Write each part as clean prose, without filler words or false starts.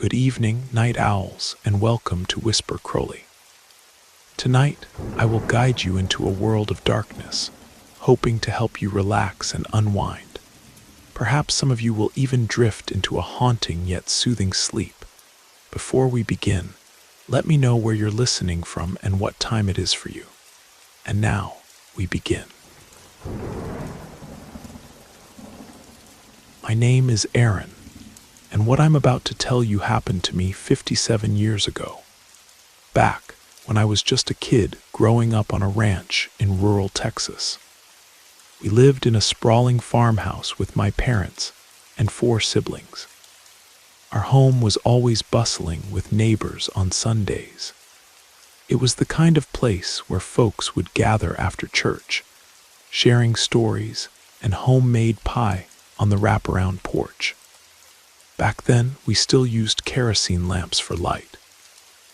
Good evening, night owls, and welcome to Whisper Crowley. Tonight, I will guide you into a world of darkness, hoping to help you relax and unwind. Perhaps some of you will even drift into a haunting yet soothing sleep. Before we begin, let me know where you're listening from and what time it is for you. And now, we begin. My name is Aaron, and what I'm about to tell you happened to me 57 years ago. Back when I was just a kid growing up on a ranch in rural Texas. We lived in a sprawling farmhouse with my parents and 4 siblings. Our home was always bustling with neighbors on Sundays. It was the kind of place where folks would gather after church, sharing stories and homemade pie on the wraparound porch. Back then, we still used kerosene lamps for light,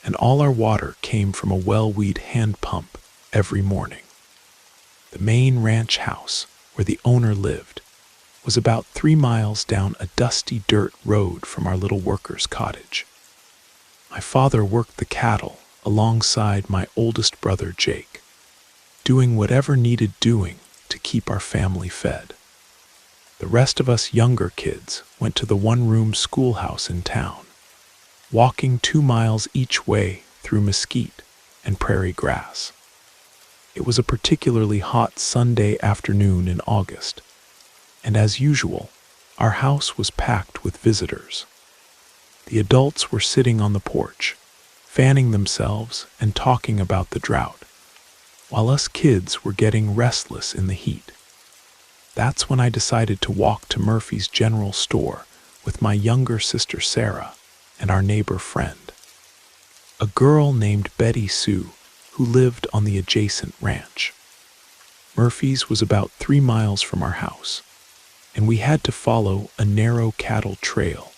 and all our water came from a well-weed hand pump every morning. The main ranch house, where the owner lived, was about 3 miles down a dusty dirt road from our little workers' cottage. My father worked the cattle alongside my oldest brother Jake, doing whatever needed doing to keep our family fed. The rest of us younger kids went to the one-room schoolhouse in town, walking 2 miles each way through mesquite and prairie grass. It was a particularly hot Sunday afternoon in August, and as usual, our house was packed with visitors. The adults were sitting on the porch, fanning themselves and talking about the drought, while us kids were getting restless in the heat. That's when I decided to walk to Murphy's General Store with my younger sister Sarah and our neighbor friend, a girl named Betty Sue who lived on the adjacent ranch. Murphy's was about 3 miles from our house, and we had to follow a narrow cattle trail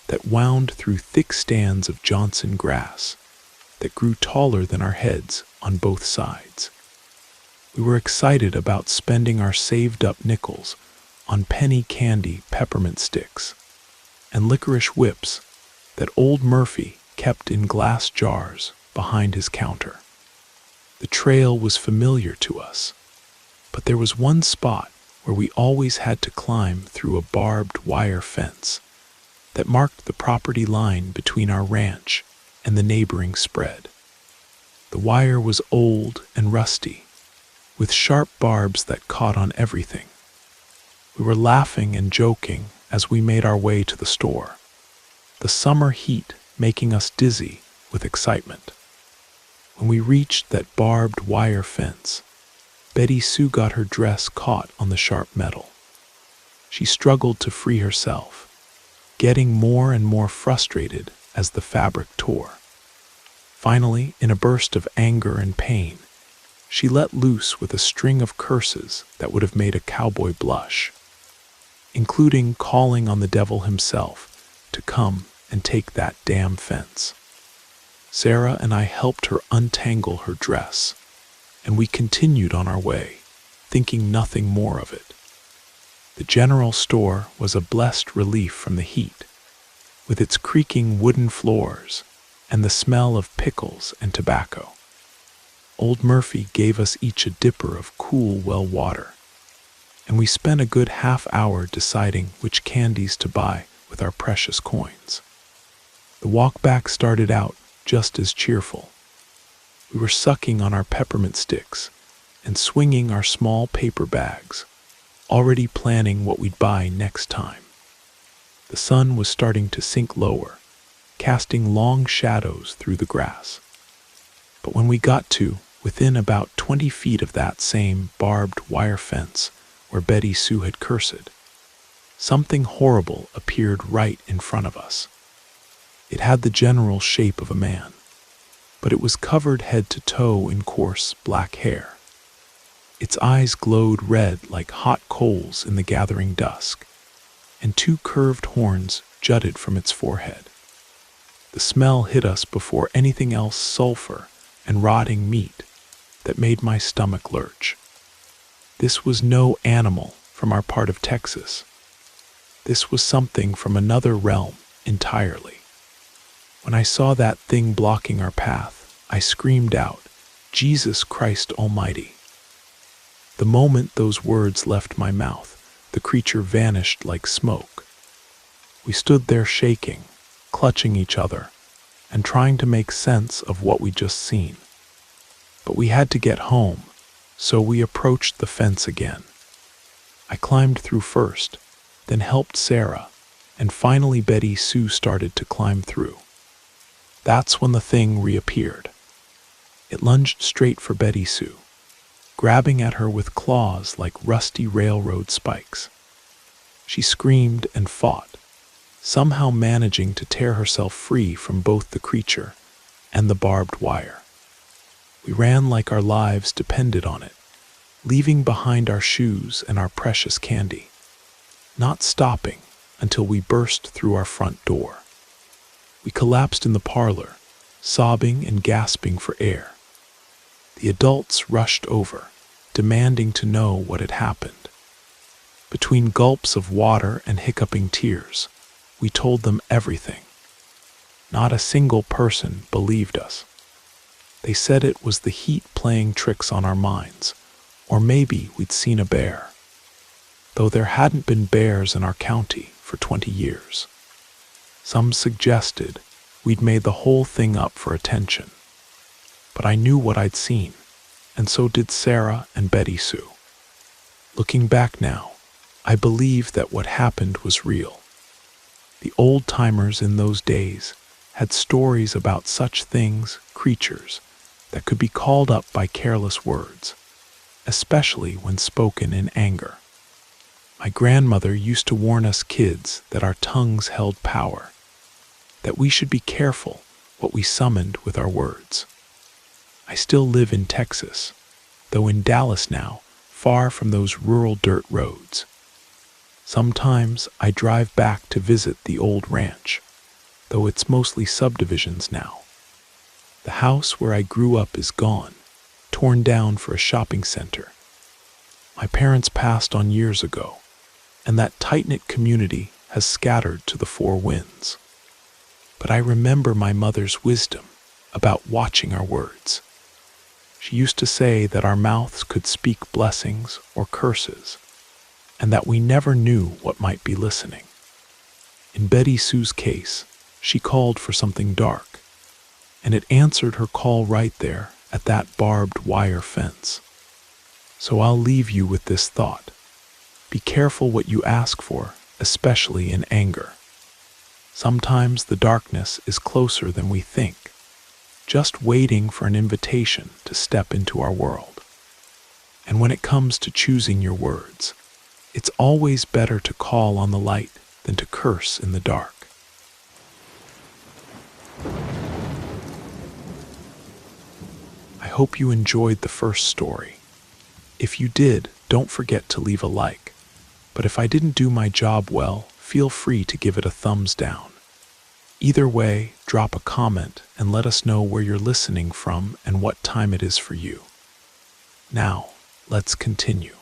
that wound through thick stands of Johnson grass that grew taller than our heads on both sides. We were excited about spending our saved-up nickels on penny candy peppermint sticks and licorice whips that old Murphy kept in glass jars behind his counter. The trail was familiar to us, but there was one spot where we always had to climb through a barbed wire fence that marked the property line between our ranch and the neighboring spread. The wire was old and rusty, with sharp barbs that caught on everything. We were laughing and joking as we made our way to the store, the summer heat making us dizzy with excitement. When we reached that barbed wire fence, Betty Sue got her dress caught on the sharp metal. She struggled to free herself, getting more and more frustrated as the fabric tore. Finally, in a burst of anger and pain, she let loose with a string of curses that would have made a cowboy blush, including calling on the devil himself to come and take that damn fence. Sarah and I helped her untangle her dress, and we continued on our way, thinking nothing more of it. The general store was a blessed relief from the heat, with its creaking wooden floors and the smell of pickles and tobacco. Old Murphy gave us each a dipper of cool well water, and we spent a good half-hour deciding which candies to buy with our precious coins. The walk back started out just as cheerful. We were sucking on our peppermint sticks and swinging our small paper bags, already planning what we'd buy next time. The sun was starting to sink lower, casting long shadows through the grass. But when we got to within about 20 feet of that same barbed wire fence where Betty Sue had cursed, something horrible appeared right in front of us. It had the general shape of a man, but it was covered head to toe in coarse black hair. Its eyes glowed red like hot coals in the gathering dusk, and 2 curved horns jutted from its forehead. The smell hit us before anything else, sulfur and rotting meat that made my stomach lurch. This was no animal from our part of Texas. This was something from another realm entirely. When I saw that thing blocking our path, I screamed out, "Jesus Christ Almighty!" The moment those words left my mouth, the creature vanished like smoke. We stood there shaking, clutching each other, and trying to make sense of what we'd just seen. But we had to get home, so we approached the fence again. I climbed through first, then helped Sarah, and finally Betty Sue started to climb through. That's when the thing reappeared. It lunged straight for Betty Sue, grabbing at her with claws like rusty railroad spikes. She screamed and fought, somehow managing to tear herself free from both the creature and the barbed wire. We ran like our lives depended on it, leaving behind our shoes and our precious candy, not stopping until we burst through our front door. We collapsed in the parlor, sobbing and gasping for air. The adults rushed over, demanding to know what had happened. Between gulps of water and hiccuping tears, we told them everything. Not a single person believed us. They said it was the heat playing tricks on our minds, or maybe we'd seen a bear, though there hadn't been bears in our county for 20 years. Some suggested we'd made the whole thing up for attention. But I knew what I'd seen, and so did Sarah and Betty Sue. Looking back now, I believe that what happened was real. The old-timers in those days had stories about such things, creatures, that could be called up by careless words, especially when spoken in anger. My grandmother used to warn us kids that our tongues held power, that we should be careful what we summoned with our words. I still live in Texas, though in Dallas now, far from those rural dirt roads. Sometimes I drive back to visit the old ranch, though it's mostly subdivisions now. The house where I grew up is gone, torn down for a shopping center. My parents passed on years ago, and that tight-knit community has scattered to the four winds. But I remember my mother's wisdom about watching our words. She used to say that our mouths could speak blessings or curses, and that we never knew what might be listening. In Betty Sue's case, she called for something dark, and it answered her call right there at that barbed wire fence. So I'll leave you with this thought. Be careful what you ask for, especially in anger. Sometimes the darkness is closer than we think, just waiting for an invitation to step into our world. And when it comes to choosing your words, it's always better to call on the light than to curse in the dark. I hope you enjoyed the first story. If you did, don't forget to leave a like. But if I didn't do my job well, feel free to give it a thumbs down. Either way, drop a comment and let us know where you're listening from and what time it is for you. Now, let's continue.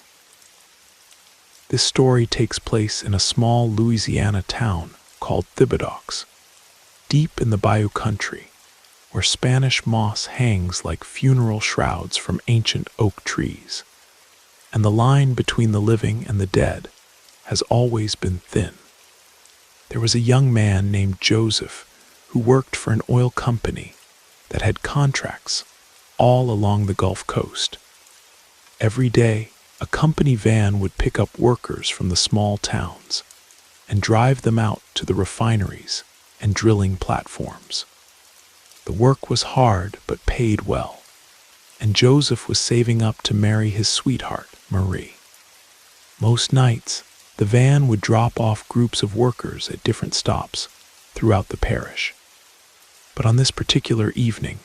This story takes place in a small Louisiana town called Thibodaux, deep in the bayou country, where Spanish moss hangs like funeral shrouds from ancient oak trees, and the line between the living and the dead has always been thin. There was a young man named Joseph who worked for an oil company that had contracts all along the Gulf Coast. Every day, a company van would pick up workers from the small towns and drive them out to the refineries and drilling platforms. The work was hard but paid well, and Joseph was saving up to marry his sweetheart, Marie. Most nights, the van would drop off groups of workers at different stops throughout the parish. But on this particular evening,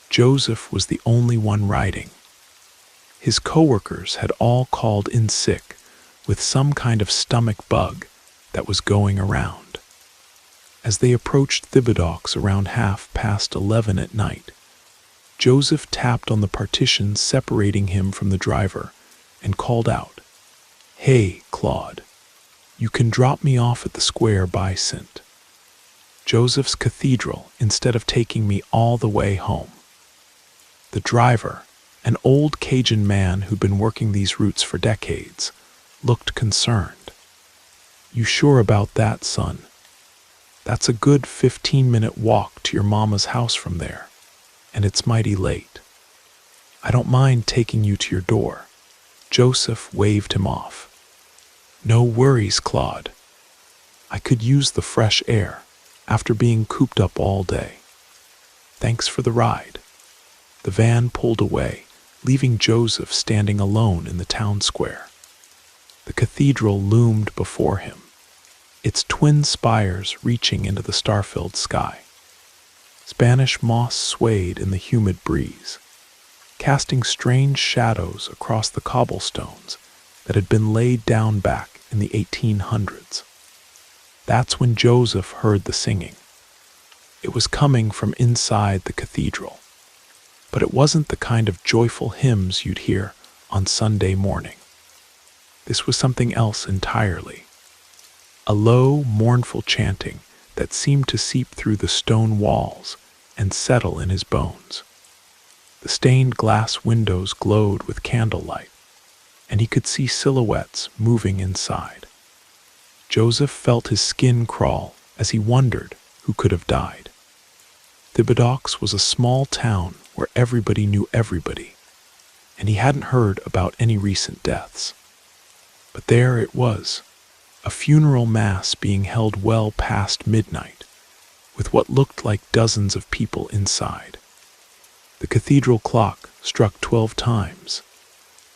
Joseph was the only one riding. His co-workers had all called in sick with some kind of stomach bug that was going around. As they approached Thibodaux around 11:30 at night, Joseph tapped on the partition separating him from the driver and called out, "Hey, Claude, you can drop me off at the square by St. Joseph's Cathedral instead of taking me all the way home. The driver, an old Cajun man who'd been working these routes for decades, looked concerned. "You sure about that, son? That's a good 15-minute walk to your mama's house from there, and it's mighty late. I don't mind taking you to your door." Joseph waved him off. "No worries, Claude. I could use the fresh air after being cooped up all day. Thanks for the ride." The van pulled away, leaving Joseph standing alone in the town square. The cathedral loomed before him, its twin spires reaching into the star-filled sky. Spanish moss swayed in the humid breeze, casting strange shadows across the cobblestones that had been laid down back in the 1800s. That's when Joseph heard the singing. It was coming from inside the cathedral, but it wasn't the kind of joyful hymns you'd hear on Sunday morning. This was something else entirely. A low, mournful chanting that seemed to seep through the stone walls and settle in his bones. The stained glass windows glowed with candlelight, and he could see silhouettes moving inside. Joseph felt his skin crawl as he wondered who could have died. Thibodaux was a small town where everybody knew everybody, and he hadn't heard about any recent deaths. But there it was, a funeral mass being held well past midnight, with what looked like dozens of people inside. The cathedral clock struck 12 times,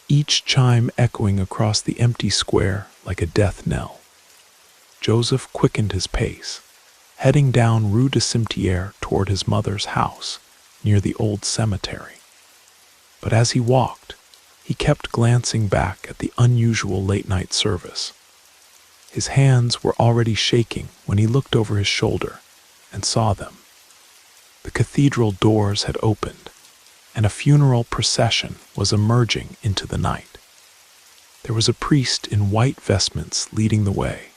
each chime echoing across the empty square like a death knell. Joseph quickened his pace, heading down Rue de Cimetière toward his mother's house near the old cemetery. But as he walked, he kept glancing back at the unusual late-night service. His hands were already shaking when he looked over his shoulder and saw them. The cathedral doors had opened, and a funeral procession was emerging into the night. There was a priest in white vestments leading the way,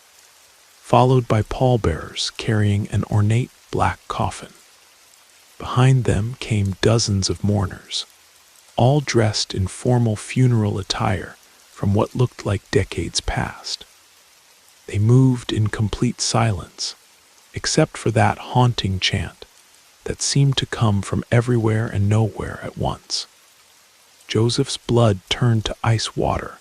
followed by pallbearers carrying an ornate black coffin. Behind them came dozens of mourners, all dressed in formal funeral attire from what looked like decades past. They moved in complete silence, except for that haunting chant that seemed to come from everywhere and nowhere at once. Joseph's blood turned to ice water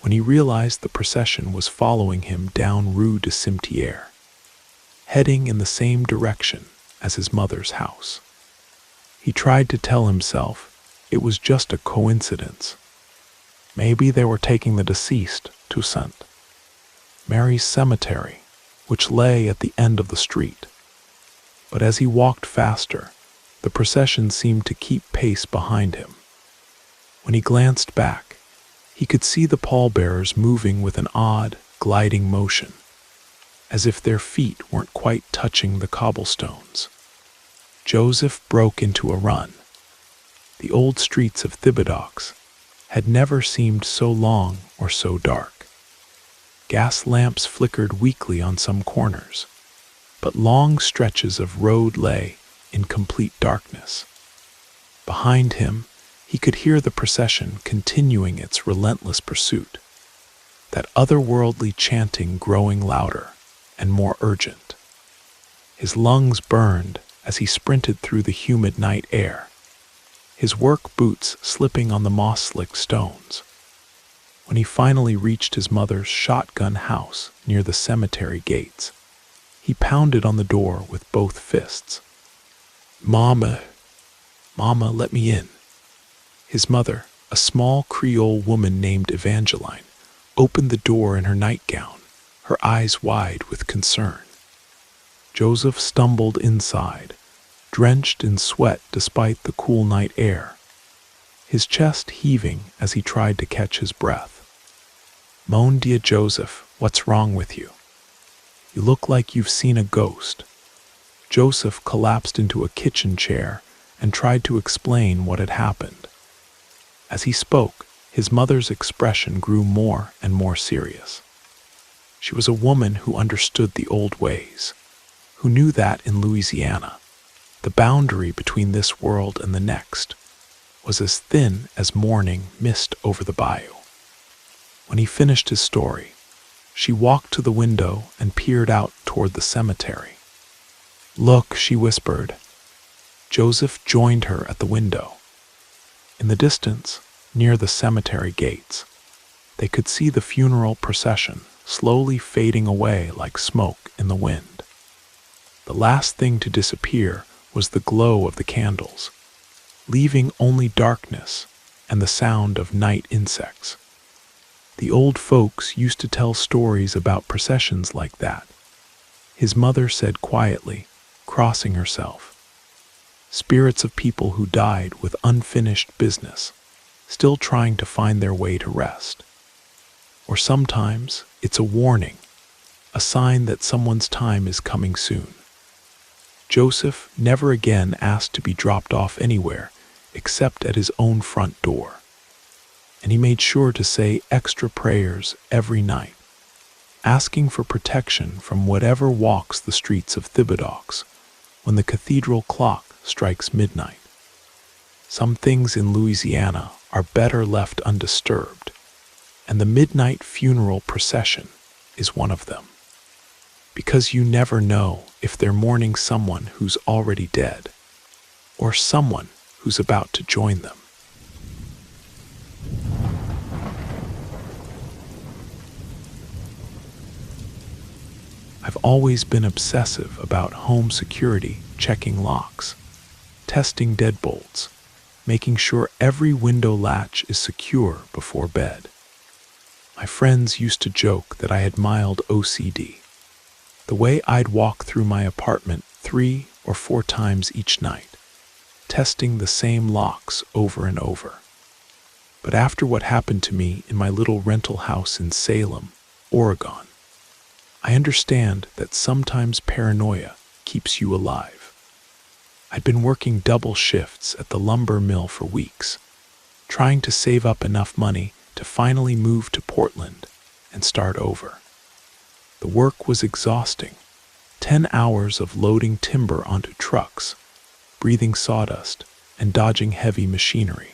when he realized the procession was following him down Rue de Cimetière, heading in the same direction as his mother's house. He tried to tell himself it was just a coincidence. Maybe they were taking the deceased to St. Mary's Cemetery, which lay at the end of the street. But as he walked faster, the procession seemed to keep pace behind him. When he glanced back, he could see the pallbearers moving with an odd, gliding motion, as if their feet weren't quite touching the cobblestones. Joseph broke into a run. The old streets of Thibodaux had never seemed so long or so dark. Gas lamps flickered weakly on some corners, but long stretches of road lay in complete darkness. Behind him, he could hear the procession continuing its relentless pursuit, that otherworldly chanting growing louder and more urgent. His lungs burned as he sprinted through the humid night air, his work boots slipping on the moss-slicked stones. When he finally reached his mother's shotgun house near the cemetery gates, he pounded on the door with both fists. Mama, let me in." His mother, a small Creole woman named Evangeline, opened the door in her nightgown, her eyes wide with concern. Joseph stumbled inside, drenched in sweat despite the cool night air, his chest heaving as he tried to catch his breath. "Mon Dieu, Joseph, what's wrong with you? You look like you've seen a ghost." Joseph collapsed into a kitchen chair and tried to explain what had happened. As he spoke, his mother's expression grew more and more serious. She was a woman who understood the old ways. who knew that in Louisiana, the boundary between this world and the next was as thin as morning mist over the bayou. When he finished his story, she walked to the window and peered out toward the cemetery. "Look," she whispered. Joseph joined her at the window. In the distance, near the cemetery gates, they could see the funeral procession slowly fading away like smoke in the wind. The last thing to disappear was the glow of the candles, leaving only darkness and the sound of night insects. The old folks used to tell stories about processions like that. His mother said quietly, crossing herself. Spirits of people who died with unfinished business, still trying to find their way to rest. Or sometimes it's a warning, a sign that someone's time is coming soon. Joseph never again asked to be dropped off anywhere except at his own front door. And he made sure to say extra prayers every night, asking for protection from whatever walks the streets of Thibodaux when the cathedral clock strikes midnight. Some things in Louisiana are better left undisturbed, and the midnight funeral procession is one of them. Because you never know if they're mourning someone who's already dead, or someone who's about to join them. I've always been obsessive about home security, checking locks, testing deadbolts, making sure every window latch is secure before bed. My friends used to joke that I had mild OCD, the way I'd walk through my apartment 3 or 4 times each night, testing the same locks over and over. But after what happened to me in my little rental house in Salem, Oregon, I understand that sometimes paranoia keeps you alive. I'd been working double shifts at the lumber mill for weeks, trying to save up enough money to finally move to Portland and start over. The work was exhausting. 10 hours of loading timber onto trucks, breathing sawdust, and dodging heavy machinery.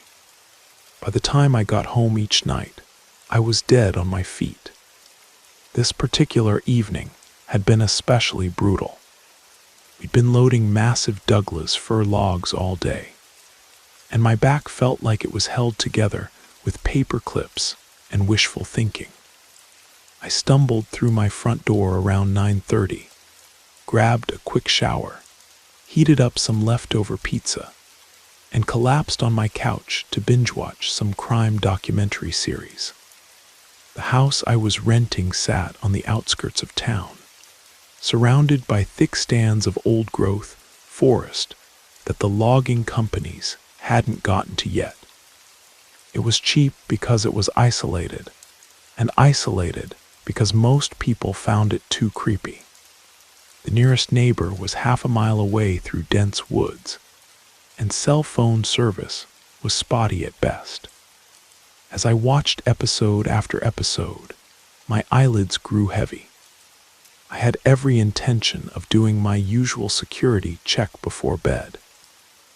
By the time I got home each night, I was dead on my feet. This particular evening had been especially brutal. We'd been loading massive Douglas fir logs all day, and my back felt like it was held together with paper clips and wishful thinking. I stumbled through my front door around 9:30, grabbed a quick shower, heated up some leftover pizza, and collapsed on my couch to binge-watch some crime documentary series. The house I was renting sat on the outskirts of town, surrounded by thick stands of old-growth forest that the logging companies hadn't gotten to yet. It was cheap because it was isolated, and isolated because most people found it too creepy. The nearest neighbor was half a mile away through dense woods, and cell phone service was spotty at best. As I watched episode after episode, my eyelids grew heavy. I had every intention of doing my usual security check before bed,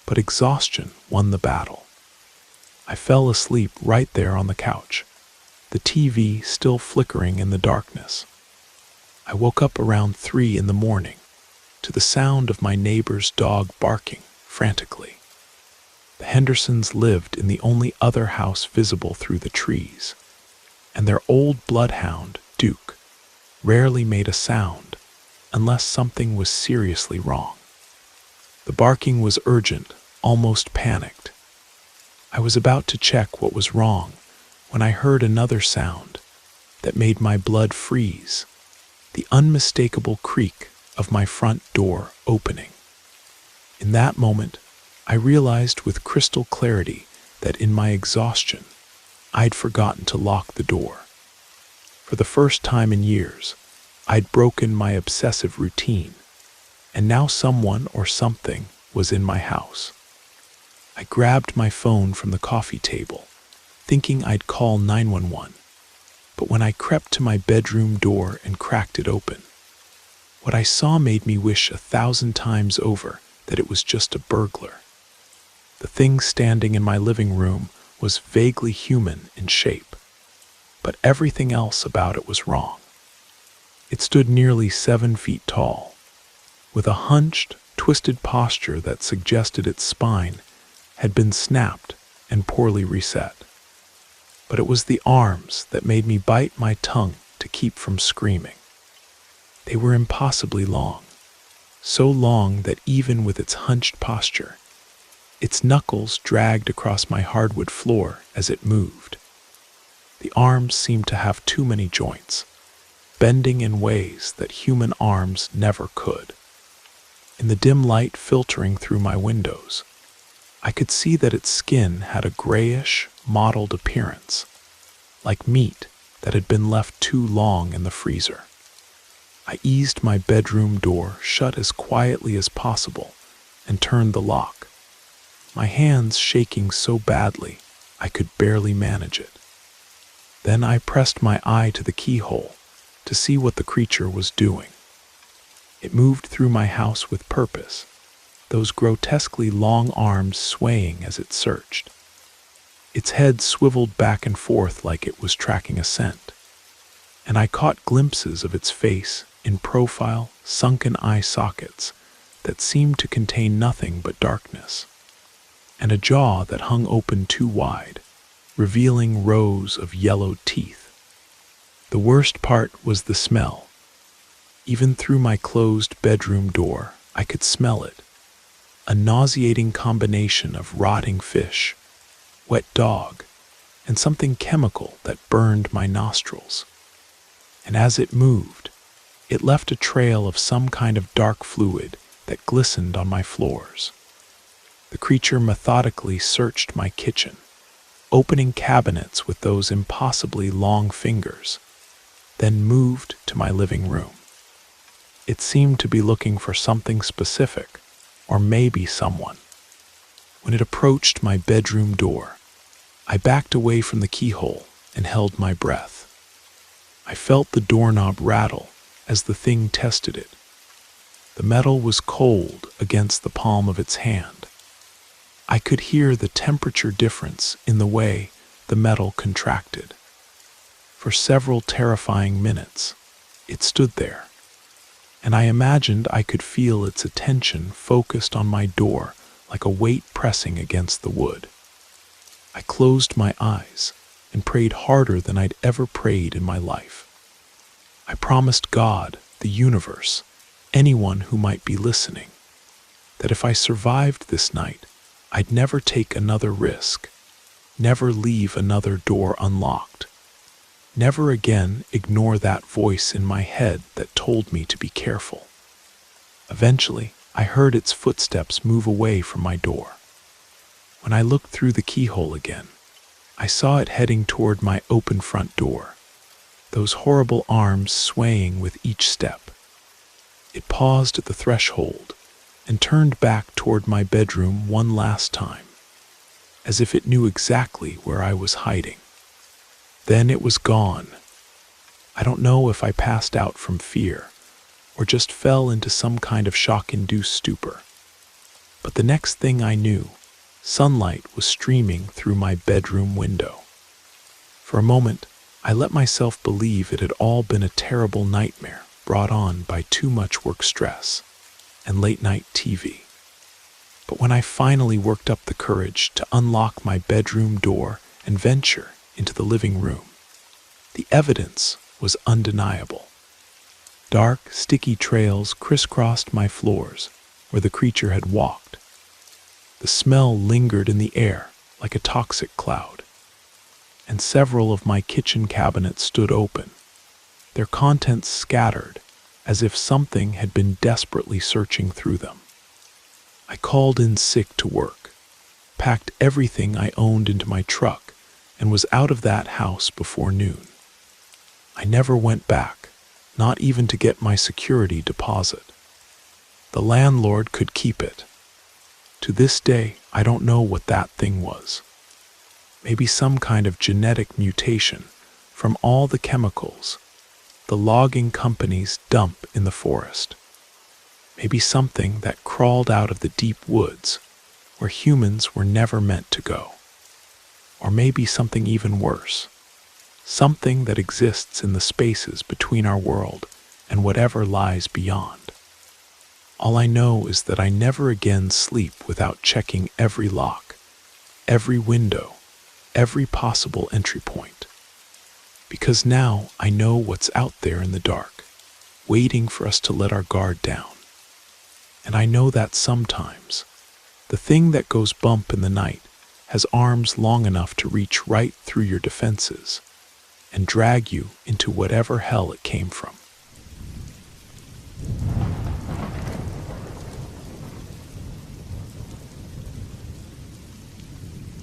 but exhaustion won the battle. I fell asleep right there on the couch, the TV still flickering in the darkness. I woke up around 3 in the morning to the sound of my neighbor's dog barking frantically. The Hendersons lived in the only other house visible through the trees, and their old bloodhound, Duke, rarely made a sound unless something was seriously wrong. The barking was urgent, almost panicked. I was about to check what was wrong when I heard another sound that made my blood freeze, the unmistakable creak of my front door opening. In that moment, I realized with crystal clarity that in my exhaustion, I'd forgotten to lock the door. For the first time in years, I'd broken my obsessive routine, and now someone or something was in my house. I grabbed my phone from the coffee table, thinking I'd call 911, but when I crept to my bedroom door and cracked it open, What I saw made me wish 1,000 times over that it was just a burglar. The thing standing in my living room was vaguely human in shape, but everything else about it was wrong. It stood nearly 7 feet tall, with a hunched, twisted posture that suggested its spine had been snapped and poorly reset. But it was the arms that made me bite my tongue to keep from screaming. They were impossibly long, so long that even with its hunched posture, its knuckles dragged across my hardwood floor as it moved. The arms seemed to have too many joints, bending in ways that human arms never could. In the dim light filtering through my windows, I could see that its skin had a grayish, mottled appearance, like meat that had been left too long in the freezer. I eased my bedroom door shut as quietly as possible and turned the lock, my hands shaking so badly I could barely manage it. Then I pressed my eye to the keyhole to see what the creature was doing. It moved through my house with purpose, those grotesquely long arms swaying as it searched. Its head swiveled back and forth like it was tracking a scent, and I caught glimpses of its face in profile, sunken eye sockets that seemed to contain nothing but darkness, and a jaw that hung open too wide, revealing rows of yellowed teeth. The worst part was the smell. Even through my closed bedroom door, I could smell it, a nauseating combination of rotting fish, wet dog, and something chemical that burned my nostrils. And as it moved, it left a trail of some kind of dark fluid that glistened on my floors. The creature methodically searched my kitchen, opening cabinets with those impossibly long fingers, then moved to my living room. It seemed to be looking for something specific, or maybe someone. When it approached my bedroom door, I backed away from the keyhole and held my breath. I felt the doorknob rattle as the thing tested it. The metal was cold against the palm of its hand. I could hear the temperature difference in the way the metal contracted. For several terrifying minutes, it stood there, and I imagined I could feel its attention focused on my door like a weight pressing against the wood. I closed my eyes and prayed harder than I'd ever prayed in my life. I promised God, the universe, anyone who might be listening, that if I survived this night, I'd never take another risk, never leave another door unlocked, never again ignore that voice in my head that told me to be careful. Eventually, I heard its footsteps move away from my door. When I looked through the keyhole again, I saw it heading toward my open front door, those horrible arms swaying with each step. It paused at the threshold and turned back toward my bedroom one last time, as if it knew exactly where I was hiding. Then it was gone. I don't know if I passed out from fear or just fell into some kind of shock-induced stupor. But the next thing I knew, sunlight was streaming through my bedroom window. For a moment, I let myself believe it had all been a terrible nightmare brought on by too much work stress and late-night TV. But when I finally worked up the courage to unlock my bedroom door and venture into the living room, the evidence was undeniable. Dark, sticky trails crisscrossed my floors where the creature had walked. The smell lingered in the air like a toxic cloud, and several of my kitchen cabinets stood open, their contents scattered as if something had been desperately searching through them. I called in sick to work, packed everything I owned into my truck, and was out of that house before noon. I never went back, not even to get my security deposit. The landlord could keep it. To this day, I don't know what that thing was. Maybe some kind of genetic mutation from all the chemicals the logging company's dump in the forest. Maybe something that crawled out of the deep woods where humans were never meant to go. Or maybe something even worse, something that exists in the spaces between our world and whatever lies beyond. All I know is that I never again sleep without checking every lock, every window, every possible entry point. Because now I know what's out there in the dark, waiting for us to let our guard down. And I know that sometimes the thing that goes bump in the night has arms long enough to reach right through your defenses and drag you into whatever hell it came from.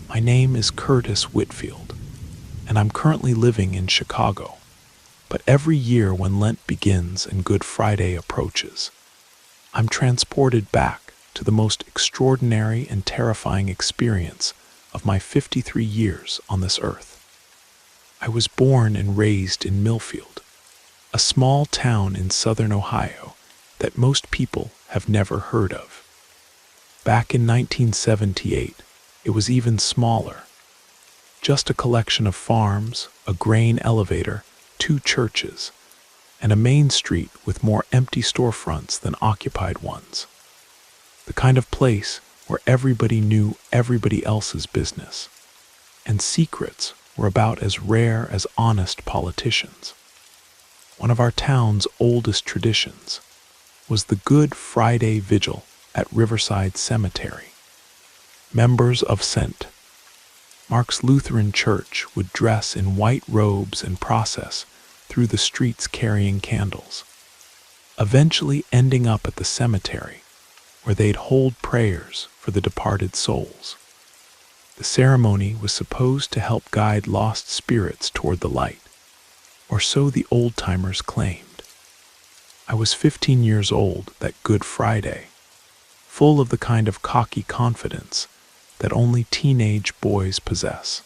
My name is Curtis Whitfield, and I'm currently living in Chicago. But every year when Lent begins and Good Friday approaches, I'm transported back to the most extraordinary and terrifying experience of my 53 years on this earth. I was born and raised in Millfield, a small town in southern Ohio that most people have never heard of. Back in 1978, it was even smaller. Just a collection of farms, a grain elevator, 2 churches, and a main street with more empty storefronts than occupied ones. The kind of place where everybody knew everybody else's business, and secrets were about as rare as honest politicians. One of our town's oldest traditions was the Good Friday Vigil at Riverside Cemetery. Members of St. Mark's Lutheran Church would dress in white robes and process through the streets carrying candles, eventually ending up at the cemetery where they'd hold prayers for the departed souls. The ceremony was supposed to help guide lost spirits toward the light, or so the old-timers claimed. I was 15 years old that Good Friday, full of the kind of cocky confidence that only teenage boys possess.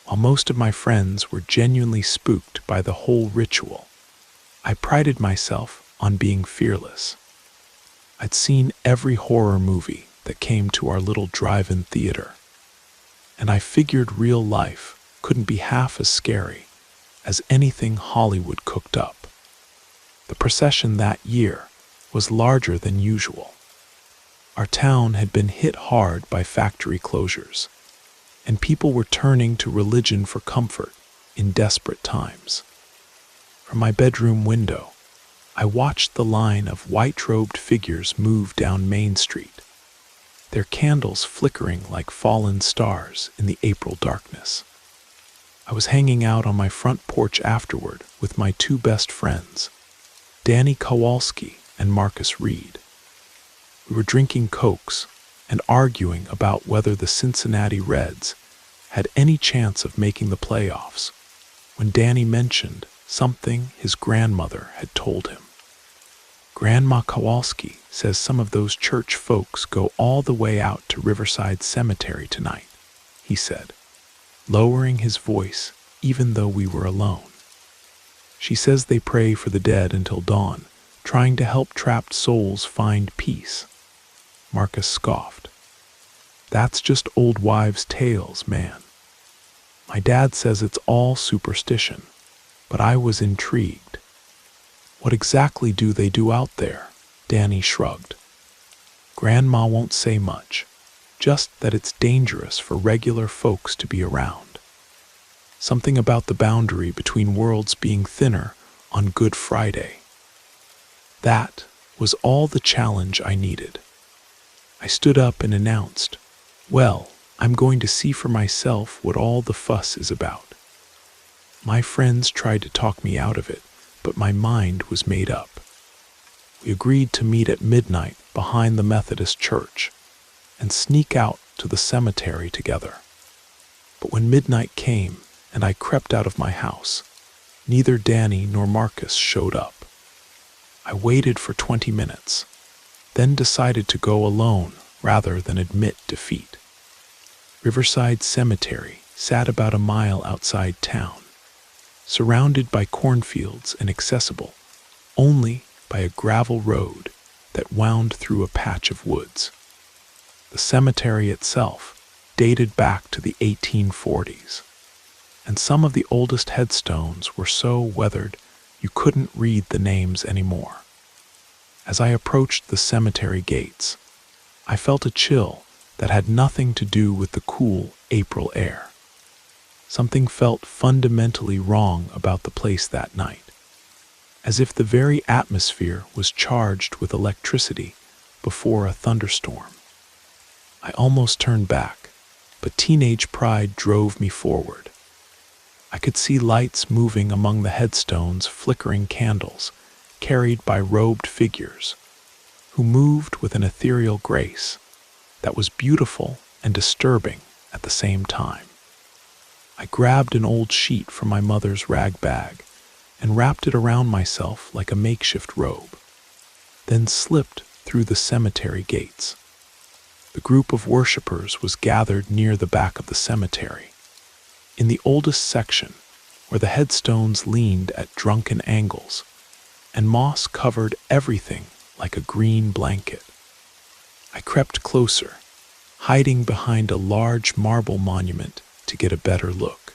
While most of my friends were genuinely spooked by the whole ritual, I prided myself on being fearless. I'd seen every horror movie that came to our little drive-in theater, and I figured real life couldn't be half as scary as anything Hollywood cooked up. The procession that year was larger than usual. Our town had been hit hard by factory closures, and people were turning to religion for comfort in desperate times. From my bedroom window, I watched the line of white-robed figures move down Main Street, their candles flickering like fallen stars in the April darkness. I was hanging out on my front porch afterward with my 2 best friends, Danny Kowalski and Marcus Reed. We were drinking Cokes and arguing about whether the Cincinnati Reds had any chance of making the playoffs when Danny mentioned something his grandmother had told him. Grandma Kowalski says some of those church folks go all the way out to Riverside Cemetery tonight, he said, lowering his voice even though we were alone. She says they pray for the dead until dawn, trying to help trapped souls find peace. Marcus scoffed. That's just old wives' tales, man. My dad says it's all superstition, but I was intrigued. What exactly do they do out there? Danny shrugged. Grandma won't say much, just that it's dangerous for regular folks to be around. Something about the boundary between worlds being thinner on Good Friday. That was all the challenge I needed. I stood up and announced, "Well, I'm going to see for myself what all the fuss is about." My friends tried to talk me out of it, but my mind was made up. We agreed to meet at midnight behind the Methodist church and sneak out to the cemetery together. But when midnight came and I crept out of my house, neither Danny nor Marcus showed up. I waited for 20 minutes, then decided to go alone rather than admit defeat. Riverside Cemetery sat about a mile outside town, surrounded by cornfields and accessible only by a gravel road that wound through a patch of woods. The cemetery itself dated back to the 1840s, and some of the oldest headstones were so weathered you couldn't read the names anymore. As I approached the cemetery gates, I felt a chill that had nothing to do with the cool April air. Something felt fundamentally wrong about the place that night, as if the very atmosphere was charged with electricity before a thunderstorm. I almost turned back, but teenage pride drove me forward. I could see lights moving among the headstones, flickering candles carried by robed figures who moved with an ethereal grace that was beautiful and disturbing at the same time. I grabbed an old sheet from my mother's rag bag and wrapped it around myself like a makeshift robe, then slipped through the cemetery gates. The group of worshippers was gathered near the back of the cemetery, in the oldest section where the headstones leaned at drunken angles and moss covered everything like a green blanket. I crept closer, hiding behind a large marble monument to get a better look.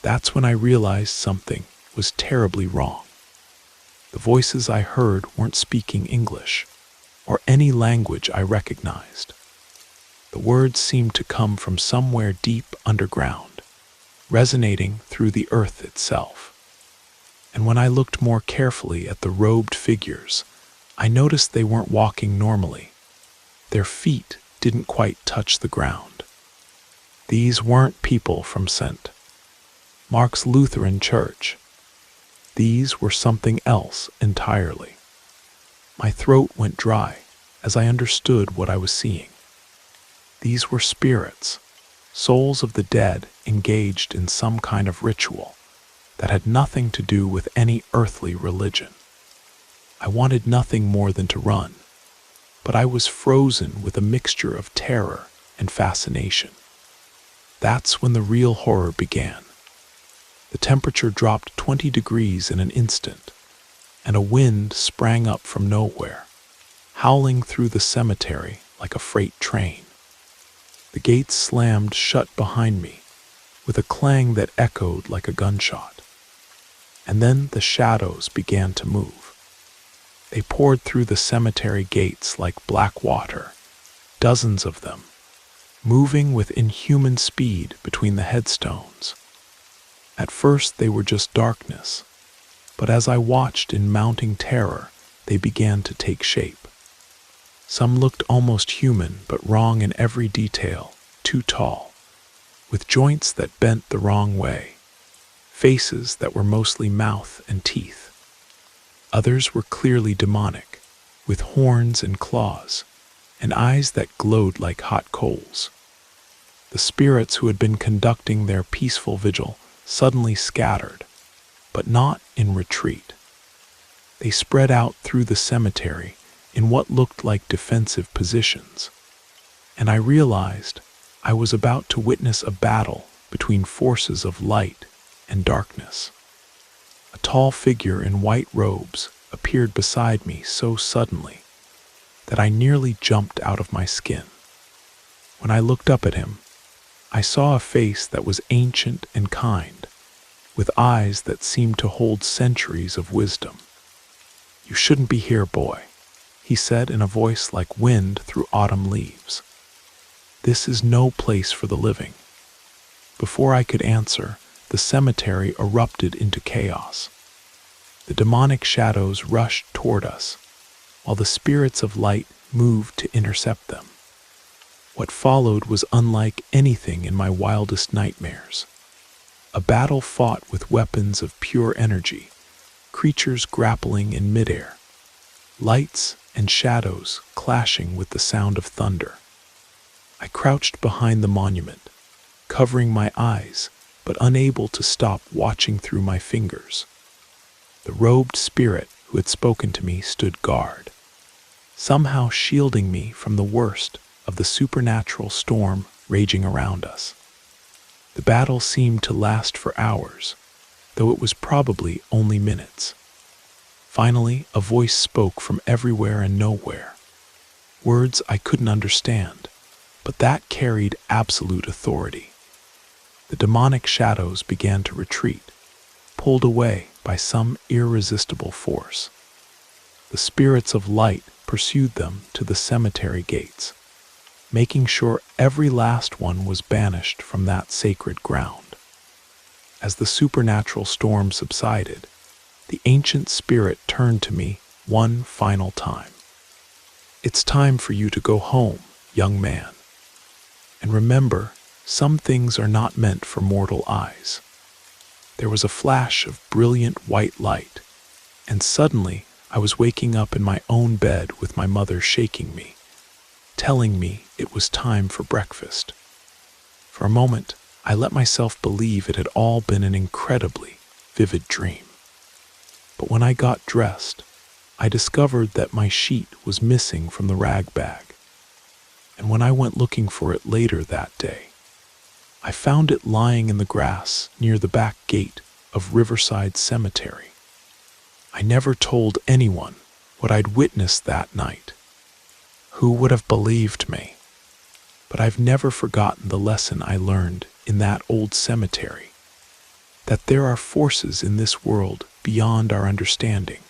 That's when I realized something was terribly wrong. The voices I heard weren't speaking English or any language I recognized. The words seemed to come from somewhere deep underground, resonating through the earth itself. And when I looked more carefully at the robed figures, I noticed they weren't walking normally. Their feet didn't quite touch the ground. These weren't people from St. Mark's Lutheran Church. These were something else entirely. My throat went dry as I understood what I was seeing. These were spirits, souls of the dead engaged in some kind of ritual that had nothing to do with any earthly religion. I wanted nothing more than to run, but I was frozen with a mixture of terror and fascination. That's when the real horror began. The temperature dropped 20 degrees in an instant, and a wind sprang up from nowhere, howling through the cemetery like a freight train. The gates slammed shut behind me with a clang that echoed like a gunshot. And then the shadows began to move. They poured through the cemetery gates like black water, dozens of them, moving with inhuman speed between the headstones. At first they were just darkness, but as I watched in mounting terror, they began to take shape. Some looked almost human, but wrong in every detail, too tall, with joints that bent the wrong way, faces that were mostly mouth and teeth. Others were clearly demonic, with horns and claws, and eyes that glowed like hot coals. The spirits who had been conducting their peaceful vigil suddenly scattered, but not in retreat. They spread out through the cemetery in what looked like defensive positions, and I realized I was about to witness a battle between forces of light and darkness. A tall figure in white robes appeared beside me so suddenly that I nearly jumped out of my skin. When I looked up at him, I saw a face that was ancient and kind, with eyes that seemed to hold centuries of wisdom. "You shouldn't be here, boy," he said in a voice like wind through autumn leaves. "This is no place for the living." Before I could answer, the cemetery erupted into chaos. The demonic shadows rushed toward us, while the spirits of light moved to intercept them. What followed was unlike anything in my wildest nightmares. A battle fought with weapons of pure energy, creatures grappling in midair, lights and shadows clashing with the sound of thunder. I crouched behind the monument, covering my eyes, but unable to stop watching through my fingers. The robed spirit who had spoken to me stood guard, somehow shielding me from the worst of the supernatural storm raging around us. The battle seemed to last for hours, though it was probably only minutes. Finally, a voice spoke from everywhere and nowhere. Words I couldn't understand, but that carried absolute authority. The demonic shadows began to retreat, pulled away by some irresistible force. The spirits of light pursued them to the cemetery gates, making sure every last one was banished from that sacred ground. As the supernatural storm subsided, the ancient spirit turned to me one final time. "It's time for you to go home, young man. And remember, some things are not meant for mortal eyes." There was a flash of brilliant white light, and suddenly I was waking up in my own bed with my mother shaking me, telling me it was time for breakfast. For a moment, I let myself believe it had all been an incredibly vivid dream. But when I got dressed, I discovered that my sheet was missing from the rag bag. And when I went looking for it later that day, I found it lying in the grass near the back gate of Riverside Cemetery. I never told anyone what I'd witnessed that night. Who would have believed me? But I've never forgotten the lesson I learned in that old cemetery, that there are forces in this world beyond our understanding,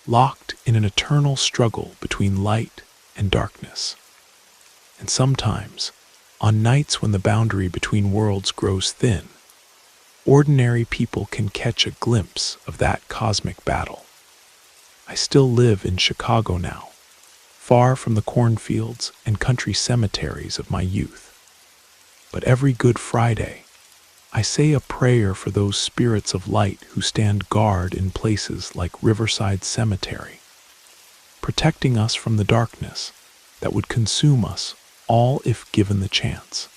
locked in an eternal struggle between light and darkness. And sometimes, on nights when the boundary between worlds grows thin, ordinary people can catch a glimpse of that cosmic battle. I still live in Chicago now, far from the cornfields and country cemeteries of my youth. But every Good Friday, I say a prayer for those spirits of light who stand guard in places like Riverside Cemetery, protecting us from the darkness that would consume us all if given the chance.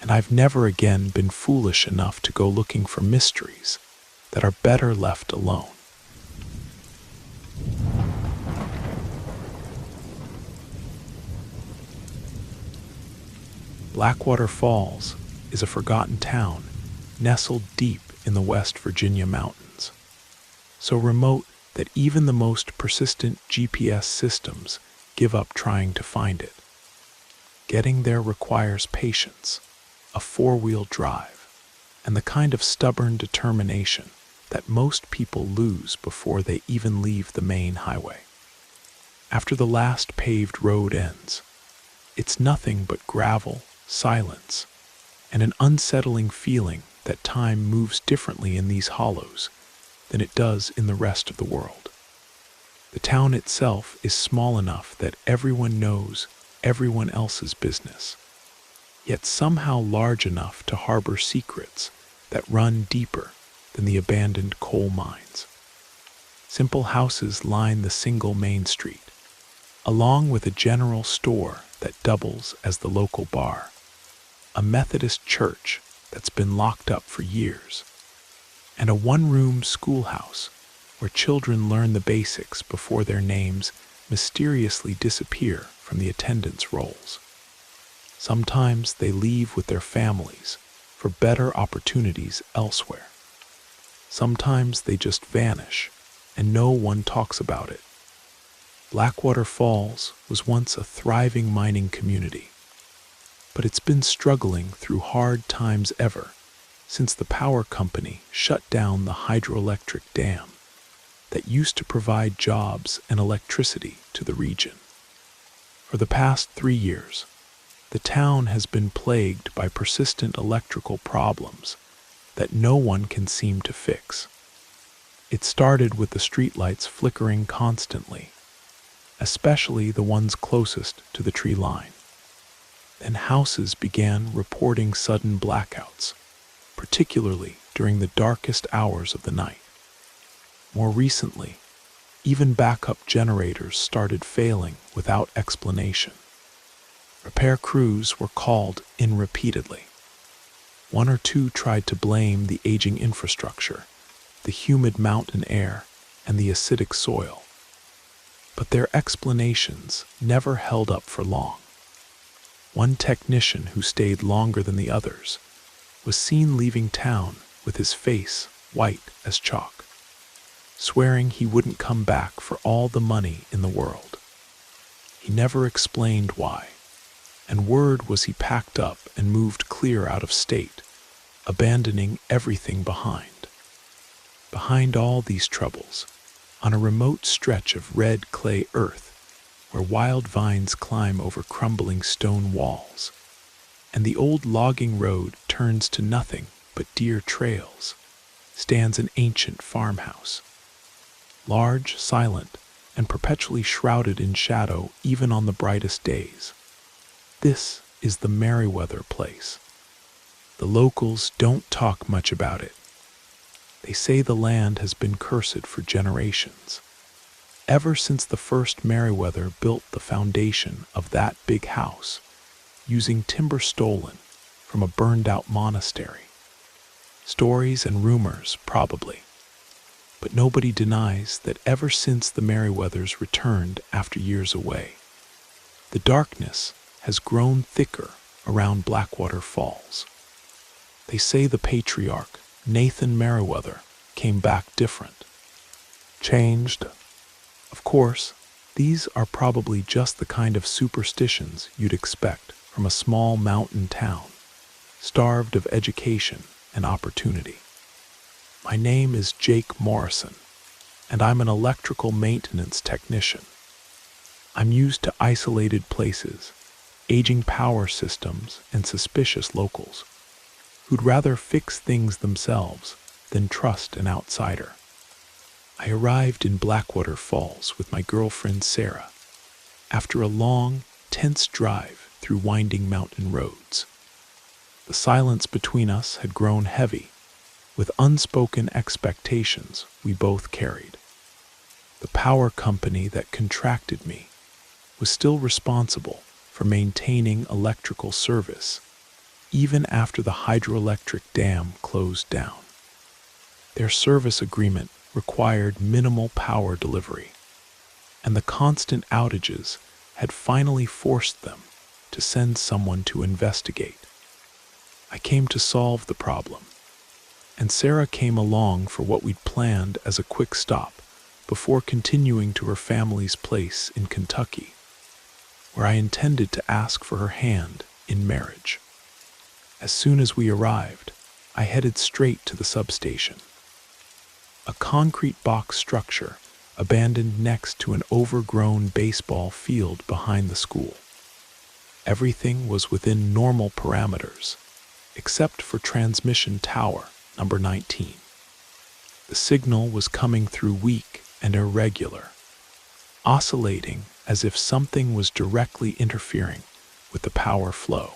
And I've never again been foolish enough to go looking for mysteries that are better left alone. Blackwater Falls is a forgotten town nestled deep in the West Virginia mountains, so remote that even the most persistent GPS systems give up trying to find it. Getting there requires patience, a four-wheel drive, and the kind of stubborn determination that most people lose before they even leave the main highway. After the last paved road ends, it's nothing but gravel, silence, and an unsettling feeling that time moves differently in these hollows than it does in the rest of the world. The town itself is small enough that everyone knows everyone else's business, yet somehow large enough to harbor secrets that run deeper than the abandoned coal mines. Simple houses line the single main street, along with a general store that doubles as the local bar, a Methodist church that's been locked up for years, and a one-room schoolhouse where children learn the basics before their names mysteriously disappear from the attendance rolls. Sometimes they leave with their families for better opportunities elsewhere. Sometimes they just vanish, and no one talks about it. Blackwater Falls was once a thriving mining community, but it's been struggling through hard times ever since the power company shut down the hydroelectric dam that used to provide jobs and electricity to the region. For the past 3 years, the town has been plagued by persistent electrical problems that no one can seem to fix. It started with the streetlights flickering constantly, especially the ones closest to the tree line. Then houses began reporting sudden blackouts, particularly during the darkest hours of the night. More recently, even backup generators started failing without explanation. Repair crews were called in repeatedly. One or two tried to blame the aging infrastructure, the humid mountain air, and the acidic soil. But their explanations never held up for long. One technician who stayed longer than the others was seen leaving town with his face white as chalk, swearing he wouldn't come back for all the money in the world. He never explained why, and word was he packed up and moved clear out of state, abandoning everything behind. Behind all these troubles, on a remote stretch of red clay earth, where wild vines climb over crumbling stone walls, and the old logging road turns to nothing but deer trails, stands an ancient farmhouse. Large, silent, and perpetually shrouded in shadow even on the brightest days. This is the Merriweather place. The locals don't talk much about it. They say the land has been cursed for generations. Ever since the first Merriweather built the foundation of that big house, using timber stolen from a burned-out monastery. Stories and rumors, probably. But nobody denies that ever since the Merriweathers returned after years away, the darkness has grown thicker around Blackwater Falls. They say the patriarch, Nathan Merriweather, came back different. Changed. Of course, these are probably just the kind of superstitions you'd expect from a small mountain town, starved of education and opportunity. My name is Jake Morrison, and I'm an electrical maintenance technician. I'm used to isolated places, aging power systems, and suspicious locals who'd rather fix things themselves than trust an outsider. I arrived in Blackwater Falls with my girlfriend Sarah after a long, tense drive through winding mountain roads. The silence between us had grown heavy with unspoken expectations we both carried. The power company that contracted me was still responsible for maintaining electrical service even after the hydroelectric dam closed down. Their service agreement required minimal power delivery, and the constant outages had finally forced them to send someone to investigate. I came to solve the problem, and Sarah came along for what we'd planned as a quick stop before continuing to her family's place in Kentucky, where I intended to ask for her hand in marriage. As soon as we arrived, I headed straight to the substation, a concrete box structure abandoned next to an overgrown baseball field behind the school. Everything was within normal parameters, except for transmission tower number 19. The signal was coming through weak and irregular, oscillating as if something was directly interfering with the power flow.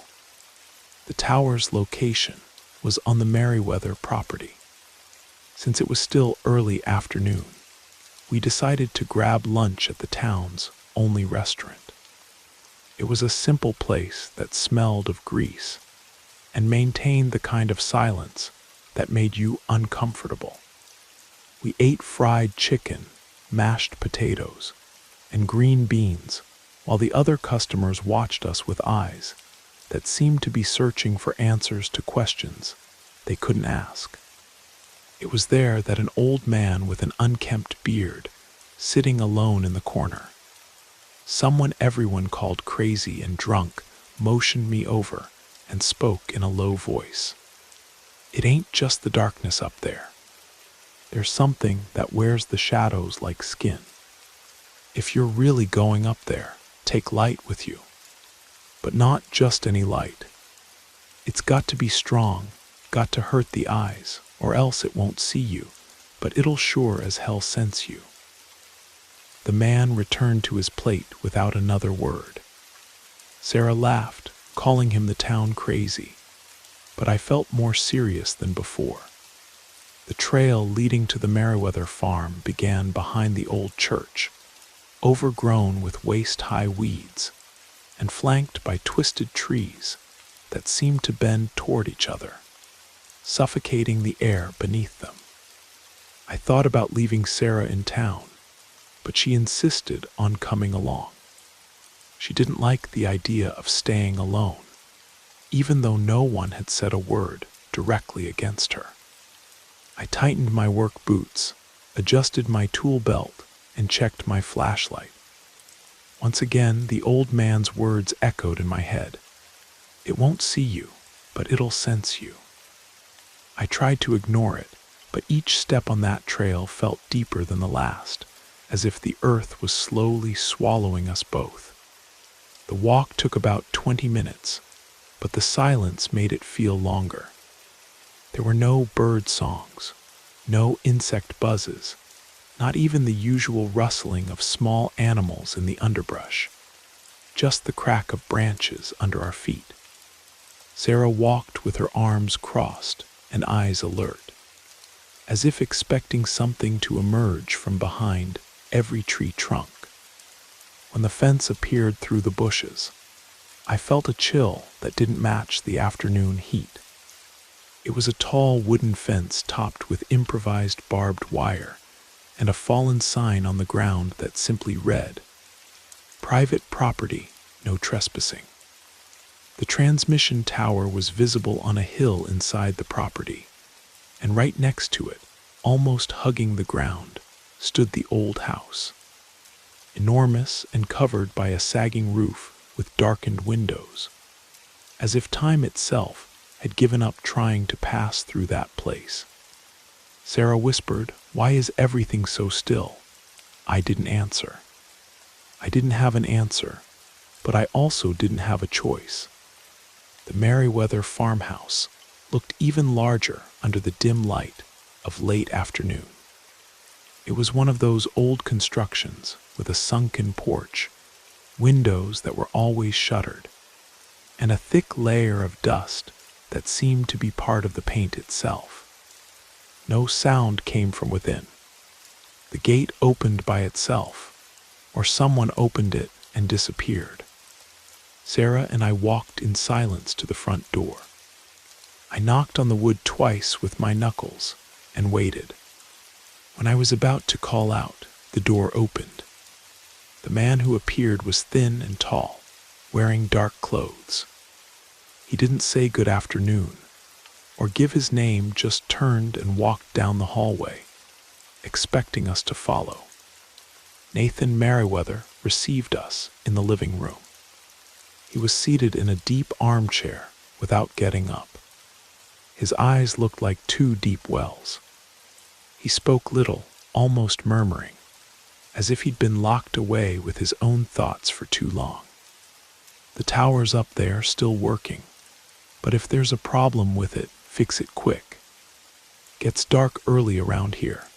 The tower's location was on the Merriweather property. Since it was still early afternoon, we decided to grab lunch at the town's only restaurant. It was a simple place that smelled of grease and maintained the kind of silence that made you uncomfortable. We ate fried chicken, mashed potatoes, and green beans while the other customers watched us with eyes that seemed to be searching for answers to questions they couldn't ask. It was there that an old man with an unkempt beard, sitting alone in the corner, someone everyone called crazy and drunk, motioned me over and spoke in a low voice. "It ain't just the darkness up there. There's something that wears the shadows like skin. If you're really going up there, take light with you. But not just any light. It's got to be strong, got to hurt the eyes, or else it won't see you, but it'll sure as hell sense you." The man returned to his plate without another word. Sarah laughed, calling him the town crazy, but I felt more serious than before. The trail leading to the Merriweather farm began behind the old church, overgrown with waist-high weeds, and flanked by twisted trees that seemed to bend toward each other, suffocating the air beneath them. I thought about leaving Sarah in town, but she insisted on coming along. She didn't like the idea of staying alone, even though no one had said a word directly against her. I tightened my work boots, adjusted my tool belt, and checked my flashlight. Once again, the old man's words echoed in my head. It won't see you, but it'll sense you. I tried to ignore it, but each step on that trail felt deeper than the last, as if the earth was slowly swallowing us both. The walk took about 20 minutes, but the silence made it feel longer. There were no bird songs, no insect buzzes, not even the usual rustling of small animals in the underbrush, just the crack of branches under our feet. Sarah walked with her arms crossed and eyes alert, as if expecting something to emerge from behind every tree trunk. When the fence appeared through the bushes, I felt a chill that didn't match the afternoon heat. It was a tall wooden fence topped with improvised barbed wire and a fallen sign on the ground that simply read, "Private property, no trespassing." The transmission tower was visible on a hill inside the property, and right next to it, almost hugging the ground, stood the old house. Enormous and covered by a sagging roof with darkened windows, as if time itself had given up trying to pass through that place. Sarah whispered, "Why is everything so still?" I didn't answer. I didn't have an answer, but I also didn't have a choice. The Merriweather farmhouse looked even larger under the dim light of late afternoon. It was one of those old constructions with a sunken porch, windows that were always shuttered, and a thick layer of dust that seemed to be part of the paint itself. No sound came from within. The gate opened by itself, or someone opened it and disappeared. Sarah and I walked in silence to the front door. I knocked on the wood twice with my knuckles and waited. When I was about to call out, the door opened. The man who appeared was thin and tall, wearing dark clothes. He didn't say good afternoon or give his name, just turned and walked down the hallway, expecting us to follow. Nathan Merriweather received us in the living room. He was seated in a deep armchair without getting up. His eyes looked like two deep wells. He spoke little, almost murmuring, as if he'd been locked away with his own thoughts for too long. The tower's up there, still working, but if there's a problem with it, fix it quick. Gets dark early around here.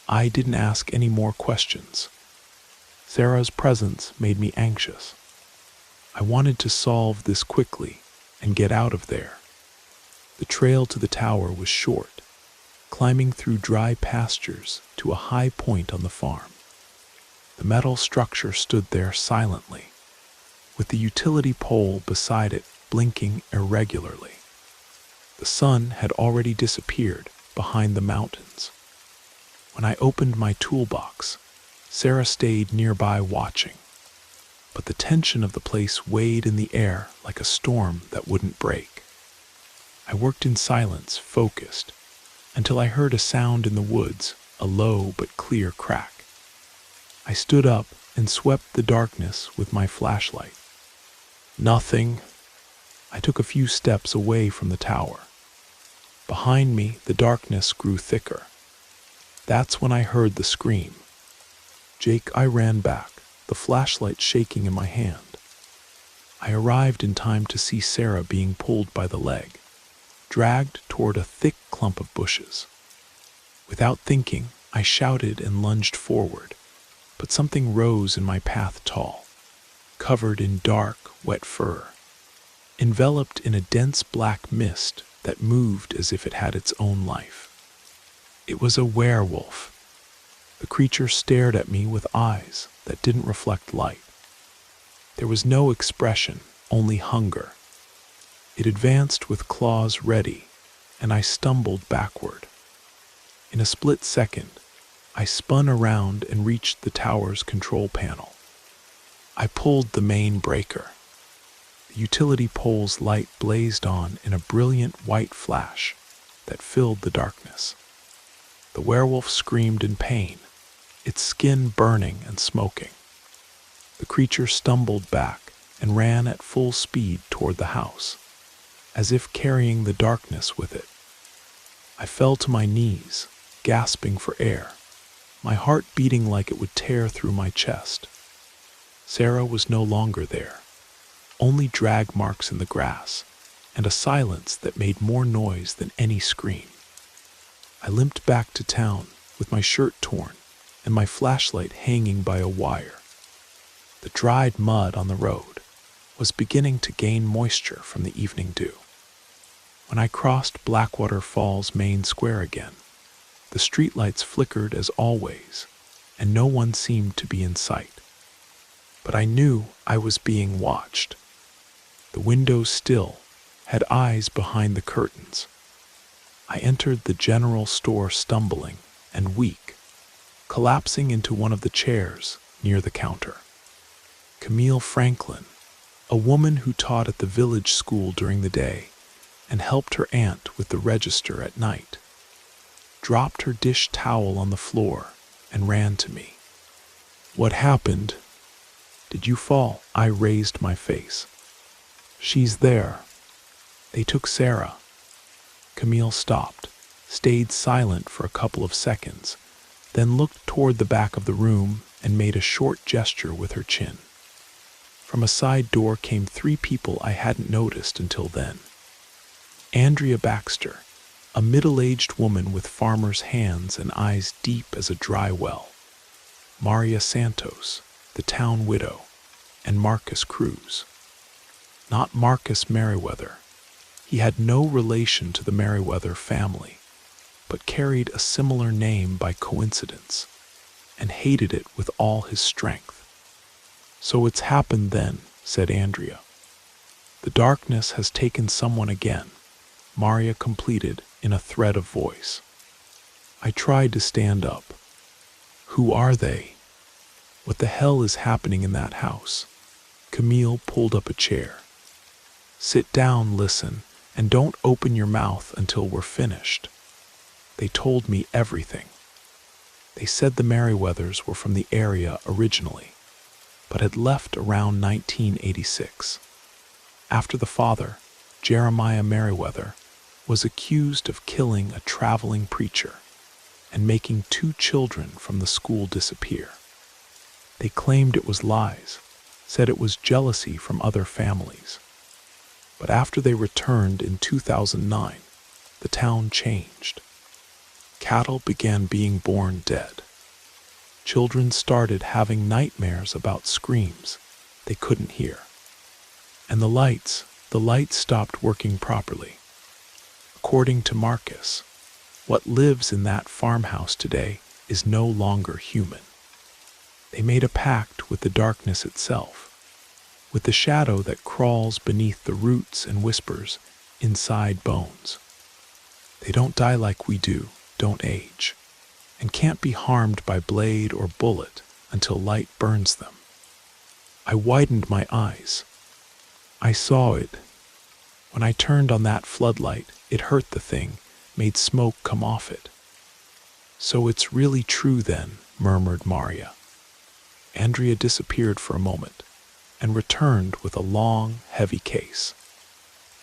I didn't ask any more questions. Sarah's presence made me anxious. I wanted to solve this quickly and get out of there. The trail to the tower was short, climbing through dry pastures to a high point on the farm. The metal structure stood there silently, with the utility pole beside it blinking irregularly. The sun had already disappeared behind the mountains. When I opened my toolbox, Sarah stayed nearby watching, but the tension of the place weighed in the air like a storm that wouldn't break. I worked in silence, focused, until I heard a sound in the woods, a low but clear crack. I stood up and swept the darkness with my flashlight. Nothing. I took a few steps away from the tower. Behind me, the darkness grew thicker. That's when I heard the scream. "Jake," I ran back, the flashlight shaking in my hand. I arrived in time to see Sarah being pulled by the leg, dragged toward a thick clump of bushes. Without thinking, I shouted and lunged forward, but something rose in my path tall, covered in dark, wet fur, enveloped in a dense black mist that moved as if it had its own life. It was a werewolf. The creature stared at me with eyes that didn't reflect light. There was no expression, only hunger. It advanced with claws ready, and I stumbled backward. In a split second, I spun around and reached the tower's control panel. I pulled the main breaker. The utility pole's light blazed on in a brilliant white flash that filled the darkness. The werewolf screamed in pain, its skin burning and smoking. The creature stumbled back and ran at full speed toward the house, as if carrying the darkness with it. I fell to my knees, gasping for air, my heart beating like it would tear through my chest. Sarah was no longer there, only drag marks in the grass, and a silence that made more noise than any scream. I limped back to town with my shirt torn and my flashlight hanging by a wire. The dried mud on the road was beginning to gain moisture from the evening dew. When I crossed Blackwater Falls main square again, the streetlights flickered as always, and no one seemed to be in sight. But I knew I was being watched. The windows still had eyes behind the curtains. I entered the general store stumbling and weak, collapsing into one of the chairs near the counter. Camille Franklin, a woman who taught at the village school during the day and helped her aunt with the register at night, dropped her dish towel on the floor and ran to me. "What happened? Did you fall?" I raised my face. "She's there. They took Sarah." Camille stopped, stayed silent for a couple of seconds, then looked toward the back of the room and made a short gesture with her chin. From a side door came 3 people I hadn't noticed until then. Andrea Baxter, a middle-aged woman with farmer's hands and eyes deep as a dry well. Maria Santos, the town widow, and Marcus Cruz. Not Marcus Merriweather. He had no relation to the Merriweather family, but carried a similar name by coincidence, and hated it with all his strength. "So it's happened then," said Andrea. "The darkness has taken someone again," Maria completed in a thread of voice. I tried to stand up. "Who are they? What the hell is happening in that house?" Camille pulled up a chair. "Sit down, listen, and don't open your mouth until we're finished." They told me everything. They said the Merriweathers were from the area originally, but had left around 1986. After the father, Jeremiah Merriweather, was accused of killing a traveling preacher and making 2 children from the school disappear. They claimed it was lies, said it was jealousy from other families. But after they returned in 2009, the town changed. Cattle began being born dead. Children started having nightmares about screams they couldn't hear. And the lights stopped working properly. According to Marcus, what lives in that farmhouse today is no longer human. They made a pact with the darkness itself, with the shadow that crawls beneath the roots and whispers inside bones. They don't die like we do, don't age, and can't be harmed by blade or bullet until light burns them. I widened my eyes. I saw it. When I turned on that floodlight, it hurt the thing, made smoke come off it. "So it's really true then," murmured Maria. Andrea disappeared for a moment and returned with a long, heavy case.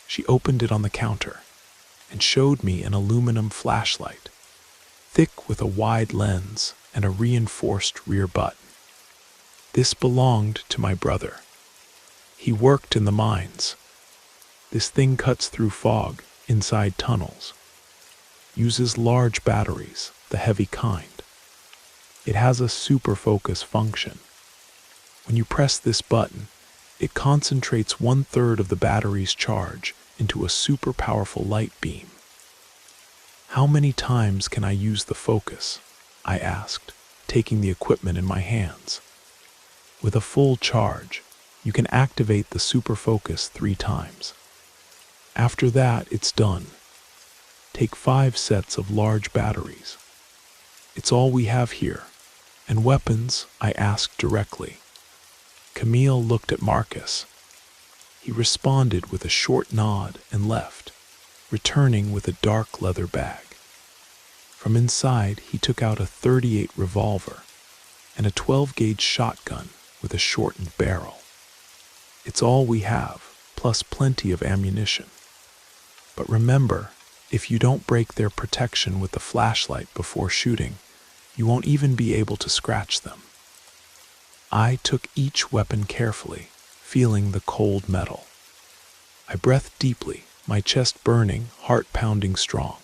She opened it on the counter and showed me an aluminum flashlight, thick with a wide lens and a reinforced rear button. "This belonged to my brother. He worked in the mines. This thing cuts through fog inside tunnels. Uses large batteries, the heavy kind. It has a super focus function. When you press this button, it concentrates 1/3 of the battery's charge into a super powerful light beam." "How many times can I use the focus?" I asked, taking the equipment in my hands. "With a full charge, you can activate the super focus 3 times. After that, it's done. Take 5 sets of large batteries. It's all we have here. And weapons?" I asked directly. Camille looked at Marcus. He responded with a short nod and left, returning with a dark leather bag. From inside, he took out a .38 revolver and a 12-gauge shotgun with a shortened barrel. It's all we have, plus plenty of ammunition. But remember, if you don't break their protection with the flashlight before shooting, you won't even be able to scratch them. I took each weapon carefully, feeling the cold metal. I breathed deeply, my chest burning, heart pounding strong.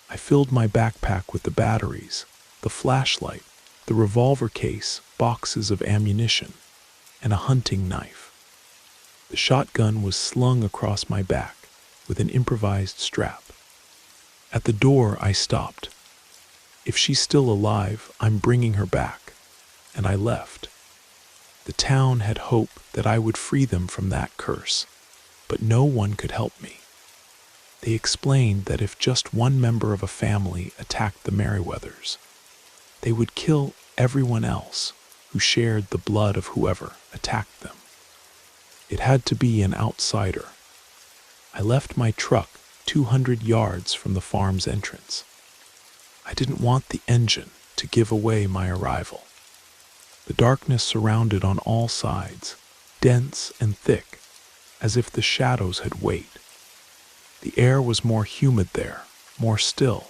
I filled my backpack with the batteries, the flashlight, the revolver case, boxes of ammunition, and a hunting knife. The shotgun was slung across my back with an improvised strap. At the door, I stopped. If she's still alive, I'm bringing her back. And I left. The town had hope that I would free them from that curse, but no one could help me. They explained that if just one member of a family attacked the Merriweathers, they would kill everyone else who shared the blood of whoever attacked them. It had to be an outsider. I left my truck 200 yards from the farm's entrance. I didn't want the engine to give away my arrival. The darkness surrounded on all sides, dense and thick, as if the shadows had weight. The air was more humid there, more still,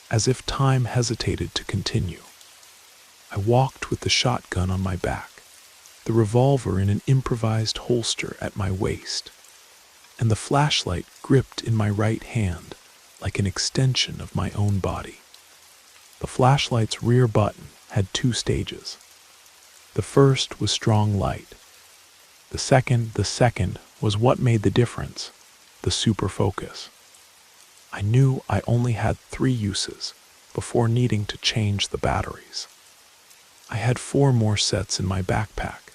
as if time hesitated to continue. I walked with the shotgun on my back, the revolver in an improvised holster at my waist, and the flashlight gripped in my right hand like an extension of my own body. The flashlight's rear button had 2 stages. The first was strong light. The second was what made the difference, the super focus. I knew I only had 3 uses before needing to change the batteries. I had 4 more sets in my backpack,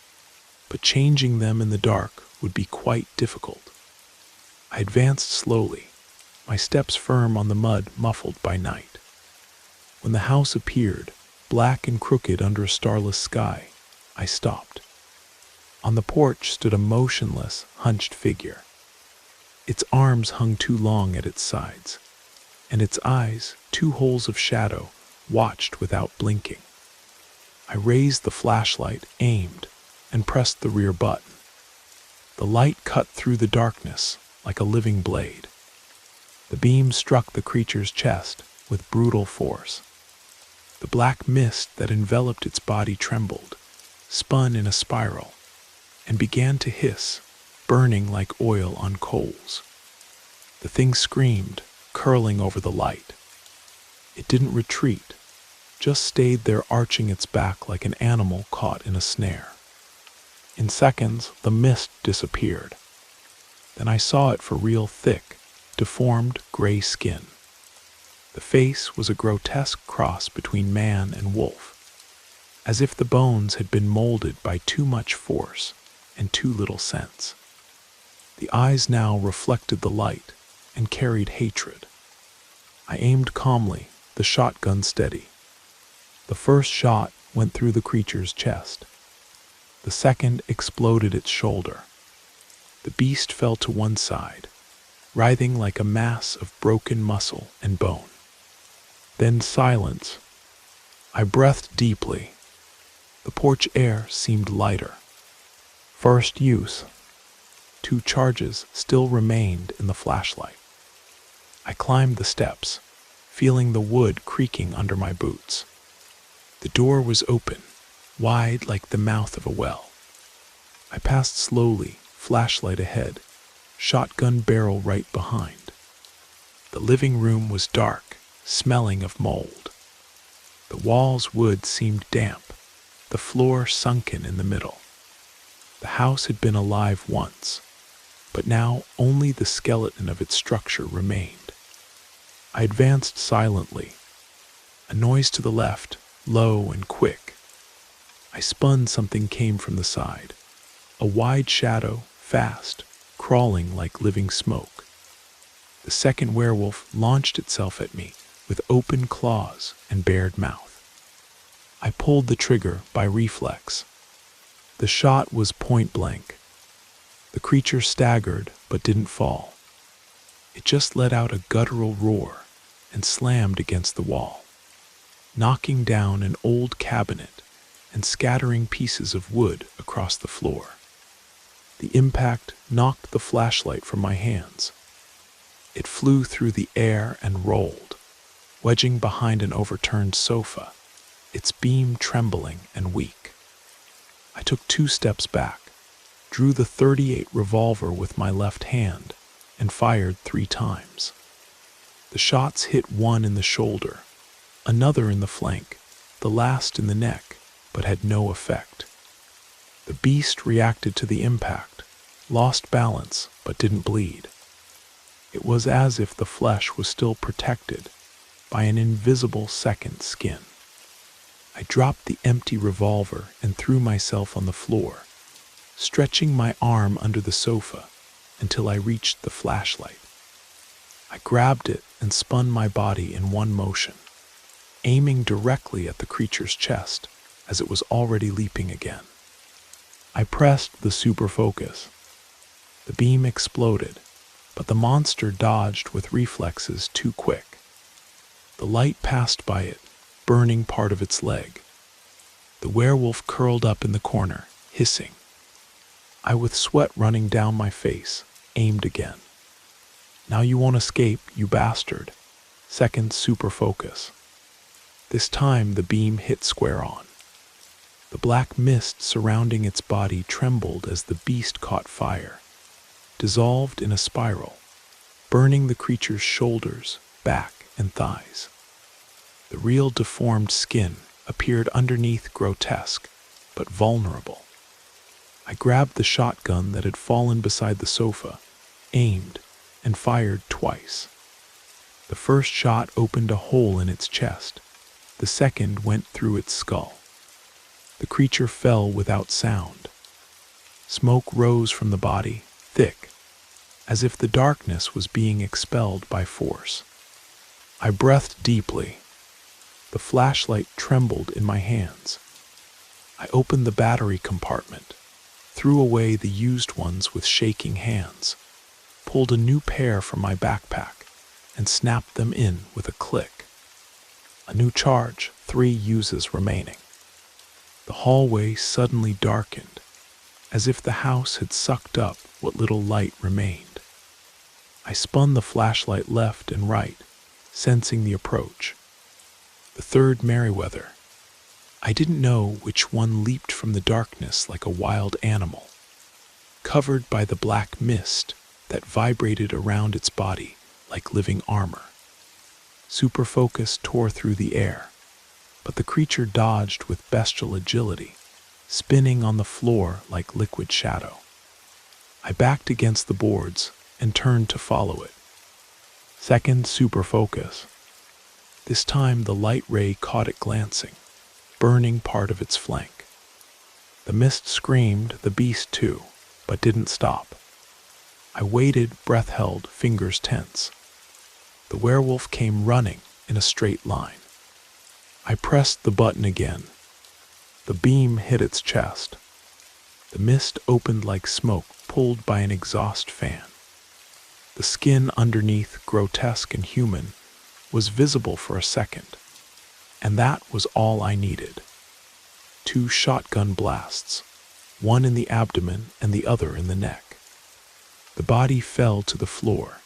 but changing them in the dark would be quite difficult. I advanced slowly, my steps firm on the mud muffled by night. When the house appeared, black and crooked under a starless sky, I stopped. On the porch stood a motionless, hunched figure. Its arms hung too long at its sides, and its eyes, 2 holes of shadow, watched without blinking. I raised the flashlight, aimed, and pressed the rear button. The light cut through the darkness like a living blade. The beam struck the creature's chest with brutal force. The black mist that enveloped its body trembled, spun in a spiral, and began to hiss, burning like oil on coals. The thing screamed, curling over the light. It didn't retreat, just stayed there arching its back like an animal caught in a snare. In seconds, the mist disappeared. Then I saw it for real, thick, deformed gray skin. The face was a grotesque cross between man and wolf, as if the bones had been molded by too much force and too little sense. The eyes now reflected the light and carried hatred. I aimed calmly, the shotgun steady. The first shot went through the creature's chest. The second exploded its shoulder. The beast fell to one side, writhing like a mass of broken muscle and bone. Then silence. I breathed deeply. The porch air seemed lighter. First use. 2 charges still remained in the flashlight. I climbed the steps, feeling the wood creaking under my boots. The door was open, wide like the mouth of a well. I passed slowly, flashlight ahead, shotgun barrel right behind. The living room was dark, smelling of mold. The walls' wood seemed damp, the floor sunken in the middle. The house had been alive once, but now only the skeleton of its structure remained. I advanced silently. A noise to the left, low and quick. I spun, something came from the side. A wide shadow, fast, crawling like living smoke. The second werewolf launched itself at me with open claws and bared mouth. I pulled the trigger by reflex. The shot was point blank. The creature staggered but didn't fall. It just let out a guttural roar and slammed against the wall, knocking down an old cabinet and scattering pieces of wood across the floor. The impact knocked the flashlight from my hands. It flew through the air and rolled, wedging behind an overturned sofa, its beam trembling and weak. I took 2 steps back, drew the .38 revolver with my left hand, and fired 3 times. The shots hit one in the shoulder, another in the flank, the last in the neck, but had no effect. The beast reacted to the impact, lost balance, but didn't bleed. It was as if the flesh was still protected by an invisible second skin. I dropped the empty revolver and threw myself on the floor, stretching my arm under the sofa until I reached the flashlight. I grabbed it and spun my body in one motion, aiming directly at the creature's chest as it was already leaping again. I pressed the super focus. The beam exploded, but the monster dodged with reflexes too quick. The light passed by it, burning part of its leg. The werewolf curled up in the corner, hissing. I, with sweat running down my face, aimed again. Now you won't escape, you bastard. Second super focus. This time the beam hit square on. The black mist surrounding its body trembled as the beast caught fire, dissolved in a spiral, burning the creature's shoulders, back, and thighs. The real deformed skin appeared underneath, grotesque, but vulnerable. I grabbed the shotgun that had fallen beside the sofa, aimed, and fired twice. The first shot opened a hole in its chest. The second went through its skull. The creature fell without sound. Smoke rose from the body, thick, as if the darkness was being expelled by force. I breathed deeply. The flashlight trembled in my hands. I opened the battery compartment, threw away the used ones with shaking hands, pulled a new pair from my backpack, and snapped them in with a click. A new charge, 3 uses remaining. The hallway suddenly darkened, as if the house had sucked up what little light remained. I spun the flashlight left and right, sensing the approach. The third Merriweather. I didn't know which one leaped from the darkness like a wild animal, covered by the black mist that vibrated around its body like living armor. Super focus tore through the air, but the creature dodged with bestial agility, spinning on the floor like liquid shadow. I backed against the boards and turned to follow it. Second super focus. This time the light ray caught it glancing, burning part of its flank. The mist screamed, the beast too, but didn't stop. I waited, breath held, fingers tense. The werewolf came running in a straight line. I pressed the button again. The beam hit its chest. The mist opened like smoke pulled by an exhaust fan. The skin underneath, grotesque and human, was visible for a second, and that was all I needed. 2 shotgun blasts, one in the abdomen and the other in the neck. The body fell to the floor.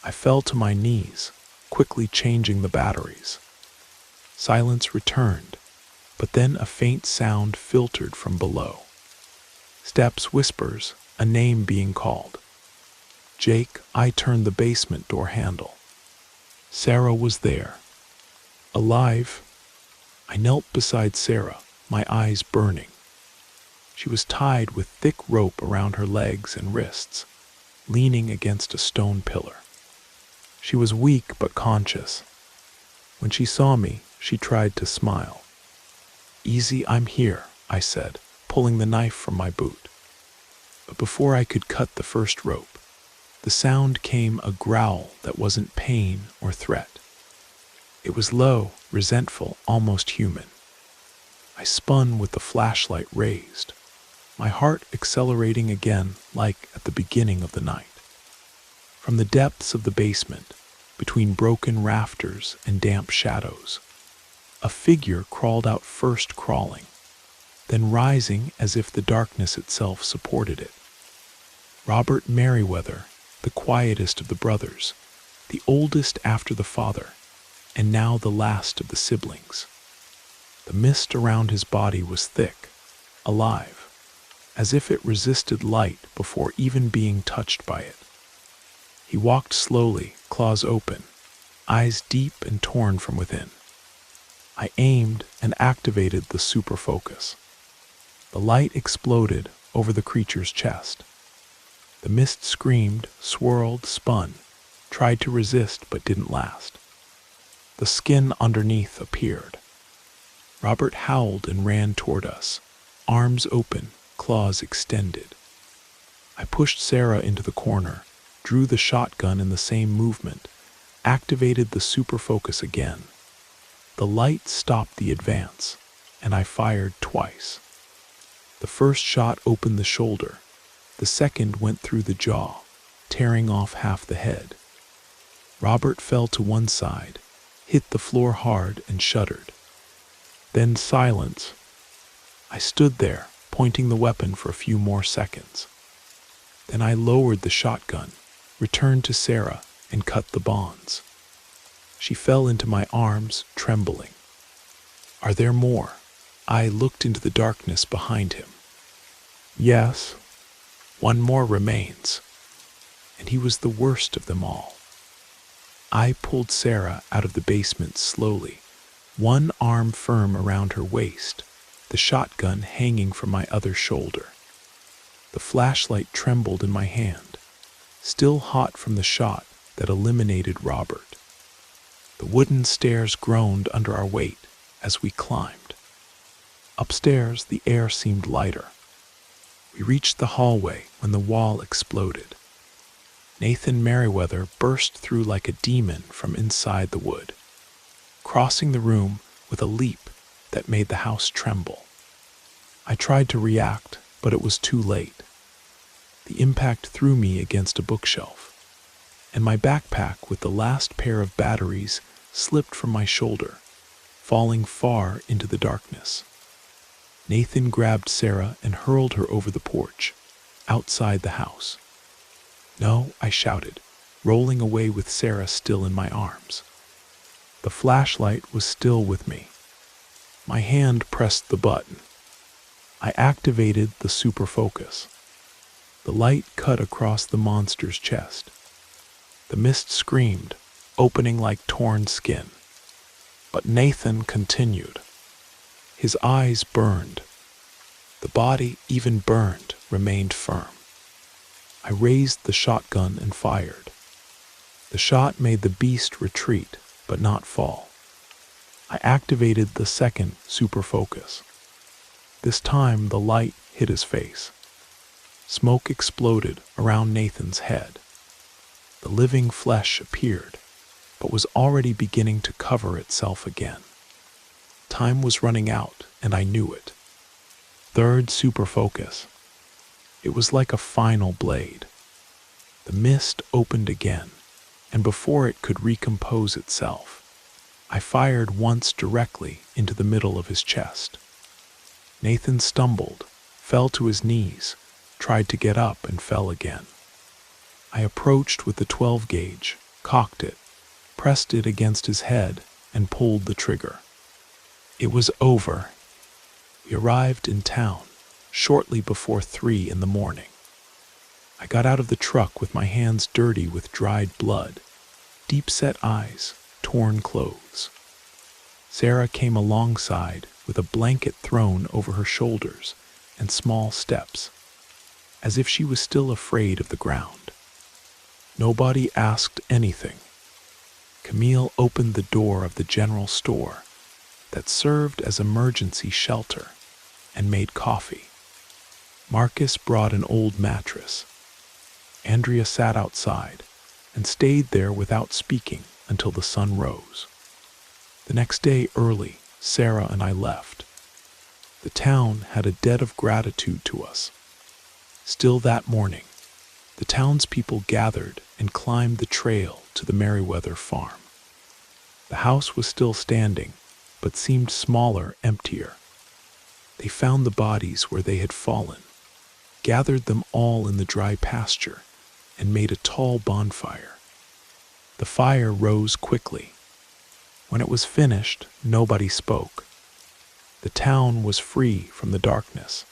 I fell to my knees, quickly changing the batteries. Silence returned, but then a faint sound filtered from below. Steps, whispers, a name being called. Jake, I turned the basement door handle. Sarah was there. Alive. I knelt beside Sarah, my eyes burning. She was tied with thick rope around her legs and wrists, leaning against a stone pillar. She was weak but conscious. When she saw me, she tried to smile. "Easy, I'm here," I said, pulling the knife from my boot. But before I could cut the first rope, the sound came, a growl that wasn't pain or threat. It was low, resentful, almost human. I spun with the flashlight raised, my heart accelerating again like at the beginning of the night. From the depths of the basement, between broken rafters and damp shadows. A figure crawled out, first crawling, then rising as if the darkness itself supported it. Robert Merriweather, the quietest of the brothers, the oldest after the father, and now the last of the siblings. The mist around his body was thick, alive, as if it resisted light before even being touched by it. He walked slowly, claws open, eyes deep and torn from within. I aimed and activated the super focus. The light exploded over the creature's chest. The mist screamed, swirled, spun, tried to resist but didn't last. The skin underneath appeared. Robert howled and ran toward us, arms open, claws extended. I pushed Sarah into the corner, drew the shotgun in the same movement, activated the super focus again. The light stopped the advance, and I fired twice. The first shot opened the shoulder. The second went through the jaw, tearing off half the head. Robert fell to one side, hit the floor hard and shuddered. Then silence. I stood there, pointing the weapon for a few more seconds. Then I lowered the shotgun, returned to Sarah, and cut the bonds. She fell into my arms, trembling. "Are there more?" I looked into the darkness behind him. "Yes, one more remains, and he was the worst of them all." I pulled Sarah out of the basement slowly, one arm firm around her waist, the shotgun hanging from my other shoulder. The flashlight trembled in my hand, still hot from the shot that eliminated Robert. The wooden stairs groaned under our weight as we climbed. Upstairs, the air seemed lighter. We reached the hallway when the wall exploded. Nathan Merriweather burst through like a demon from inside the wood, crossing the room with a leap that made the house tremble. I tried to react, but it was too late. The impact threw me against a bookshelf, and my backpack with the last pair of batteries slipped from my shoulder, falling far into the darkness. Nathan grabbed Sarah and hurled her over the porch, outside the house. "No," I shouted, rolling away with Sarah still in my arms. The flashlight was still with me. My hand pressed the button. I activated the super focus. The light cut across the monster's chest. The mist screamed, opening like torn skin. But Nathan continued. His eyes burned. The body, even burned, remained firm. I raised the shotgun and fired. The shot made the beast retreat, but not fall. I activated the second super focus. This time the light hit his face. Smoke exploded around Nathan's head. The living flesh appeared, but was already beginning to cover itself again. Time was running out, and I knew it. Third super focus. It was like a final blade. The mist opened again, and before it could recompose itself, I fired once directly into the middle of his chest. Nathan stumbled, fell to his knees, tried to get up and fell again. I approached with the 12 gauge, cocked it, pressed it against his head, and pulled the trigger. It was over. We arrived in town shortly before 3 in the morning. I got out of the truck with my hands dirty with dried blood, deep-set eyes, torn clothes. Sarah came alongside with a blanket thrown over her shoulders and small steps, as if she was still afraid of the ground. Nobody asked anything. Camille opened the door of the general store that served as emergency shelter and made coffee. Marcus brought an old mattress. Andrea sat outside and stayed there without speaking until the sun rose. The next day early, Sarah and I left. The town had a debt of gratitude to us. Still that morning, The townspeople gathered and climbed the trail to the Merriweather farm. The house was still standing, but seemed smaller, emptier. They found the bodies where they had fallen, gathered them all in the dry pasture, and made a tall bonfire. The fire rose quickly. When it was finished, nobody spoke. The town was free from the darkness.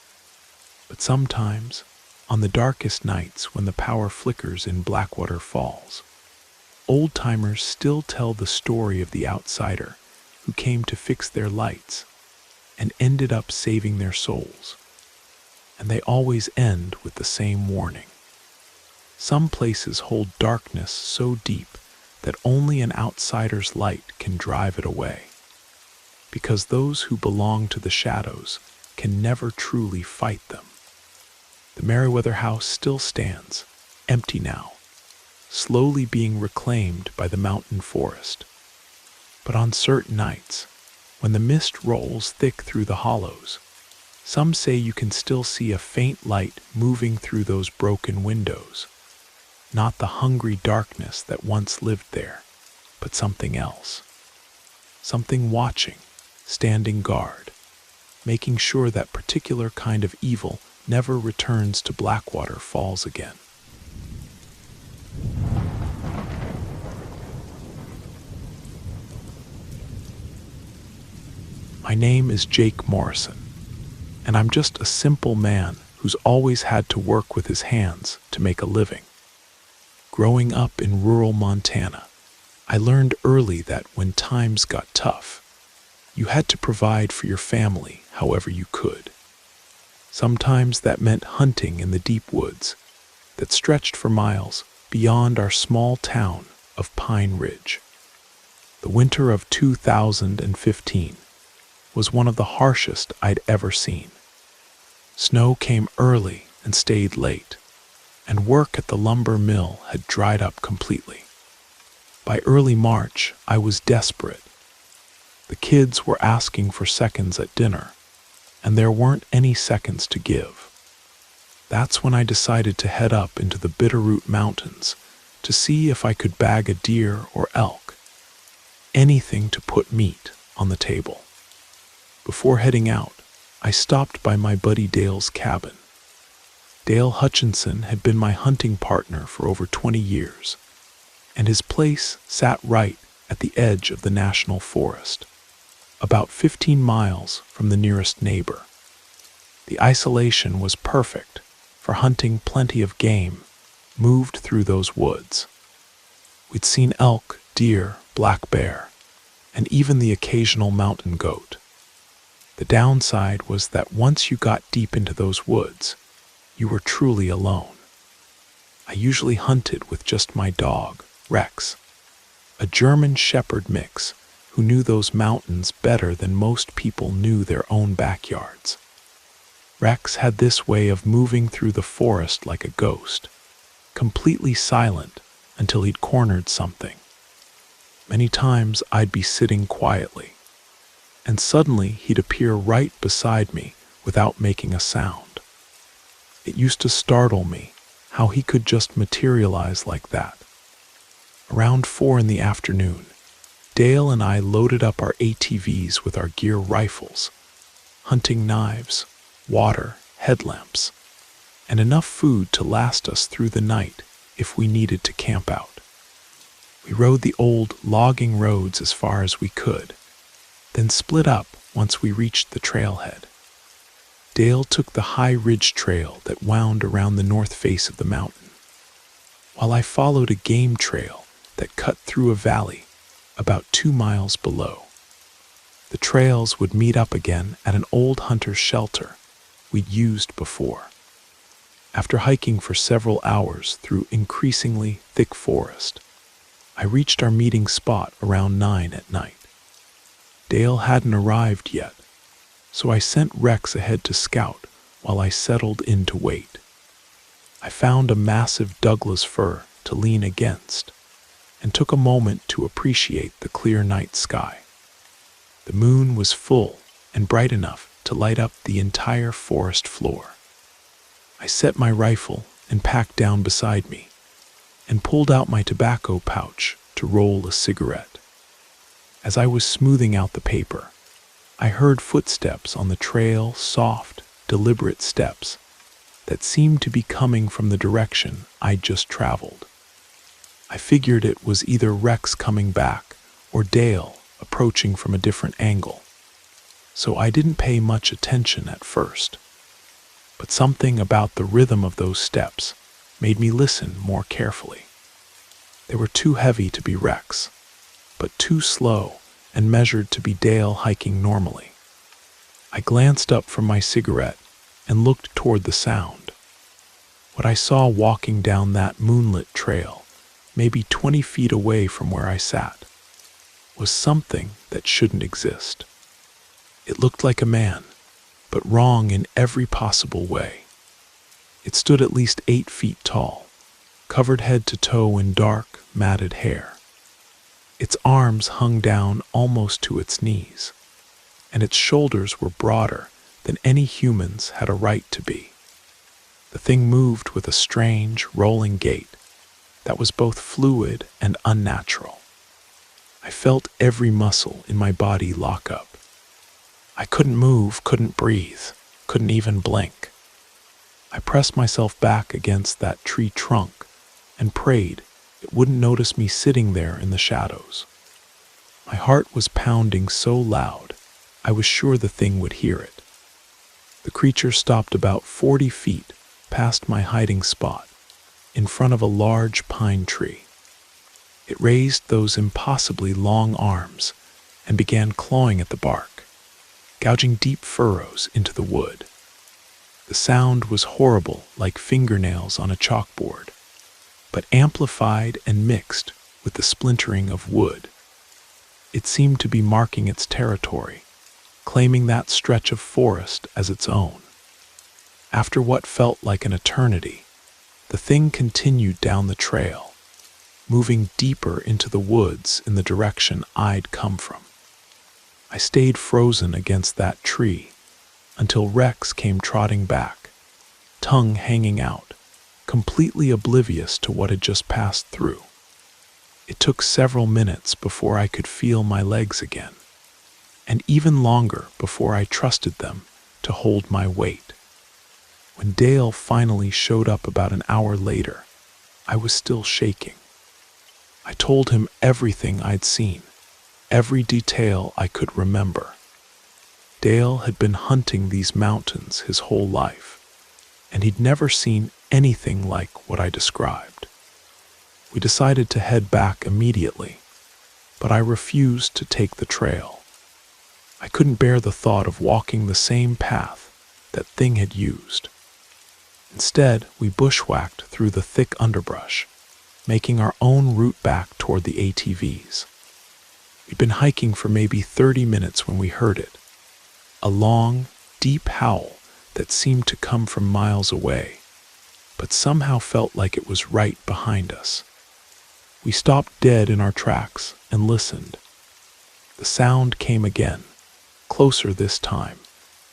But sometimes, on the darkest nights when the power flickers in Blackwater Falls, old-timers still tell the story of the outsider who came to fix their lights and ended up saving their souls. And they always end with the same warning. Some places hold darkness so deep that only an outsider's light can drive it away, because those who belong to the shadows can never truly fight them. The Merriweather house still stands, empty now, slowly being reclaimed by the mountain forest. But on certain nights, when the mist rolls thick through the hollows, some say you can still see a faint light moving through those broken windows. Not the hungry darkness that once lived there, but something else. Something watching, standing guard, making sure that particular kind of evil never returns to Blackwater Falls again. My name is Jake Morrison, and I'm just a simple man who's always had to work with his hands to make a living. Growing up in rural Montana, I learned early that when times got tough, you had to provide for your family however you could. Sometimes that meant hunting in the deep woods that stretched for miles beyond our small town of Pine Ridge. The winter of 2015 was one of the harshest I'd ever seen. Snow came early and stayed late, and work at the lumber mill had dried up completely. By early March, I was desperate. The kids were asking for seconds at dinner, and there weren't any seconds to give. That's when I decided to head up into the Bitterroot Mountains to see if I could bag a deer or elk, anything to put meat on the table. Before heading out, I stopped by my buddy Dale's cabin. Dale Hutchinson had been my hunting partner for over 20 years, and his place sat right at the edge of the national forest, about 15 miles from the nearest neighbor. The isolation was perfect for hunting plenty of game moved through those woods. We'd seen elk, deer, black bear, and even the occasional mountain goat. The downside was that once you got deep into those woods, you were truly alone. I usually hunted with just my dog, Rex, a German Shepherd mix who knew those mountains better than most people knew their own backyards. Rex had this way of moving through the forest like a ghost, completely silent until he'd cornered something. Many times I'd be sitting quietly, and suddenly he'd appear right beside me without making a sound. It used to startle me how he could just materialize like that. Around 4 in the afternoon, Dale and I loaded up our ATVs with our gear rifles, hunting knives, water, headlamps, and enough food to last us through the night if we needed to camp out. We rode the old logging roads as far as we could, then split up once we reached the trailhead. Dale took the high ridge trail that wound around the north face of the mountain, while I followed a game trail that cut through a valley about 2 miles below. The trails would meet up again at an old hunter's shelter we'd used before. After hiking for several hours through increasingly thick forest, I reached our meeting spot around 9 at night. Dale hadn't arrived yet, so I sent Rex ahead to scout while I settled in to wait. I found a massive Douglas fir to lean against and took a moment to appreciate the clear night sky. The moon was full and bright enough to light up the entire forest floor. I set my rifle and packed down beside me, and pulled out my tobacco pouch to roll a cigarette. As I was smoothing out the paper, I heard footsteps on the trail, soft, deliberate steps that seemed to be coming from the direction I'd just traveled. I figured it was either Rex coming back or Dale approaching from a different angle, so I didn't pay much attention at first. But something about the rhythm of those steps made me listen more carefully. They were too heavy to be Rex, but too slow and measured to be Dale hiking normally. I glanced up from my cigarette and looked toward the sound. What I saw walking down that moonlit trail, maybe 20 feet away from where I sat, was something that shouldn't exist. It looked like a man, but wrong in every possible way. It stood at least 8 feet tall, covered head to toe in dark, matted hair. Its arms hung down almost to its knees, and its shoulders were broader than any humans had a right to be. The thing moved with a strange, rolling gait that was both fluid and unnatural. I felt every muscle in my body lock up. I couldn't move, couldn't breathe, couldn't even blink. I pressed myself back against that tree trunk and prayed it wouldn't notice me sitting there in the shadows. My heart was pounding so loud, I was sure the thing would hear it. The creature stopped about 40 feet past my hiding spot, in front of a large pine tree. It raised those impossibly long arms and began clawing at the bark, gouging deep furrows into the wood. The sound was horrible, like fingernails on a chalkboard, but amplified and mixed with the splintering of wood. It seemed to be marking its territory, claiming that stretch of forest as its own. After what felt like an eternity, the thing continued down the trail, moving deeper into the woods in the direction I'd come from. I stayed frozen against that tree until Rex came trotting back, tongue hanging out, completely oblivious to what had just passed through. It took several minutes before I could feel my legs again, and even longer before I trusted them to hold my weight. When Dale finally showed up about an hour later, I was still shaking. I told him everything I'd seen, every detail I could remember. Dale had been hunting these mountains his whole life, and he'd never seen anything like what I described. We decided to head back immediately, but I refused to take the trail. I couldn't bear the thought of walking the same path that thing had used. Instead, we bushwhacked through the thick underbrush, making our own route back toward the ATVs. We'd been hiking for maybe 30 minutes when we heard it, a long, deep howl that seemed to come from miles away, but somehow felt like it was right behind us. We stopped dead in our tracks and listened. The sound came again, closer this time,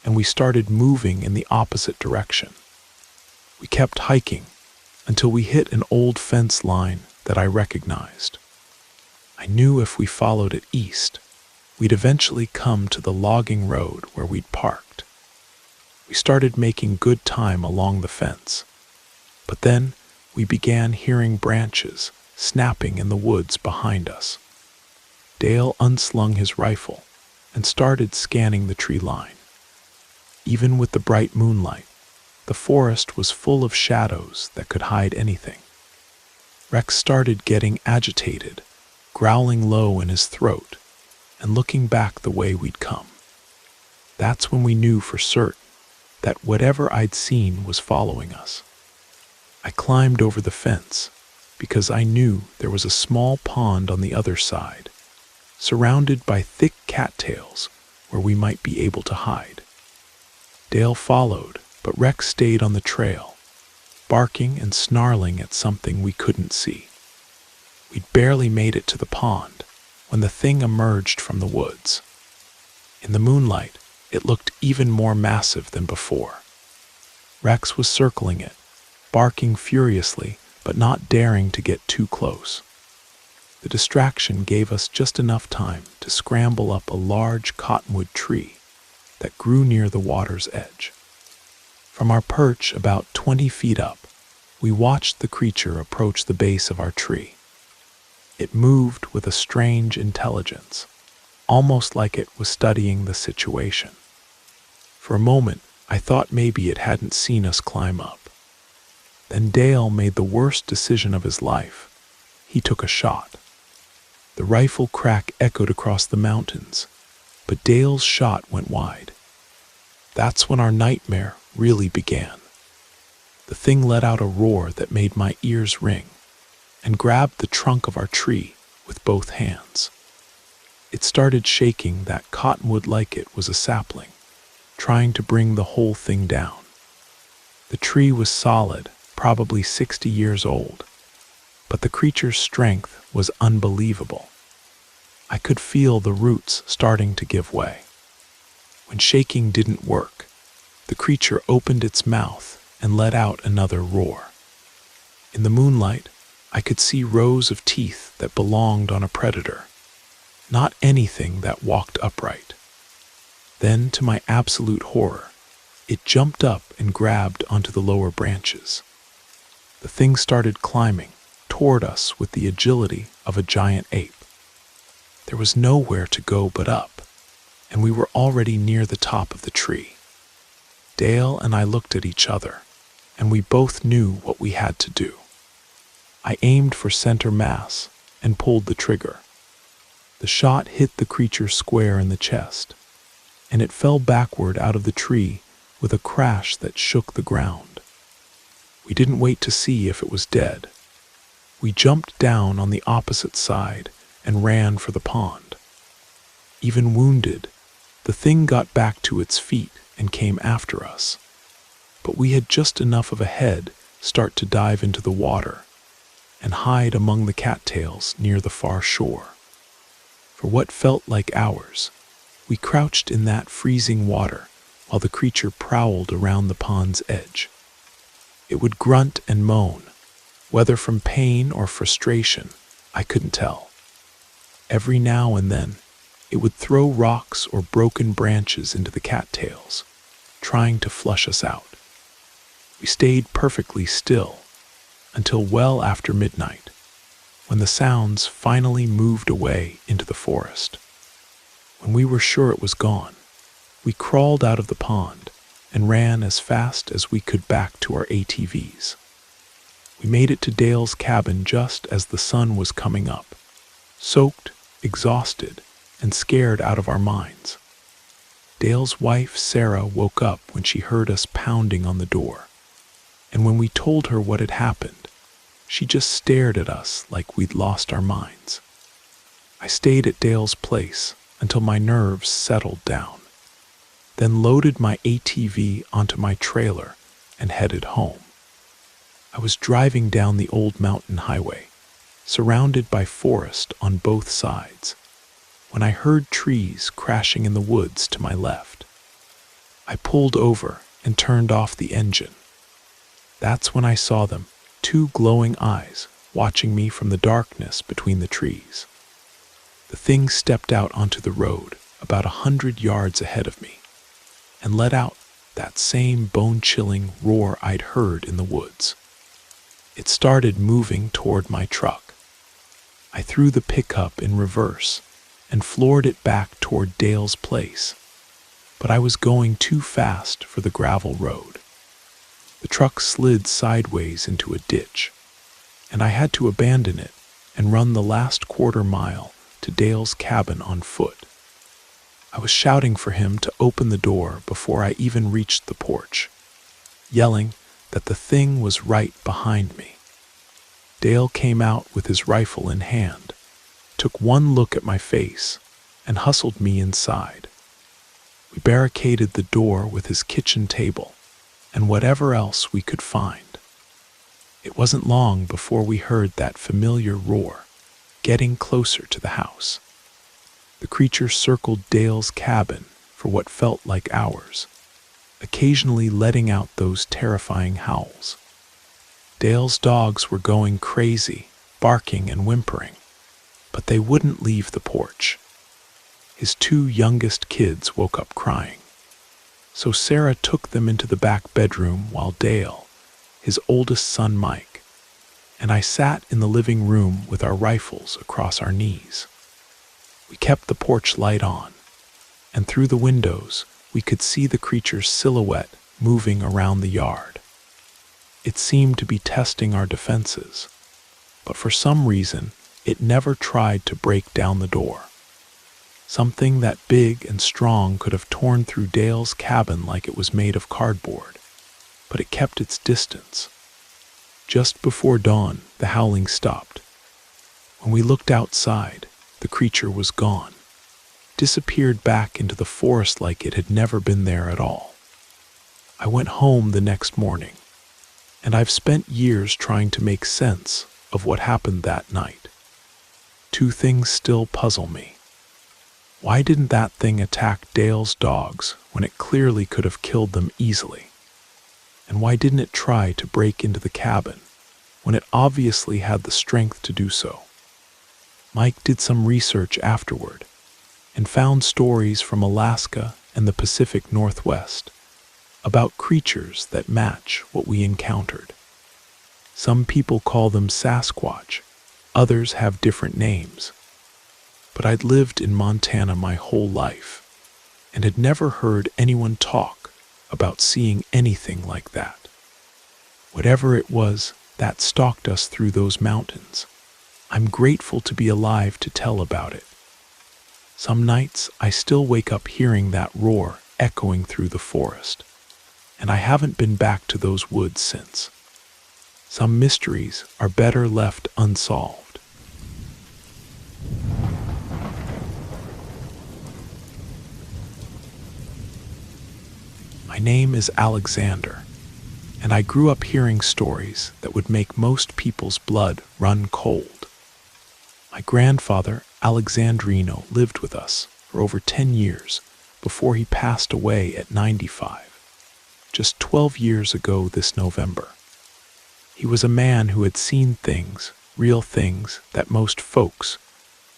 and we started moving in the opposite direction. We kept hiking until we hit an old fence line that I recognized. I knew if we followed it east, we'd eventually come to the logging road where we'd parked. We started making good time along the fence, but then we began hearing branches snapping in the woods behind us. Dale unslung his rifle and started scanning the tree line. Even with the bright moonlight, the forest was full of shadows that could hide anything. Rex started getting agitated, growling low in his throat and looking back the way we'd come. That's when we knew for certain that whatever I'd seen was following us. I climbed over the fence because I knew there was a small pond on the other side, surrounded by thick cattails where we might be able to hide. Dale followed, but Rex stayed on the trail, barking and snarling at something we couldn't see. We'd barely made it to the pond when the thing emerged from the woods. In the moonlight, it looked even more massive than before. Rex was circling it, barking furiously but not daring to get too close. The distraction gave us just enough time to scramble up a large cottonwood tree that grew near the water's edge. From our perch about 20 feet up, we watched the creature approach the base of our tree. It moved with a strange intelligence, almost like it was studying the situation. For a moment, I thought maybe it hadn't seen us climb up. Then Dale made the worst decision of his life. He took a shot. The rifle crack echoed across the mountains, but Dale's shot went wide. That's when our nightmare really began. The thing let out a roar that made my ears ring and grabbed the trunk of our tree with both hands. It started shaking that cottonwood like it was a sapling, trying to bring the whole thing down. The tree was solid, probably 60 years old, but the creature's strength was unbelievable. I could feel the roots starting to give way. When shaking didn't work, the creature opened its mouth and let out another roar. In the moonlight, I could see rows of teeth that belonged on a predator, not anything that walked upright. Then, to my absolute horror, it jumped up and grabbed onto the lower branches. The thing started climbing toward us with the agility of a giant ape. There was nowhere to go but up, and we were already near the top of the tree. Dale and I looked at each other, and we both knew what we had to do. I aimed for center mass and pulled the trigger. The shot hit the creature square in the chest, and it fell backward out of the tree with a crash that shook the ground. We didn't wait to see if it was dead. We jumped down on the opposite side and ran for the pond. Even wounded, the thing got back to its feet and came after us. But we had just enough of a head start to dive into the water and hide among the cattails near the far shore. For what felt like hours, we crouched in that freezing water while the creature prowled around the pond's edge. It would grunt and moan, whether from pain or frustration, I couldn't tell. Every now and then, it would throw rocks or broken branches into the cattails, trying to flush us out. We stayed perfectly still until well after midnight, when the sounds finally moved away into the forest. When we were sure it was gone, we crawled out of the pond and ran as fast as we could back to our ATVs. We made it to Dale's cabin just as the sun was coming up, soaked, exhausted, and scared out of our minds. Dale's wife, Sarah, woke up when she heard us pounding on the door, and when we told her what had happened, she just stared at us like we'd lost our minds. I stayed at Dale's place until my nerves settled down, then loaded my ATV onto my trailer and headed home. I was driving down the old mountain highway, surrounded by forest on both sides, when I heard trees crashing in the woods to my left. I pulled over and turned off the engine. That's when I saw them, two glowing eyes watching me from the darkness between the trees. The thing stepped out onto the road about 100 yards ahead of me and let out that same bone-chilling roar I'd heard in the woods. It started moving toward my truck. I threw the pickup in reverse and floored it back toward Dale's place, but I was going too fast for the gravel road. The truck slid sideways into a ditch, and I had to abandon it and run the last quarter mile to Dale's cabin on foot. I was shouting for him to open the door before I even reached the porch, yelling that the thing was right behind me. Dale came out with his rifle in hand, took one look at my face, and hustled me inside. We barricaded the door with his kitchen table and whatever else we could find. It wasn't long before we heard that familiar roar, getting closer to the house. The creature circled Dale's cabin for what felt like hours, occasionally letting out those terrifying howls. Dale's dogs were going crazy, barking and whimpering, but they wouldn't leave the porch. His two youngest kids woke up crying. So Sarah took them into the back bedroom while Dale, his oldest son Mike, and I sat in the living room with our rifles across our knees. We kept the porch light on, and through the windows we could see the creature's silhouette moving around the yard. It seemed to be testing our defenses, but for some reason it never tried to break down the door. Something that big and strong could have torn through Dale's cabin like it was made of cardboard, but it kept its distance. Just before dawn, the howling stopped. When we looked outside, the creature was gone, disappeared back into the forest like it had never been there at all. I went home the next morning, and I've spent years trying to make sense of what happened that night. Two things still puzzle me. Why didn't that thing attack Dale's dogs when it clearly could have killed them easily? And why didn't it try to break into the cabin when it obviously had the strength to do so? Mike did some research afterward and found stories from Alaska and the Pacific Northwest about creatures that match what we encountered. Some people call them Sasquatch, others have different names. But I'd lived in Montana my whole life and had never heard anyone talk about seeing anything like that. Whatever it was that stalked us through those mountains, I'm grateful to be alive to tell about it. Some nights I still wake up hearing that roar echoing through the forest, and I haven't been back to those woods since. Some mysteries are better left unsolved. My name is Alexander, and I grew up hearing stories that would make most people's blood run cold. My grandfather, Alexandrino, lived with us for over 10 years before he passed away at 95, just 12 years ago this November. He was a man who had seen things, real things, that most folks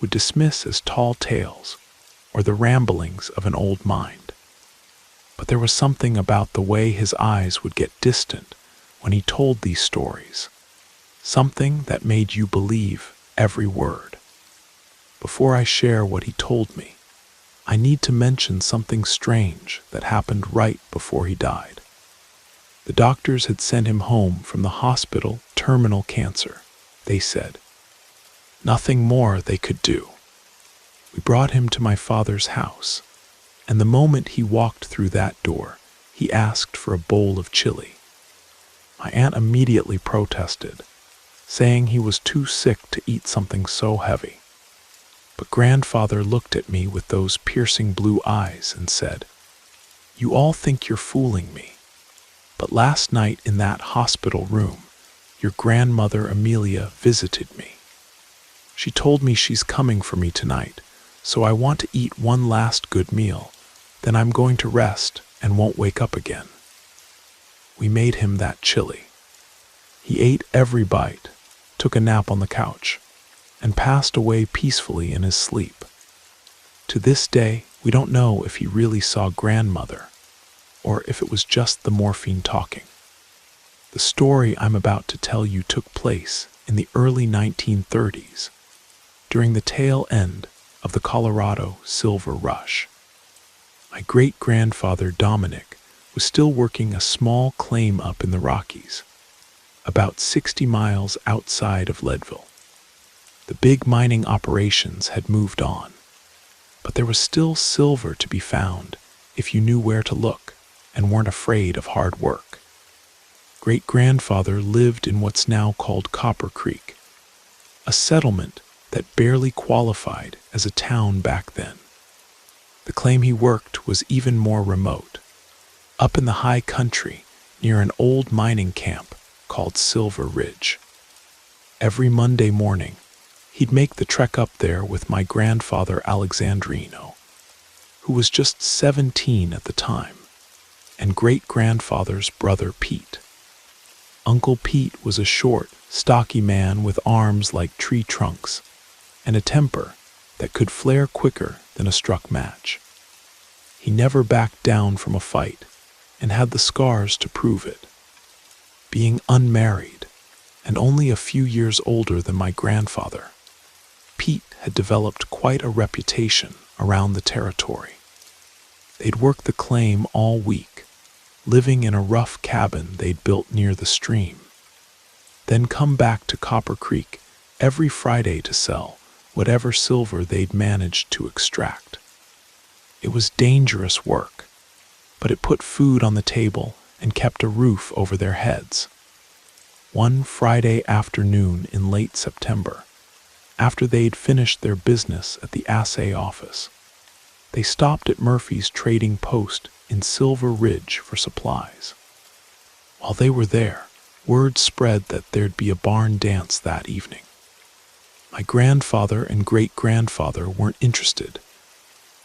would dismiss as tall tales or the ramblings of an old mind. But there was something about the way his eyes would get distant when he told these stories, something that made you believe every word. Before I share what he told me, I need to mention something strange that happened right before he died. The doctors had sent him home from the hospital, terminal cancer, they said. Nothing more they could do. We brought him to my father's house, and the moment he walked through that door, he asked for a bowl of chili. My aunt immediately protested, saying he was too sick to eat something so heavy. But grandfather looked at me with those piercing blue eyes and said, "You all think you're fooling me, but last night in that hospital room, your grandmother Amelia visited me. She told me she's coming for me tonight, so I want to eat one last good meal. Then I'm going to rest and won't wake up again." We made him that chili. He ate every bite, took a nap on the couch, and passed away peacefully in his sleep. To this day, we don't know if he really saw grandmother, or if it was just the morphine talking. The story I'm about to tell you took place in the early 1930s, during the tail end of the Colorado Silver Rush. My great-grandfather Dominic was still working a small claim up in the Rockies, about 60 miles outside of Leadville. The big mining operations had moved on, but there was still silver to be found if you knew where to look and weren't afraid of hard work. Great-grandfather lived in what's now called Copper Creek, a settlement that barely qualified as a town back then. The claim he worked was even more remote, up in the high country near an old mining camp called Silver Ridge. Every Monday morning, he'd make the trek up there with my grandfather Alexandrino, who was just 17 at the time, and great-grandfather's brother Pete. Uncle Pete was a short, stocky man with arms like tree trunks and a temper that could flare quicker than a struck match. He never backed down from a fight and had the scars to prove it. Being unmarried and only a few years older than my grandfather, Pete had developed quite a reputation around the territory. They'd work the claim all week, living in a rough cabin they'd built near the stream, then come back to Copper Creek every Friday to sell whatever silver they'd managed to extract. It was dangerous work, but it put food on the table and kept a roof over their heads. One Friday afternoon in late September, after they'd finished their business at the assay office, they stopped at Murphy's trading post in Silver Ridge for supplies. While they were there, word spread that there'd be a barn dance that evening. My grandfather and great-grandfather weren't interested.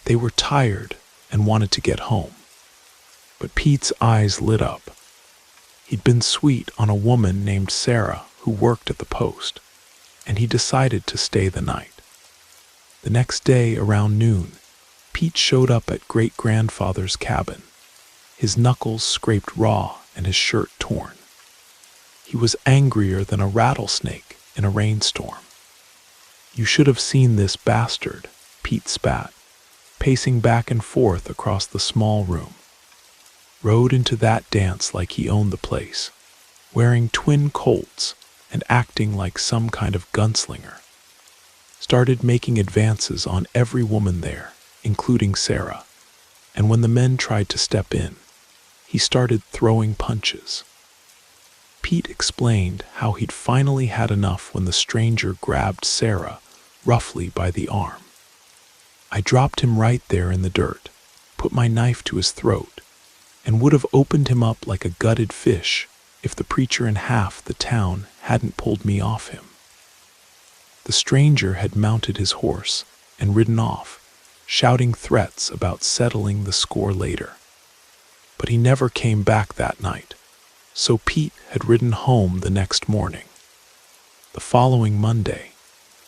They were tired and wanted to get home. But Pete's eyes lit up. He'd been sweet on a woman named Sarah who worked at the post, and he decided to stay the night. The next day around noon, Pete showed up at great-grandfather's cabin, his knuckles scraped raw and his shirt torn. He was angrier than a rattlesnake in a rainstorm. "You should have seen this bastard," Pete spat, pacing back and forth across the small room. Rode into that dance like he owned the place, wearing twin colts and acting like some kind of gunslinger. Started making advances on every woman there, including Sarah, and when the men tried to step in, he started throwing punches. Pete explained how he'd finally had enough when the stranger grabbed Sarah roughly by the arm. "I dropped him right there in the dirt, put my knife to his throat, and would have opened him up like a gutted fish if the preacher in half the town hadn't pulled me off him." The stranger had mounted his horse and ridden off, shouting threats about settling the score later. But he never came back that night, so Pete had ridden home the next morning. The following Monday,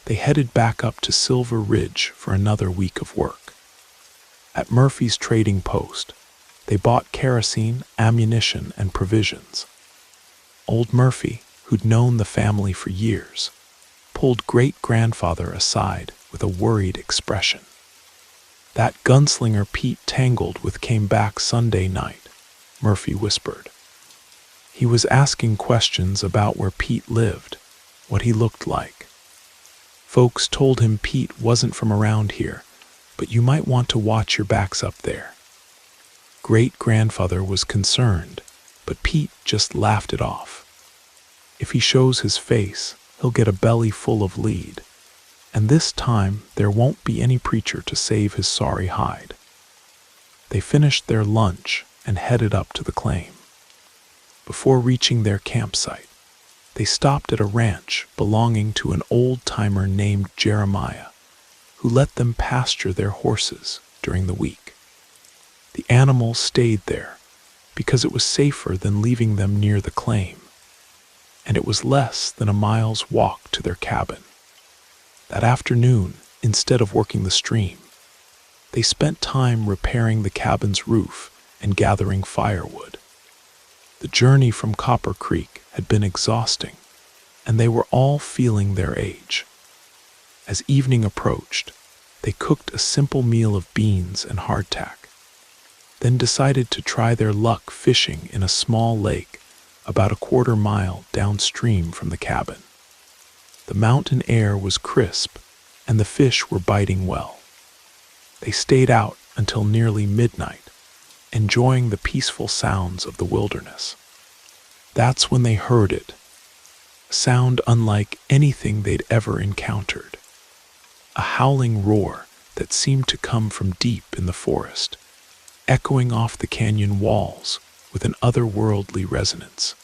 they headed back up to Silver Ridge for another week of work. At Murphy's trading post, they bought kerosene, ammunition, and provisions. Old Murphy, who'd known the family for years, pulled great-grandfather aside with a worried expression. "That gunslinger Pete tangled with came back Sunday night," Murphy whispered. "He was asking questions about where Pete lived, what he looked like. Folks told him Pete wasn't from around here, but you might want to watch your backs up there." Great-grandfather was concerned, but Pete just laughed it off. "If he shows his face, he'll get a belly full of lead, and this time there won't be any preacher to save his sorry hide." They finished their lunch and headed up to the claim. Before reaching their campsite, they stopped at a ranch belonging to an old-timer named Jeremiah, who let them pasture their horses during the week. The animals stayed there because it was safer than leaving them near the claim, and it was less than a mile's walk to their cabin. That afternoon, instead of working the stream, they spent time repairing the cabin's roof and gathering firewood. The journey from Copper Creek had been exhausting, and they were all feeling their age. As evening approached, they cooked a simple meal of beans and hardtack, then decided to try their luck fishing in a small lake about a quarter-mile downstream from the cabin. The mountain air was crisp, and the fish were biting well. They stayed out until nearly midnight, enjoying the peaceful sounds of the wilderness. That's when they heard it, a sound unlike anything they'd ever encountered. A howling roar that seemed to come from deep in the forest, echoing off the canyon walls with an otherworldly resonance.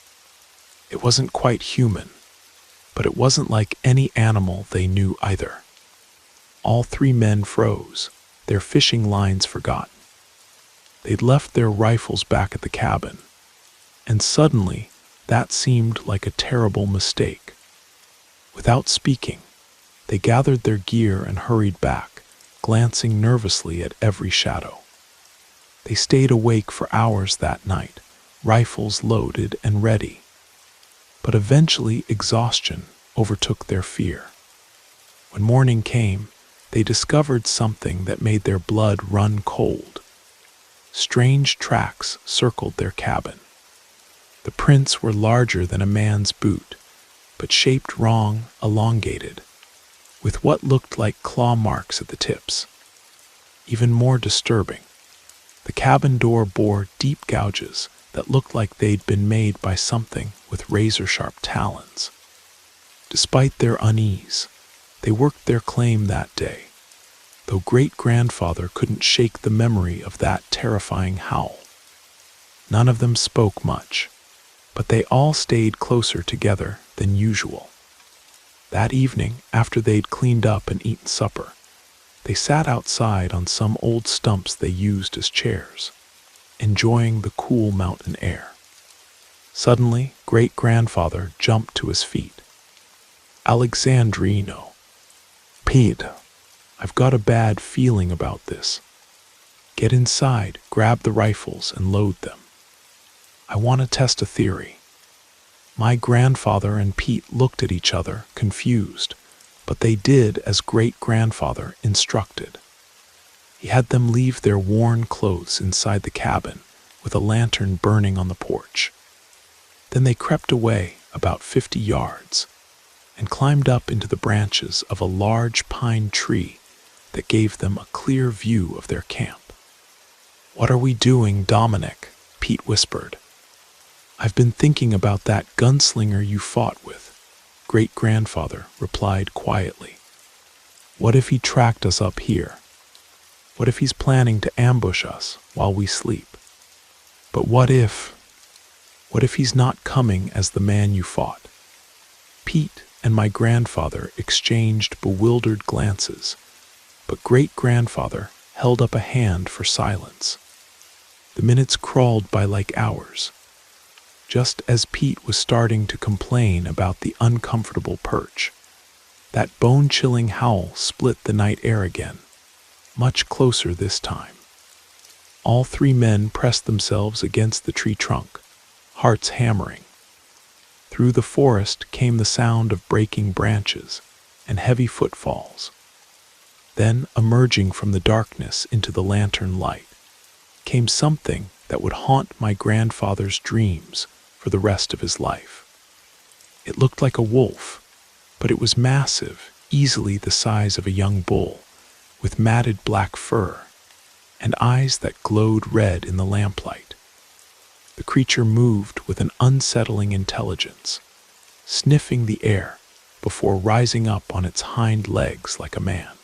It wasn't quite human, but it wasn't like any animal they knew either. All three men froze, their fishing lines forgotten. They'd left their rifles back at the cabin, and suddenly That seemed like a terrible mistake. Without speaking, they gathered their gear and hurried back, glancing nervously at every shadow. They stayed awake for hours that night, rifles loaded and ready. But eventually exhaustion overtook their fear. When morning came, they discovered something that made their blood run cold. Strange tracks circled their cabin. The prints were larger than a man's boot, but shaped wrong, elongated, with what looked like claw marks at the tips. Even more disturbing, the cabin door bore deep gouges that looked like they'd been made by something with razor-sharp talons. Despite their unease, they worked their claim that day, though great-grandfather couldn't shake the memory of that terrifying howl. None of them spoke much, but they all stayed closer together than usual. That evening, after they'd cleaned up and eaten supper, they sat outside on some old stumps they used as chairs, enjoying the cool mountain air. Suddenly, great-grandfather jumped to his feet. "Alexandrino, Pete, I've got a bad feeling about this. Get inside, grab the rifles, and load them. I want to test a theory." My grandfather and Pete looked at each other, confused, but they did as great-grandfather instructed. He had them leave their worn clothes inside the cabin with a lantern burning on the porch. Then they crept away about 50 yards and climbed up into the branches of a large pine tree that gave them a clear view of their camp. "What are we doing, Dominic?" Pete whispered. "I've been thinking about that gunslinger you fought with," great-grandfather replied quietly. "What if he tracked us up here? What if he's planning to ambush us while we sleep? But what if he's not coming as the man you fought?" Pete and my grandfather exchanged bewildered glances, but great-grandfather held up a hand for silence. The minutes crawled by like hours. Just as Pete was starting to complain about the uncomfortable perch, that bone-chilling howl split the night air again, much closer this time. All three men pressed themselves against the tree trunk, hearts hammering. Through the forest came the sound of breaking branches and heavy footfalls. Then, emerging from the darkness into the lantern light, came something that would haunt my grandfather's dreams for the rest of his life. It looked like a wolf, but it was massive, easily the size of a young bull, with matted black fur and eyes that glowed red in the lamplight. The creature moved with an unsettling intelligence, sniffing the air before rising up on its hind legs like a man.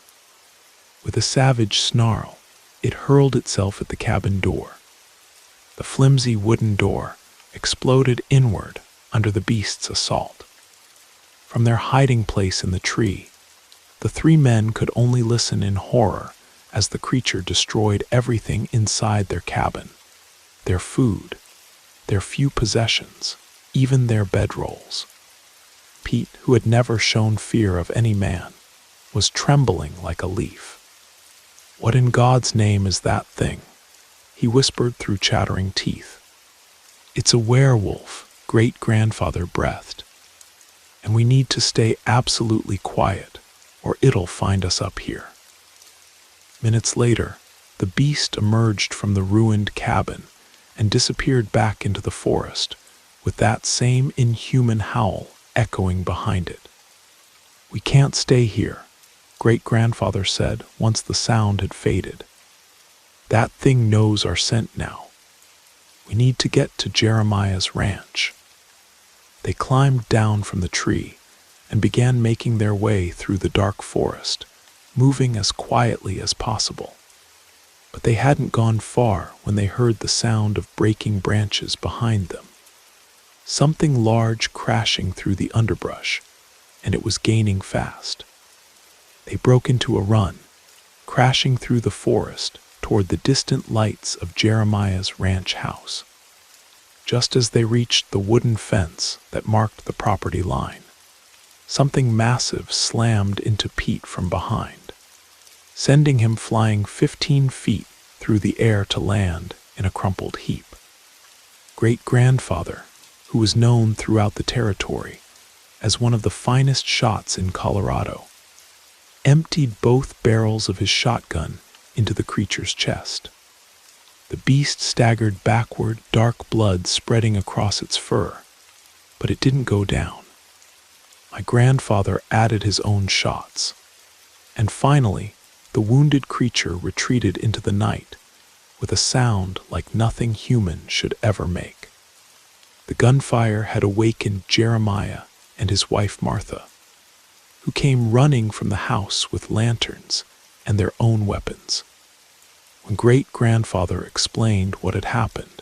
With a savage snarl, it hurled itself at the cabin door. The flimsy wooden door exploded inward under the beast's assault. From their hiding place in the tree, the three men could only listen in horror as the creature destroyed everything inside their cabin: their food, their few possessions, even their bedrolls. Pete, who had never shown fear of any man, was trembling like a leaf. "What in God's name is that thing?" he whispered through chattering teeth. "It's a werewolf," great-grandfather breathed. "And we need to stay absolutely quiet, or it'll find us up here." Minutes later, the beast emerged from the ruined cabin and disappeared back into the forest, with that same inhuman howl echoing behind it. "We can't stay here," great-grandfather said once the sound had faded. "That thing knows our scent now. We need to get to Jeremiah's ranch." They climbed down from the tree and began making their way through the dark forest, moving as quietly as possible. But they hadn't gone far when they heard the sound of breaking branches behind them. Something large crashing through the underbrush, and it was gaining fast. They broke into a run, crashing through the forest toward the distant lights of Jeremiah's ranch house. Just as they reached the wooden fence that marked the property line, something massive slammed into Pete from behind, sending him flying 15 feet through the air to land in a crumpled heap. Great-grandfather, who was known throughout the territory as one of the finest shots in Colorado, emptied both barrels of his shotgun into the creature's chest. The beast staggered backward, dark blood spreading across its fur, but it didn't go down. My grandfather added his own shots, and finally, the wounded creature retreated into the night with a sound like nothing human should ever make. The gunfire had awakened Jeremiah and his wife Martha, who came running from the house with lanterns and their own weapons. When great-grandfather explained what had happened,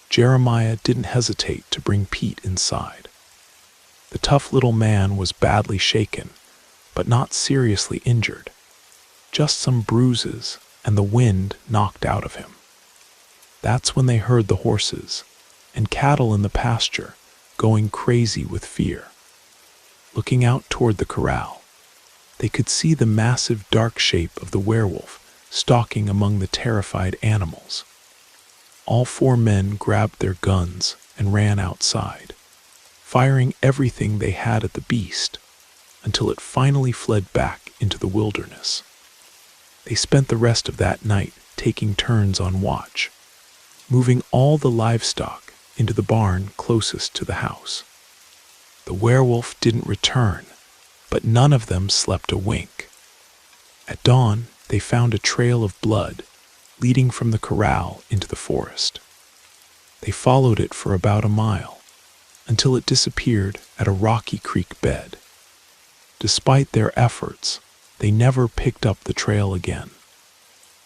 Jeremiah didn't hesitate to bring Pete inside. The tough little man was badly shaken, but not seriously injured. Just some bruises and the wind knocked out of him. That's when they heard the horses and cattle in the pasture going crazy with fear. Looking out toward the corral, they could see the massive dark shape of the werewolf stalking among the terrified animals. All 4 men grabbed their guns and ran outside, firing everything they had at the beast until it finally fled back into the wilderness. They spent the rest of that night taking turns on watch, moving all the livestock into the barn closest to the house. The werewolf didn't return, but none of them slept a wink. At dawn, they found a trail of blood leading from the corral into the forest. They followed it for about a mile until it disappeared at a rocky creek bed. Despite their efforts, they never picked up the trail again.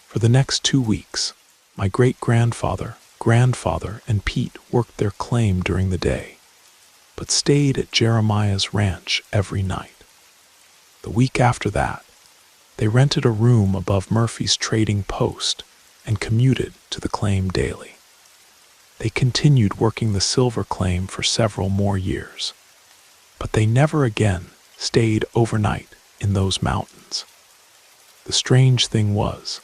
For the next 2 weeks, my great-grandfather, grandfather, and Pete worked their claim during the day, but stayed at Jeremiah's ranch every night. The week after that, they rented a room above Murphy's trading post and commuted to the claim daily. They continued working the silver claim for several more years, but they never again stayed overnight in those mountains. The strange thing was,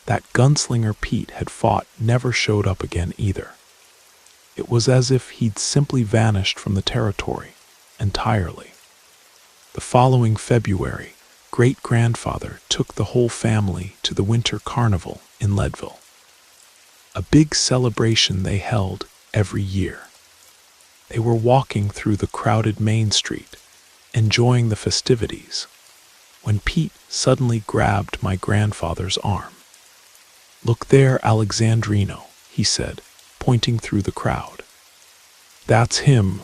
that gunslinger Pete had fought never showed up again either. It was as if he'd simply vanished from the territory entirely. The following February, great-grandfather took the whole family to the winter carnival in Leadville, a big celebration they held every year. They were walking through the crowded Main Street, enjoying the festivities, when Pete suddenly grabbed my grandfather's arm. "Look there, Alexandrino," he said, pointing through the crowd. "That's him.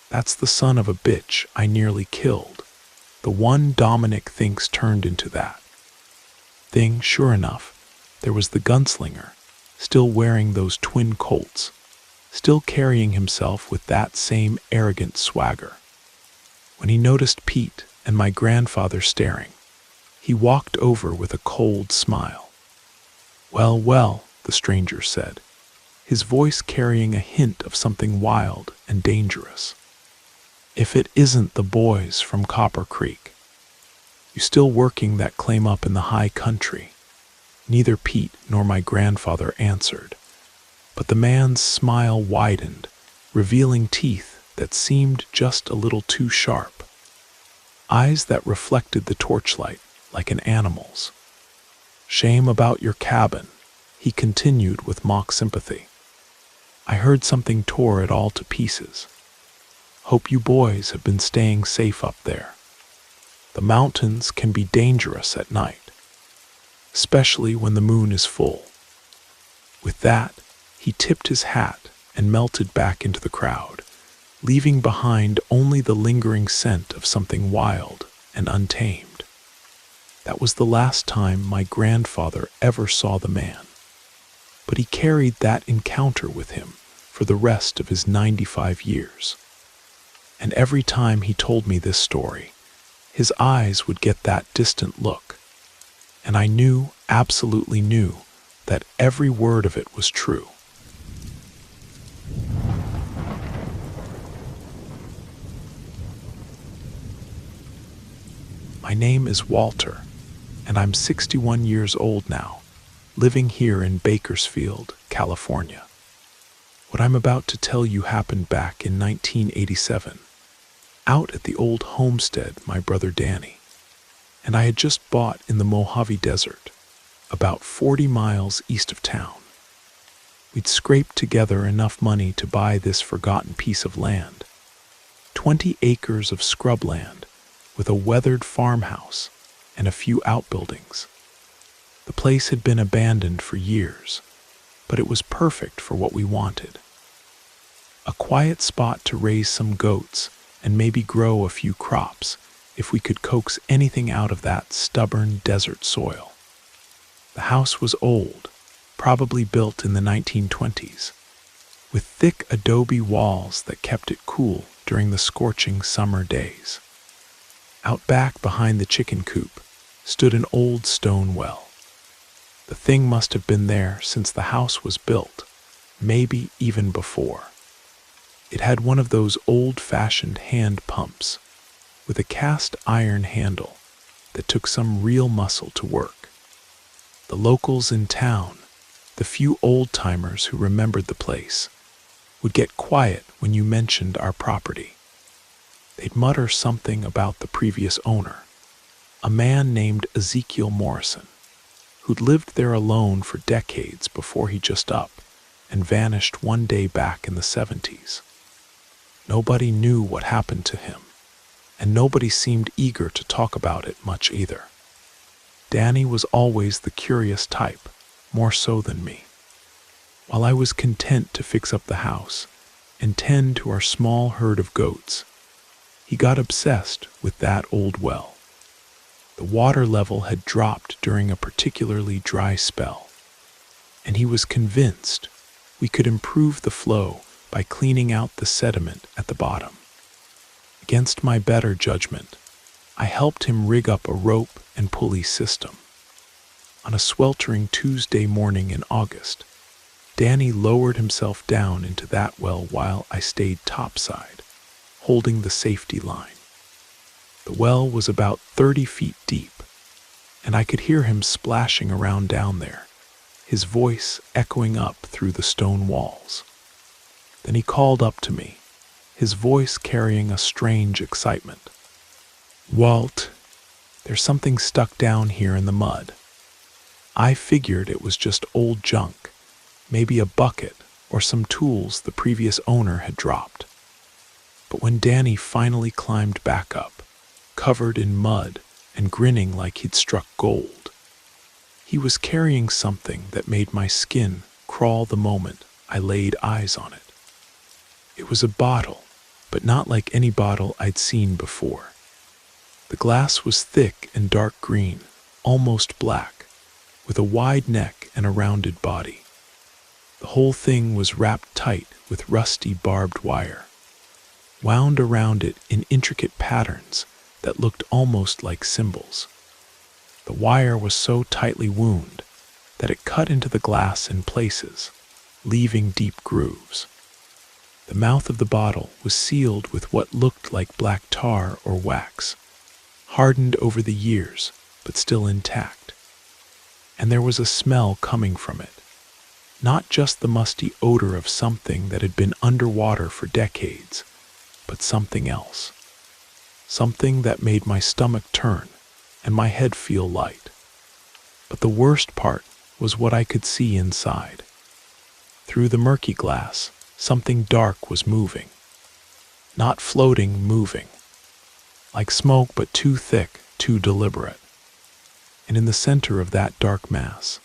That's the son of a bitch I nearly killed. The one Dominic thinks turned into that thing." Sure enough, there was the gunslinger, still wearing those twin Colts, still carrying himself with that same arrogant swagger. When he noticed Pete and my grandfather staring, he walked over with a cold smile. "Well, well," the stranger said, his voice carrying a hint of something wild and dangerous. "If it isn't the boys from Copper Creek. You still working that claim up in the high country?" Neither Pete nor my grandfather answered, but the man's smile widened, revealing teeth that seemed just a little too sharp, eyes that reflected the torchlight like an animal's. "Shame about your cabin," he continued with mock sympathy. "I heard something tore it all to pieces. Hope you boys have been staying safe up there. The mountains can be dangerous at night, especially when the moon is full." With that, he tipped his hat and melted back into the crowd, leaving behind only the lingering scent of something wild and untamed. That was the last time my grandfather ever saw the man, but he carried that encounter with him for the rest of his 95 years. And every time he told me this story, his eyes would get that distant look, and I knew, absolutely knew, that every word of it was true. My name is Walter, and I'm 61 years old now, living here in Bakersfield, California. What I'm about to tell you happened back in 1987, out at the old homestead my brother Danny and I had just bought in the Mojave Desert, about 40 miles east of town. We'd scraped together enough money to buy this forgotten piece of land, 20 acres of scrubland with a weathered farmhouse and a few outbuildings. The place had been abandoned for years, but it was perfect for what we wanted. A quiet spot to raise some goats and maybe grow a few crops if we could coax anything out of that stubborn desert soil. The house was old, probably built in the 1920s, with thick adobe walls that kept it cool during the scorching summer days. Out back behind the chicken coop stood an old stone well. The thing must have been there since the house was built, maybe even before. It had one of those old-fashioned hand pumps with a cast iron handle that took some real muscle to work. The locals in town, the few old-timers who remembered the place, would get quiet when you mentioned our property. They'd mutter something about the previous owner, a man named Ezekiel Morrison, who'd lived there alone for decades before he just up and vanished one day back in the 70s. Nobody knew what happened to him, and nobody seemed eager to talk about it much either. Danny was always the curious type, more so than me. While I was content to fix up the house and tend to our small herd of goats, he got obsessed with that old well. The water level had dropped during a particularly dry spell, and he was convinced we could improve the flow by cleaning out the sediment at the bottom. Against my better judgment, I helped him rig up a rope and pulley system. On a sweltering Tuesday morning in August, Danny lowered himself down into that well while I stayed topside, holding the safety line. The well was about 30 feet deep, and I could hear him splashing around down there, his voice echoing up through the stone walls. Then he called up to me, his voice carrying a strange excitement. "Walt, there's something stuck down here in the mud." I figured it was just old junk, maybe a bucket or some tools the previous owner had dropped. But when Danny finally climbed back up, covered in mud and grinning like he'd struck gold, he was carrying something that made my skin crawl the moment I laid eyes on it. It was a bottle, but not like any bottle I'd seen before. The glass was thick and dark green, almost black, with a wide neck and a rounded body. The whole thing was wrapped tight with rusty barbed wire, wound around it in intricate patterns that looked almost like symbols. The wire was so tightly wound that it cut into the glass in places, leaving deep grooves. The mouth of the bottle was sealed with what looked like black tar or wax, hardened over the years, but still intact. And there was a smell coming from it, not just the musty odor of something that had been underwater for decades, but something else. Something that made my stomach turn and my head feel light. But the worst part was what I could see inside. Through the murky glass, something dark was moving. Not floating, moving. Like smoke, but too thick, too deliberate. And in the center of that dark mass,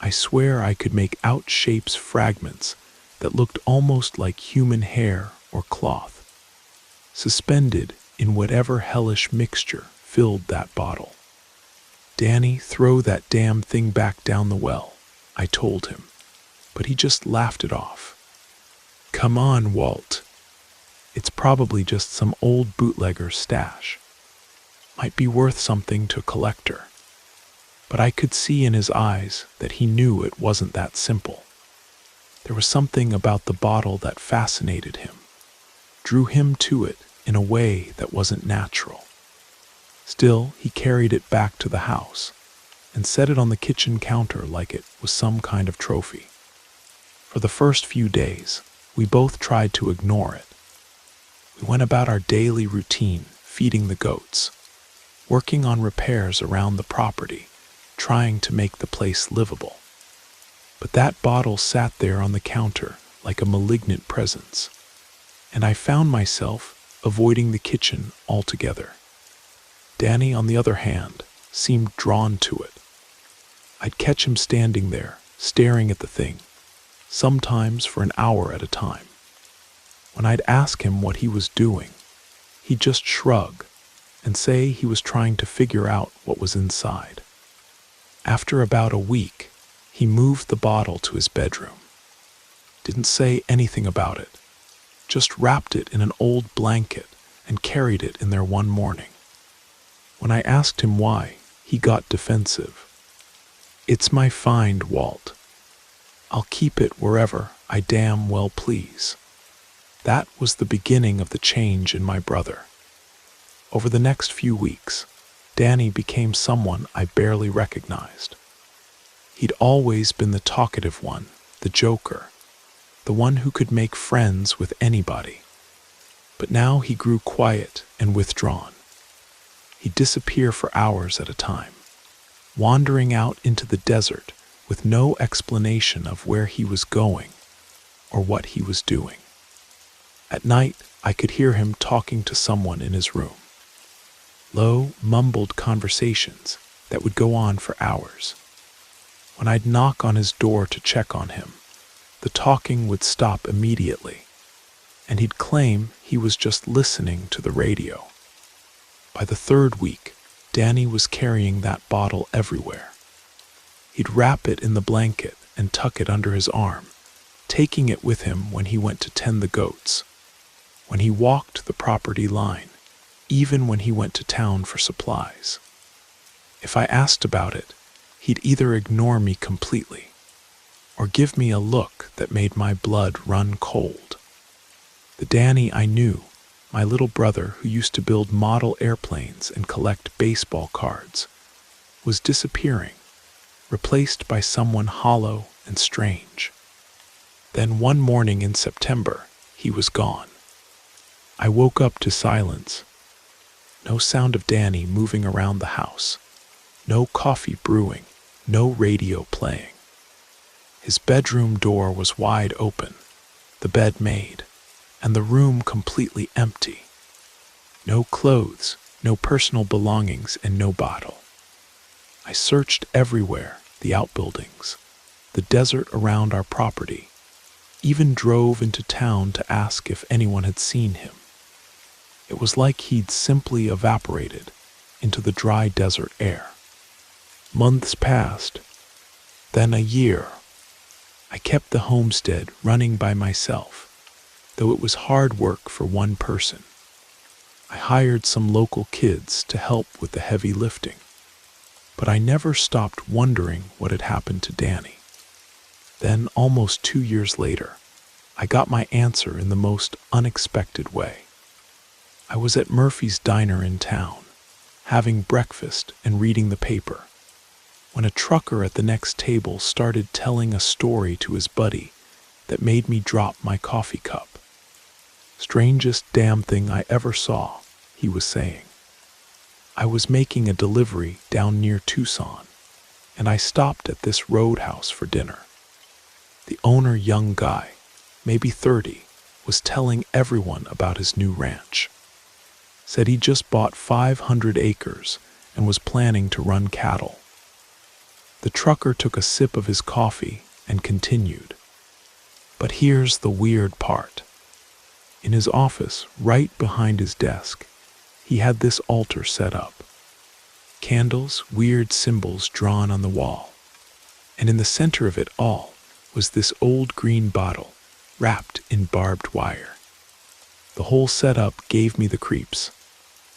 I swear I could make out shapes, fragments that looked almost like human hair or cloth, suspended in whatever hellish mixture filled that bottle. "Danny, throw that damn thing back down the well," I told him, but he just laughed it off. "Come on, Walt. It's probably just some old bootlegger's stash. Might be worth something to a collector." But I could see in his eyes that he knew it wasn't that simple. There was something about the bottle that fascinated him, drew him to it in a way that wasn't natural. Still, he carried it back to the house and set it on the kitchen counter like it was some kind of trophy. For the first few days, we both tried to ignore it. We went about our daily routine, feeding the goats, working on repairs around the property, trying to make the place livable. But that bottle sat there on the counter like a malignant presence, and I found myself avoiding the kitchen altogether. Danny, on the other hand, seemed drawn to it. I'd catch him standing there, staring at the thing, sometimes for an hour at a time. When I'd ask him what he was doing, he'd just shrug and say he was trying to figure out what was inside. After about a week, he moved the bottle to his bedroom. Didn't say anything about it, just wrapped it in an old blanket and carried it in there one morning. When I asked him why, he got defensive. "It's my find, Walt. I'll keep it wherever I damn well please." That was the beginning of the change in my brother. Over the next few weeks, Danny became someone I barely recognized. He'd always been the talkative one, the joker, the one who could make friends with anybody. But now he grew quiet and withdrawn. He'd disappear for hours at a time, wandering out into the desert with no explanation of where he was going or what he was doing. At night, I could hear him talking to someone in his room. Low, mumbled conversations that would go on for hours. When I'd knock on his door to check on him, the talking would stop immediately, and he'd claim he was just listening to the radio. By the third week, Danny was carrying that bottle everywhere. He'd wrap it in the blanket and tuck it under his arm, taking it with him when he went to tend the goats, when he walked the property line, even when he went to town for supplies. If I asked about it, he'd either ignore me completely or give me a look that made my blood run cold. The Danny I knew, my little brother who used to build model airplanes and collect baseball cards, was disappearing, replaced by someone hollow and strange. Then one morning in September, he was gone. I woke up to silence. No sound of Danny moving around the house. No coffee brewing. No radio playing. His bedroom door was wide open, the bed made, and the room completely empty. No clothes, no personal belongings, and no bottle. I searched everywhere, the outbuildings, the desert around our property, even drove into town to ask if anyone had seen him. It was like he'd simply evaporated into the dry desert air. Months passed, then a year. I kept the homestead running by myself, though it was hard work for one person. I hired some local kids to help with the heavy lifting, but I never stopped wondering what had happened to Danny. Then, almost 2 years later, I got my answer in the most unexpected way. I was at Murphy's Diner in town, having breakfast and reading the paper, when a trucker at the next table started telling a story to his buddy that made me drop my coffee cup. "Strangest damn thing I ever saw," he was saying. I was making a delivery down near Tucson, and I stopped at this roadhouse for dinner. The owner, young guy, maybe 30, was telling everyone about his new ranch. Said he just bought 500 acres and was planning to run cattle. The trucker took a sip of his coffee and continued. But here's the weird part. In his office, right behind his desk, he had this altar set up. Candles, weird symbols drawn on the wall. And in the center of it all was this old green bottle wrapped in barbed wire. The whole setup gave me the creeps.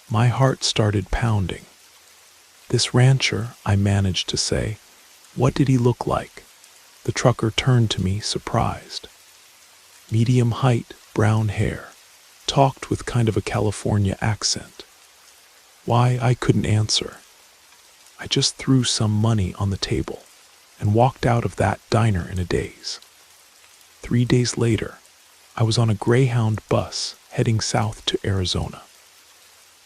My heart started pounding. "This rancher," I managed to say. "What did he look like?" The trucker turned to me, surprised. Medium height, brown hair, talked with kind of a California accent. Why, I couldn't answer. I just threw some money on the table and walked out of that diner in a daze. 3 days later, I was on a Greyhound bus heading south to Arizona.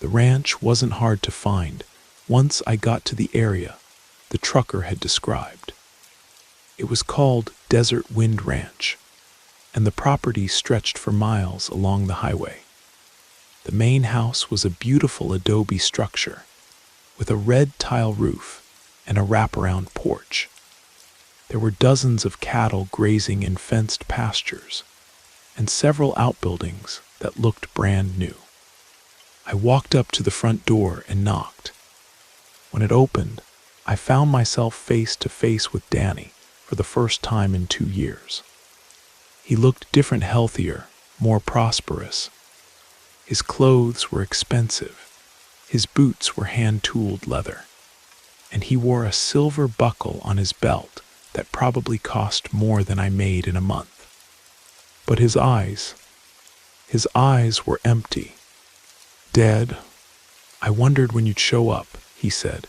The ranch wasn't hard to find once I got to the area the trucker had described. It was called Desert Wind Ranch, and the property stretched for miles along the highway. The main house was a beautiful adobe structure with a red tile roof and a wraparound porch. There were dozens of cattle grazing in fenced pastures and several outbuildings that looked brand new. I walked up to the front door and knocked. When it opened, I found myself face to face with Danny for the first time in 2 years. He looked different, healthier, more prosperous. His clothes were expensive. His boots were hand-tooled leather, and he wore a silver buckle on his belt that probably cost more than I made in a month. But his eyes were empty, dead. I wondered when you'd show up, he said,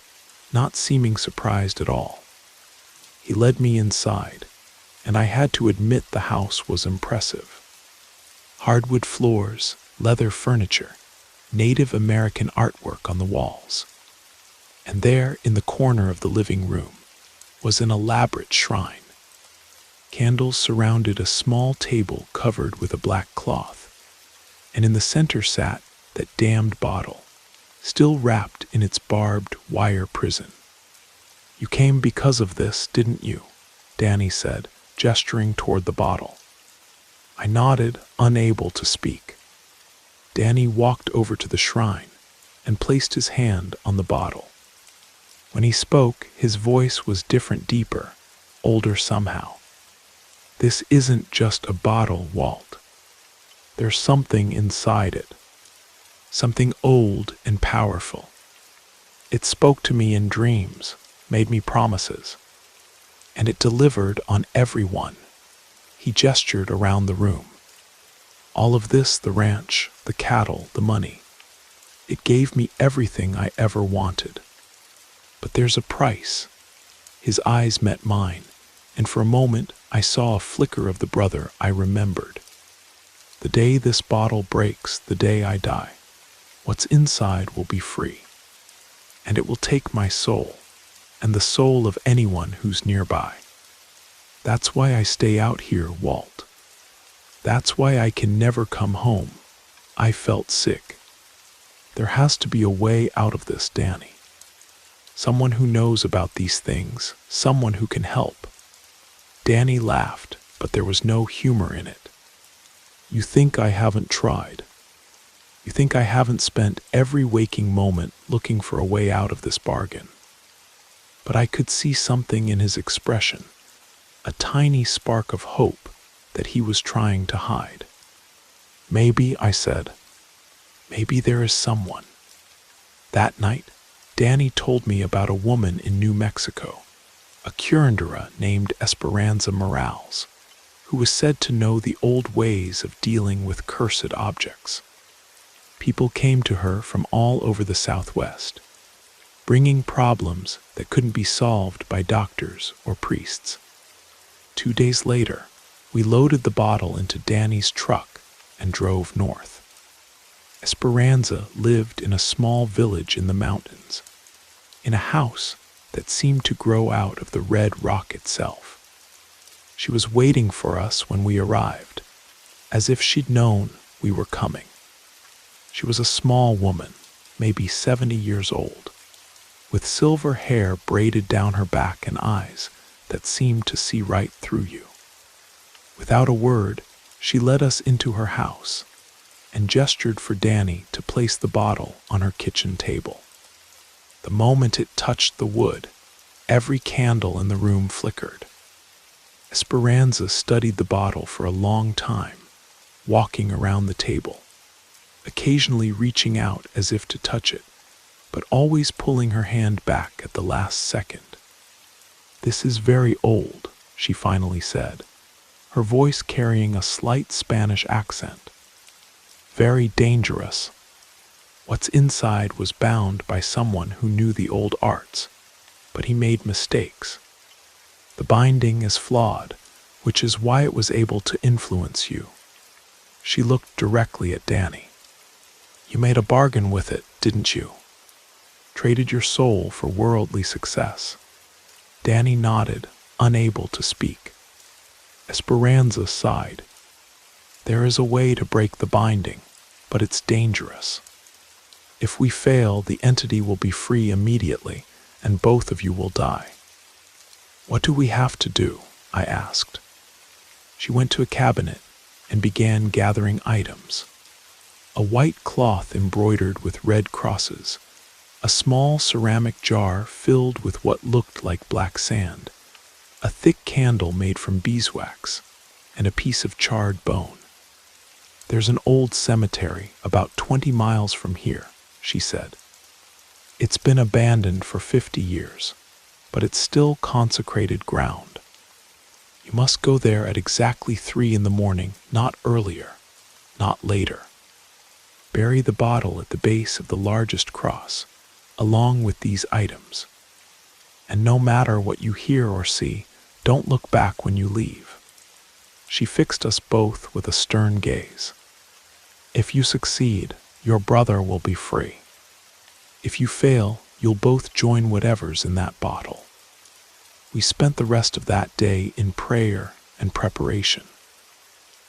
not seeming surprised at all. He led me inside, and I had to admit the house was impressive. Hardwood floors, leather furniture, Native American artwork on the walls. And there, in the corner of the living room, was an elaborate shrine. Candles surrounded a small table covered with a black cloth, and in the center sat that damned bottle, still wrapped in its barbed wire prison. You came because of this, didn't you? Danny said, gesturing toward the bottle. I nodded, unable to speak. Danny walked over to the shrine and placed his hand on the bottle. When he spoke, his voice was different, deeper, older somehow. This isn't just a bottle, Walt. There's something inside it. Something old and powerful. It spoke to me in dreams, made me promises, and it delivered on everyone. He gestured around the room. All of this, the ranch, the cattle, the money. It gave me everything I ever wanted. But there's a price. His eyes met mine, and for a moment I saw a flicker of the brother I remembered. The day this bottle breaks, the day I die, what's inside will be free. And it will take my soul, and the soul of anyone who's nearby. That's why I stay out here, Walt. That's why I can never come home. I felt sick. There has to be a way out of this, Danny. Someone who knows about these things, someone who can help. Danny laughed, but there was no humor in it. You think I haven't tried. You think I haven't spent every waking moment looking for a way out of this bargain. But I could see something in his expression, a tiny spark of hope that he was trying to hide. Maybe, I said, maybe there is someone. That night, Danny told me about a woman in New Mexico, a curandera named Esperanza Morales, who was said to know the old ways of dealing with cursed objects. People came to her from all over the Southwest, bringing problems that couldn't be solved by doctors or priests. 2 days later, we loaded the bottle into Danny's truck and drove north. Esperanza lived in a small village in the mountains, in a house that seemed to grow out of the red rock itself. She was waiting for us when we arrived, as if she'd known we were coming. She was a small woman, maybe 70 years old, with silver hair braided down her back and eyes that seemed to see right through you. Without a word, she led us into her house and gestured for Danny to place the bottle on her kitchen table. The moment it touched the wood, every candle in the room flickered. Esperanza studied the bottle for a long time, walking around the table, occasionally reaching out as if to touch it, but always pulling her hand back at the last second. This is very old, she finally said, her voice carrying a slight Spanish accent. Very dangerous. What's inside was bound by someone who knew the old arts, but he made mistakes. The binding is flawed, which is why it was able to influence you. She looked directly at Danny. You made a bargain with it, didn't you? Traded your soul for worldly success. Danny nodded, unable to speak. Esperanza sighed. There is a way to break the binding, but it's dangerous. If we fail, the entity will be free immediately, and both of you will die. What do we have to do? I asked. She went to a cabinet and began gathering items. A white cloth embroidered with red crosses, a small ceramic jar filled with what looked like black sand, a thick candle made from beeswax, and a piece of charred bone. There's an old cemetery about 20 miles from here, she said. It's been abandoned for 50 years, but it's still consecrated ground. You must go there at exactly 3 a.m, not earlier, not later. Bury the bottle at the base of the largest cross, along with these items. And no matter what you hear or see, don't look back when you leave. She fixed us both with a stern gaze. If you succeed, your brother will be free. If you fail, you'll both join whatever's in that bottle. We spent the rest of that day in prayer and preparation.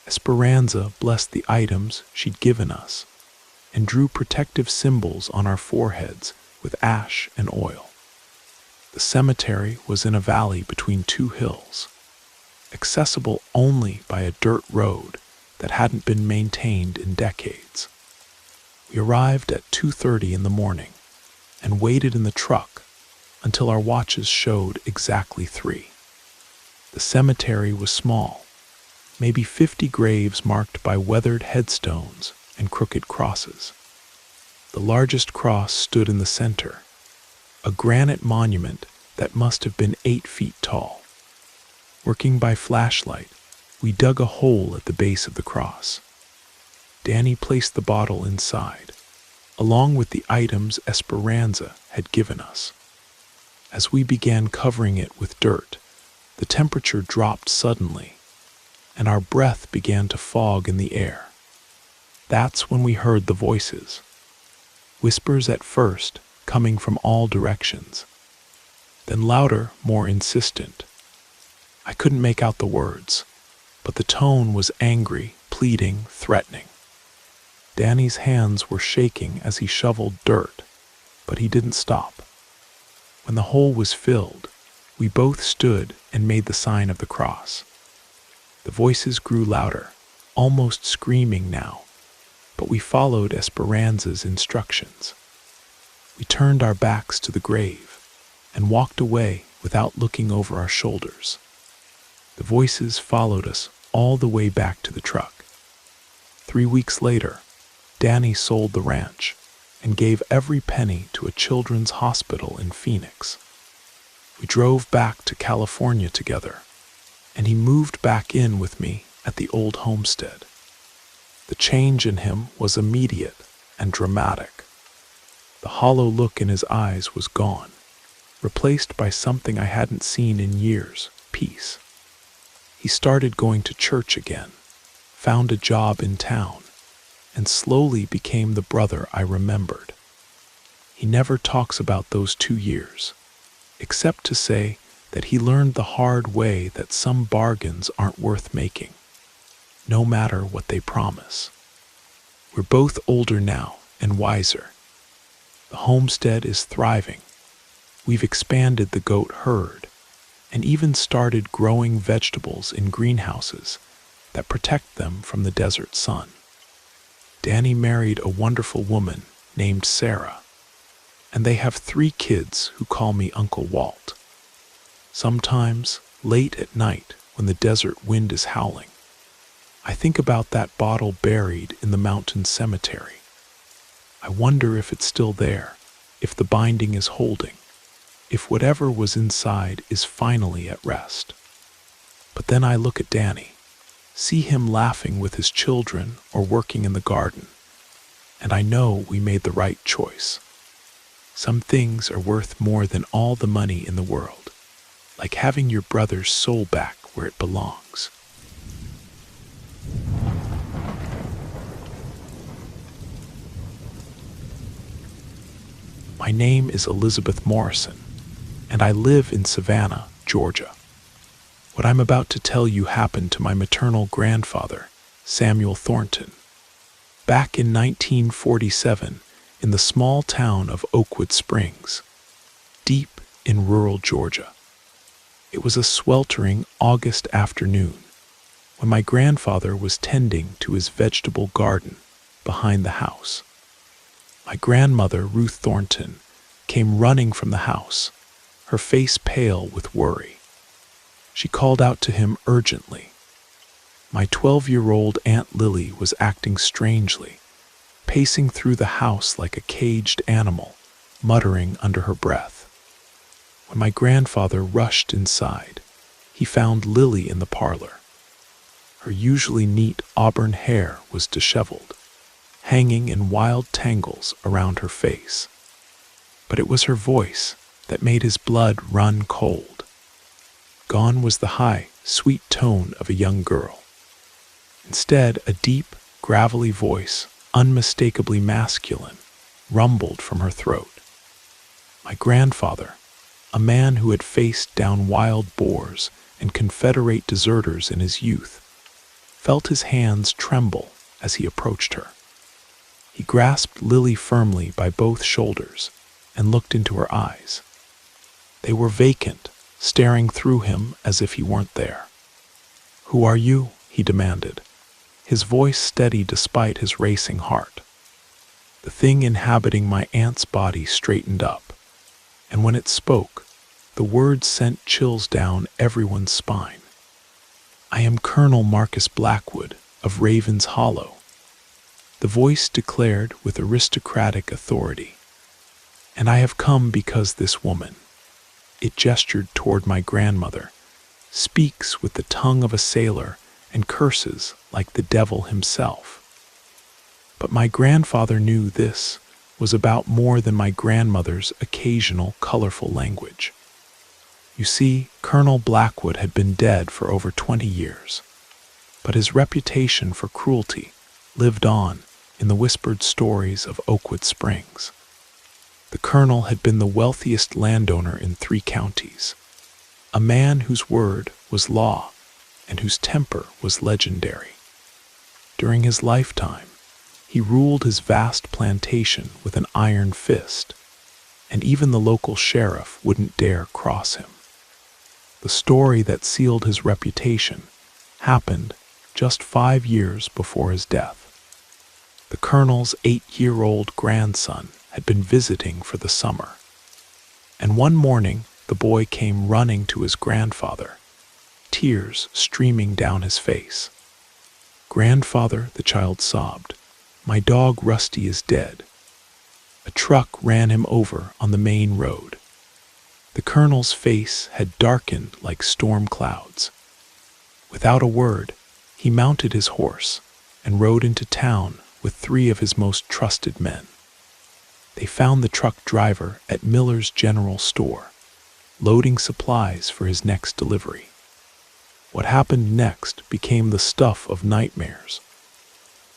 Esperanza blessed the items she'd given us and drew protective symbols on our foreheads with ash and oil. The cemetery was in a valley between 2 hills, accessible only by a dirt road that hadn't been maintained in decades. We arrived at 2:30 in the morning and waited in the truck until our watches showed exactly 3. The cemetery was small, maybe 50 graves marked by weathered headstones and crooked crosses. The largest cross stood in the center, a granite monument that must have been 8 feet tall. Working by flashlight, we dug a hole at the base of the cross. Danny placed the bottle inside, along with the items Esperanza had given us. As we began covering it with dirt, the temperature dropped suddenly, and our breath began to fog in the air. That's when we heard the voices. Whispers at first, coming from all directions. Then louder, more insistent. I couldn't make out the words, but the tone was angry, pleading, threatening. Danny's hands were shaking as he shoveled dirt, but he didn't stop. When the hole was filled, we both stood and made the sign of the cross. The voices grew louder, almost screaming now, but we followed Esperanza's instructions. We turned our backs to the grave and walked away without looking over our shoulders. The voices followed us all the way back to the truck. 3 weeks later, Danny sold the ranch and gave every penny to a children's hospital in Phoenix. We drove back to California together, and he moved back in with me at the old homestead. The change in him was immediate and dramatic. The hollow look in his eyes was gone, replaced by something I hadn't seen in years, peace. He started going to church again, found a job in town, and slowly became the brother I remembered. He never talks about those 2 years, except to say that he learned the hard way that some bargains aren't worth making, no matter what they promise. We're both older now and wiser. The homestead is thriving. We've expanded the goat herd and even started growing vegetables in greenhouses that protect them from the desert sun. Danny married a wonderful woman named Sarah, and they have 3 kids who call me Uncle Walt. Sometimes, late at night when the desert wind is howling, I think about that bottle buried in the mountain cemetery. I wonder if it's still there, if the binding is holding, if whatever was inside is finally at rest. But then I look at Danny, see him laughing with his children or working in the garden, and I know we made the right choice. Some things are worth more than all the money in the world, like having your brother's soul back where it belongs. My name is Elizabeth Morrison, and I live in Savannah, Georgia. What I'm about to tell you happened to my maternal grandfather, Samuel Thornton, back in 1947 in the small town of Oakwood Springs, deep in rural Georgia. It was a sweltering August afternoon when my grandfather was tending to his vegetable garden behind the house. My grandmother, Ruth Thornton, came running from the house, her face pale with worry. She called out to him urgently. My 12-year-old Aunt Lily was acting strangely, pacing through the house like a caged animal, muttering under her breath. When my grandfather rushed inside, he found Lily in the parlor. Her usually neat auburn hair was disheveled, hanging in wild tangles around her face. But it was her voice that made his blood run cold. Gone was the high, sweet tone of a young girl. Instead, a deep, gravelly voice, unmistakably masculine, rumbled from her throat. My grandfather, a man who had faced down wild boars and Confederate deserters in his youth, felt his hands tremble as he approached her. He grasped Lily firmly by both shoulders and looked into her eyes. They were vacant, staring through him as if he weren't there. "Who are you?" he demanded, his voice steady despite his racing heart. The thing inhabiting my aunt's body straightened up, and when it spoke, the words sent chills down everyone's spine. "I am Colonel Marcus Blackwood of Raven's Hollow," the voice declared with aristocratic authority. "And I have come because this woman," it gestured toward my grandmother, "speaks with the tongue of a sailor and curses like the devil himself." But my grandfather knew this was about more than my grandmother's occasional colorful language. You see, Colonel Blackwood had been dead for over 20 years, but his reputation for cruelty lived on in the whispered stories of Oakwood Springs. The colonel had been the wealthiest landowner in 3 counties, a man whose word was law and whose temper was legendary. During his lifetime, he ruled his vast plantation with an iron fist, and even the local sheriff wouldn't dare cross him. The story that sealed his reputation happened just 5 years before his death. The colonel's 8-year-old grandson had been visiting for the summer, and one morning the boy came running to his grandfather, tears streaming down his face. "Grandfather," the child sobbed, "my dog Rusty is dead. A truck ran him over on the main road." The colonel's face had darkened like storm clouds. Without a word, he mounted his horse and rode into town with 3 of his most trusted men. They found the truck driver at Miller's General Store, loading supplies for his next delivery. What happened next became the stuff of nightmares.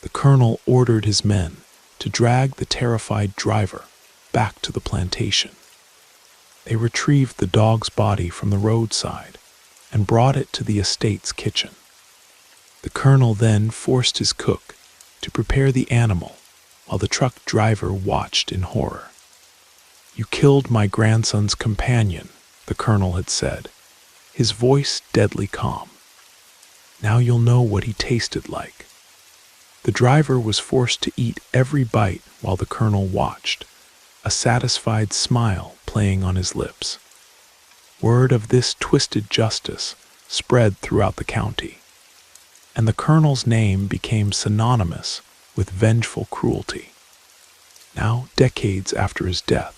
The colonel ordered his men to drag the terrified driver back to the plantation. They retrieved the dog's body from the roadside and brought it to the estate's kitchen. The colonel then forced his cook to prepare the animal while the truck driver watched in horror. "You killed my grandson's companion," the colonel had said, his voice deadly calm. "Now you'll know what he tasted like." The driver was forced to eat every bite while the colonel watched, a satisfied smile playing on his lips. Word of this twisted justice spread throughout the county, and the colonel's name became synonymous with vengeful cruelty. Now, decades after his death,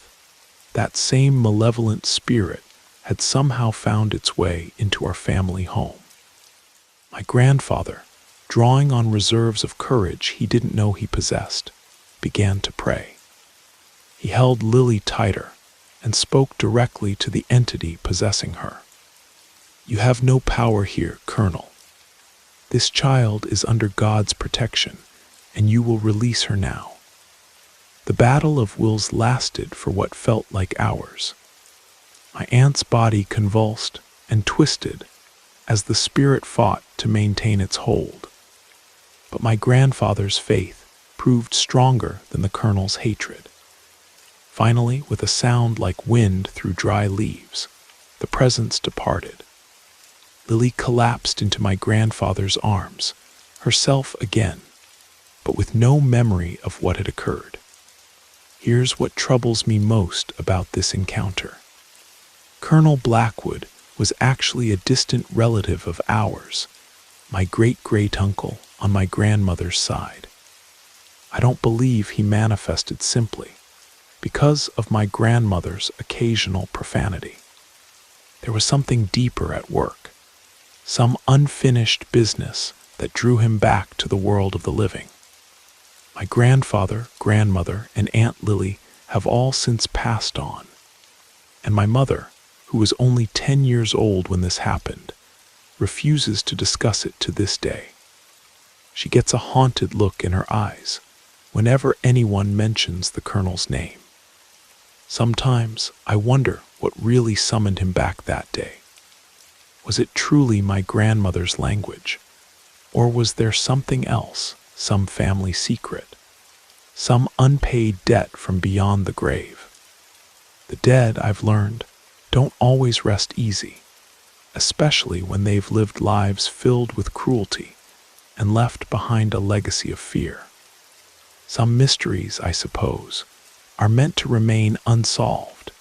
that same malevolent spirit had somehow found its way into our family home. My grandfather, drawing on reserves of courage he didn't know he possessed, began to pray. He held Lily tighter and spoke directly to the entity possessing her. "You have no power here, Colonel. This child is under God's protection, and you will release her now." The battle of wills lasted for what felt like hours. My aunt's body convulsed and twisted as the spirit fought to maintain its hold. But my grandfather's faith proved stronger than the Colonel's hatred. Finally, with a sound like wind through dry leaves, the presence departed. Lily collapsed into my grandfather's arms, herself again, but with no memory of what had occurred. Here's what troubles me most about this encounter. Colonel Blackwood was actually a distant relative of ours, my great-great-uncle on my grandmother's side. I don't believe he manifested simply because of my grandmother's occasional profanity. There was something deeper at work, some unfinished business that drew him back to the world of the living. My grandfather, grandmother, and Aunt Lily have all since passed on, and my mother, who was only 10 years old when this happened, refuses to discuss it to this day. She gets a haunted look in her eyes whenever anyone mentions the Colonel's name. Sometimes I wonder what really summoned him back that day. Was it truly my grandmother's language, or was there something else, some family secret, some unpaid debt from beyond the grave? The dead, I've learned, don't always rest easy, especially when they've lived lives filled with cruelty and left behind a legacy of fear. Some mysteries, I suppose, are meant to remain unsolved,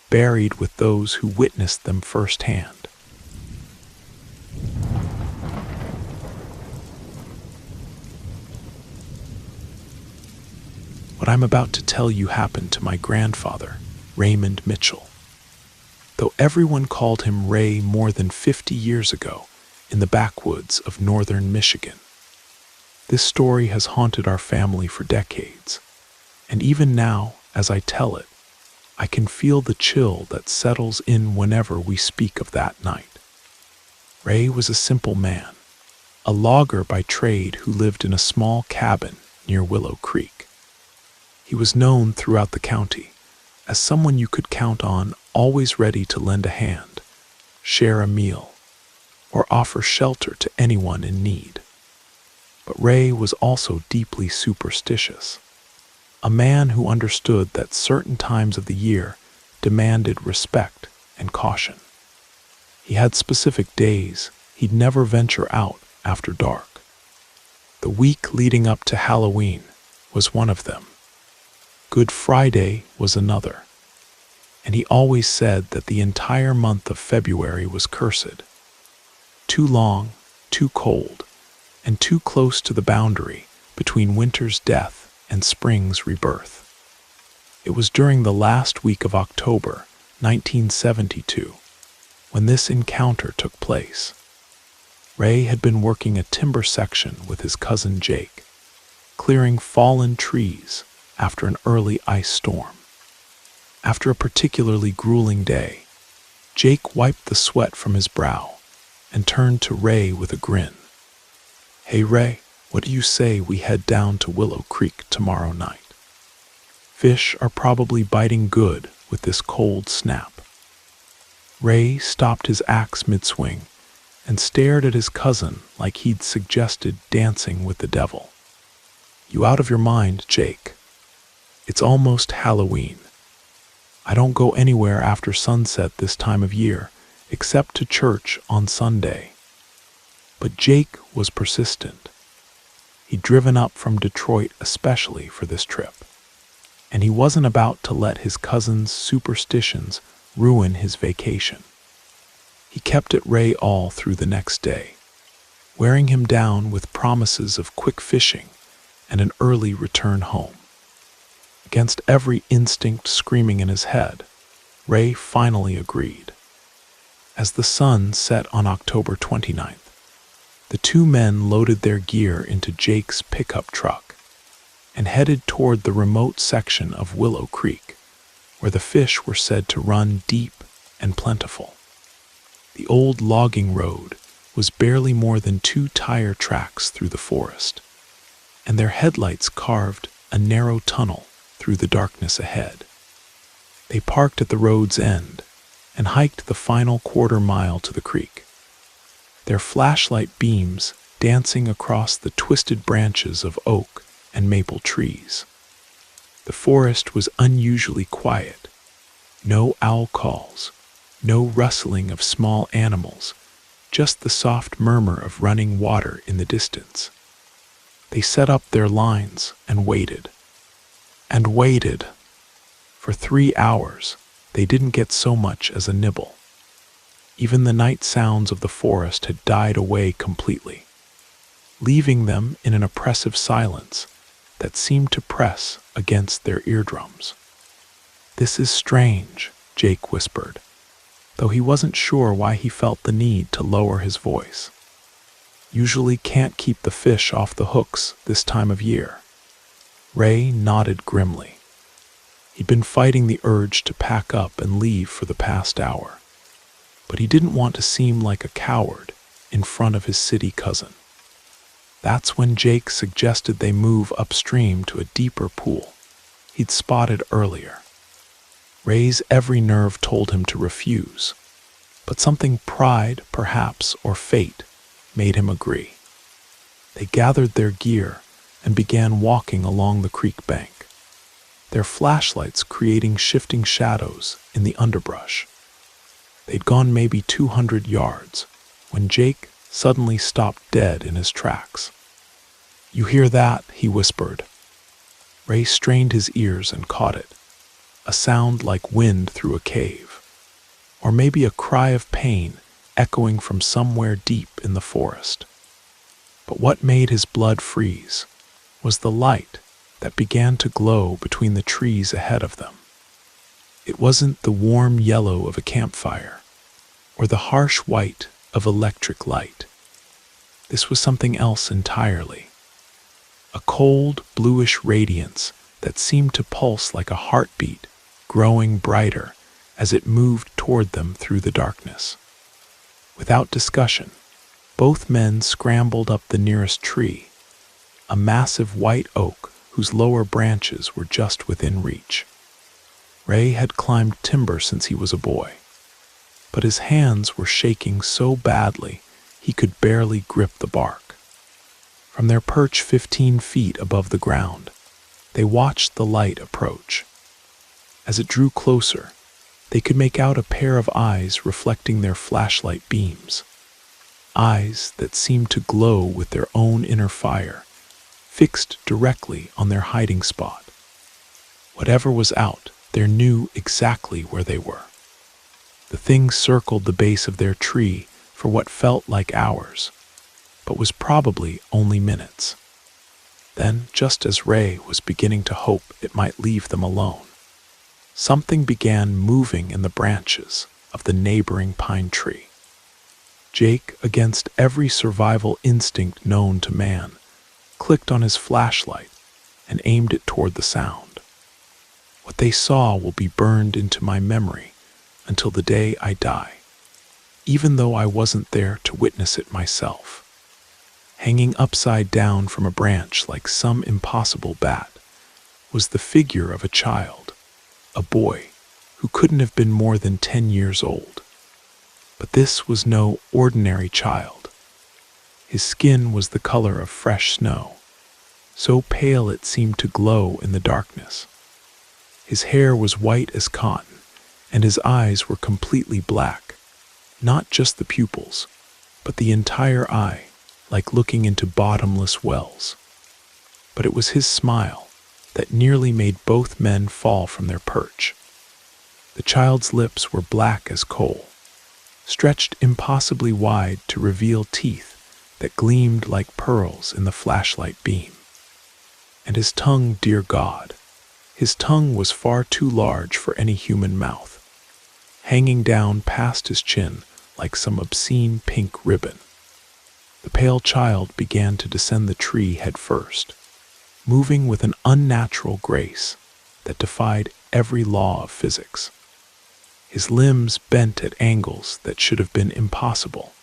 buried with those who witnessed them firsthand. What I'm about to tell you happened to my grandfather, Raymond Mitchell. Though everyone called him Ray more than 50 years ago in the backwoods of northern Michigan, this story has haunted our family for decades, and even now, as I tell it, I can feel the chill that settles in whenever we speak of that night. Ray was a simple man, a logger by trade who lived in a small cabin near Willow Creek. He was known throughout the county as someone you could count on, always ready to lend a hand, share a meal, or offer shelter to anyone in need. But Ray was also deeply superstitious, a man who understood that certain times of the year demanded respect and caution. He had specific days he'd never venture out after dark. The week leading up to Halloween was one of them. Good Friday was another, and he always said that the entire month of February was cursed. Too long, too cold, and too close to the boundary between winter's death and spring's rebirth. It was during the last week of October, 1972, when this encounter took place. Ray had been working a timber section with his cousin Jake, clearing fallen trees after an early ice storm. After a particularly grueling day, Jake wiped the sweat from his brow and turned to Ray with a grin. "Hey Ray, what do you say we head down to Willow Creek tomorrow night? Fish are probably biting good with this cold snap." Ray stopped his axe mid-swing and stared at his cousin like he'd suggested dancing with the devil. "You out of your mind, Jake? It's almost Halloween. I don't go anywhere after sunset this time of year, except to church on Sunday." But Jake was persistent. He'd driven up from Detroit especially for this trip, and he wasn't about to let his cousin's superstitions ruin his vacation. He kept at Ray all through the next day, wearing him down with promises of quick fishing and an early return home. Against every instinct screaming in his head, Ray finally agreed. As the sun set on October 29th, the two men loaded their gear into Jake's pickup truck and headed toward the remote section of Willow Creek, where the fish were said to run deep and plentiful. The old logging road was barely more than 2 tire tracks through the forest, and their headlights carved a narrow tunnel through the darkness ahead. They parked at the road's end and hiked the final quarter-mile to the creek, their flashlight beams dancing across the twisted branches of oak and maple trees. The forest was unusually quiet. No owl calls, no rustling of small animals, just the soft murmur of running water in the distance. They set up their lines and waited. And waited. For 3 hours, they didn't get so much as a nibble. Even the night sounds of the forest had died away completely, leaving them in an oppressive silence that seemed to press against their eardrums. "This is strange," Jake whispered, though he wasn't sure why he felt the need to lower his voice. "Usually can't keep the fish off the hooks this time of year." Ray nodded grimly. He'd been fighting the urge to pack up and leave for the past hour, but he didn't want to seem like a coward in front of his city cousin. That's when Jake suggested they move upstream to a deeper pool he'd spotted earlier. Ray's every nerve told him to refuse, but something pride, perhaps, or fate, made him agree. They gathered their gear and began walking along the creek bank, their flashlights creating shifting shadows in the underbrush. They'd gone maybe 200 yards when Jake suddenly stopped dead in his tracks. "You hear that?" he whispered. Ray strained his ears and caught it, a sound like wind through a cave, or maybe a cry of pain echoing from somewhere deep in the forest. But what made his blood freeze was the light that began to glow between the trees ahead of them. It wasn't the warm yellow of a campfire, or the harsh white of electric light. This was something else entirely. A cold, bluish radiance that seemed to pulse like a heartbeat, growing brighter as it moved toward them through the darkness. Without discussion, both men scrambled up the nearest tree, a massive white oak whose lower branches were just within reach. Ray had climbed timber since he was a boy, but his hands were shaking so badly he could barely grip the bark. From their perch 15 feet above the ground, they watched the light approach. As it drew closer, they could make out a pair of eyes reflecting their flashlight beams, eyes that seemed to glow with their own inner fire, fixed directly on their hiding spot. Whatever was out there knew exactly where they were. The thing circled the base of their tree for what felt like hours, but was probably only minutes. Then, just as Ray was beginning to hope it might leave them alone, something began moving in the branches of the neighboring pine tree. Jake, against every survival instinct known to man, clicked on his flashlight and aimed it toward the sound. What they saw will be burned into my memory until the day I die, even though I wasn't there to witness it myself. Hanging upside down from a branch like some impossible bat was the figure of a child, a boy who couldn't have been more than 10 years old. But this was no ordinary child. His skin was the color of fresh snow, so pale it seemed to glow in the darkness. His hair was white as cotton, and his eyes were completely black, not just the pupils, but the entire eye, like looking into bottomless wells. But it was his smile that nearly made both men fall from their perch. The child's lips were black as coal, stretched impossibly wide to reveal teeth that gleamed like pearls in the flashlight beam. And his tongue, dear God, his tongue was far too large for any human mouth, hanging down past his chin like some obscene pink ribbon. The pale child began to descend the tree head first, moving with an unnatural grace that defied every law of physics. His limbs bent at angles that should have been impossible,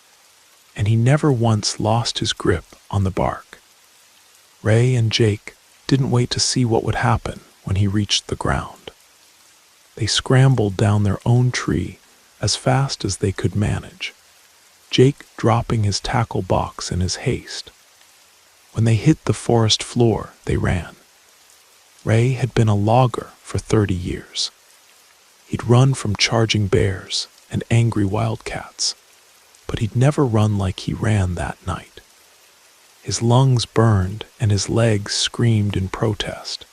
and he never once lost his grip on the bark. Ray and Jake didn't wait to see what would happen when he reached the ground. They scrambled down their own tree as fast as they could manage, Jake dropping his tackle box in his haste. When they hit the forest floor, they ran. Ray had been a logger for 30 years. He'd run from charging bears and angry wildcats, but he'd never run like he ran that night. His lungs burned and his legs screamed in protest,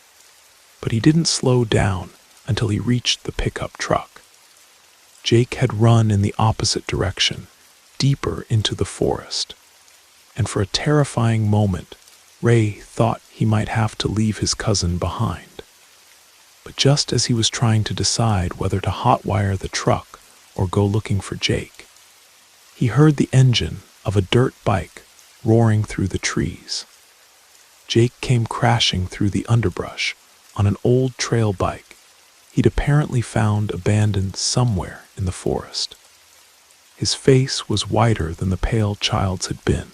but he didn't slow down until he reached the pickup truck. Jake had run in the opposite direction, deeper into the forest, and for a terrifying moment, Ray thought he might have to leave his cousin behind. But just as he was trying to decide whether to hotwire the truck or go looking for Jake, he heard the engine of a dirt bike roaring through the trees. Jake came crashing through the underbrush on an old trail bike he'd apparently found abandoned somewhere in the forest. His face was whiter than the pale child's had been,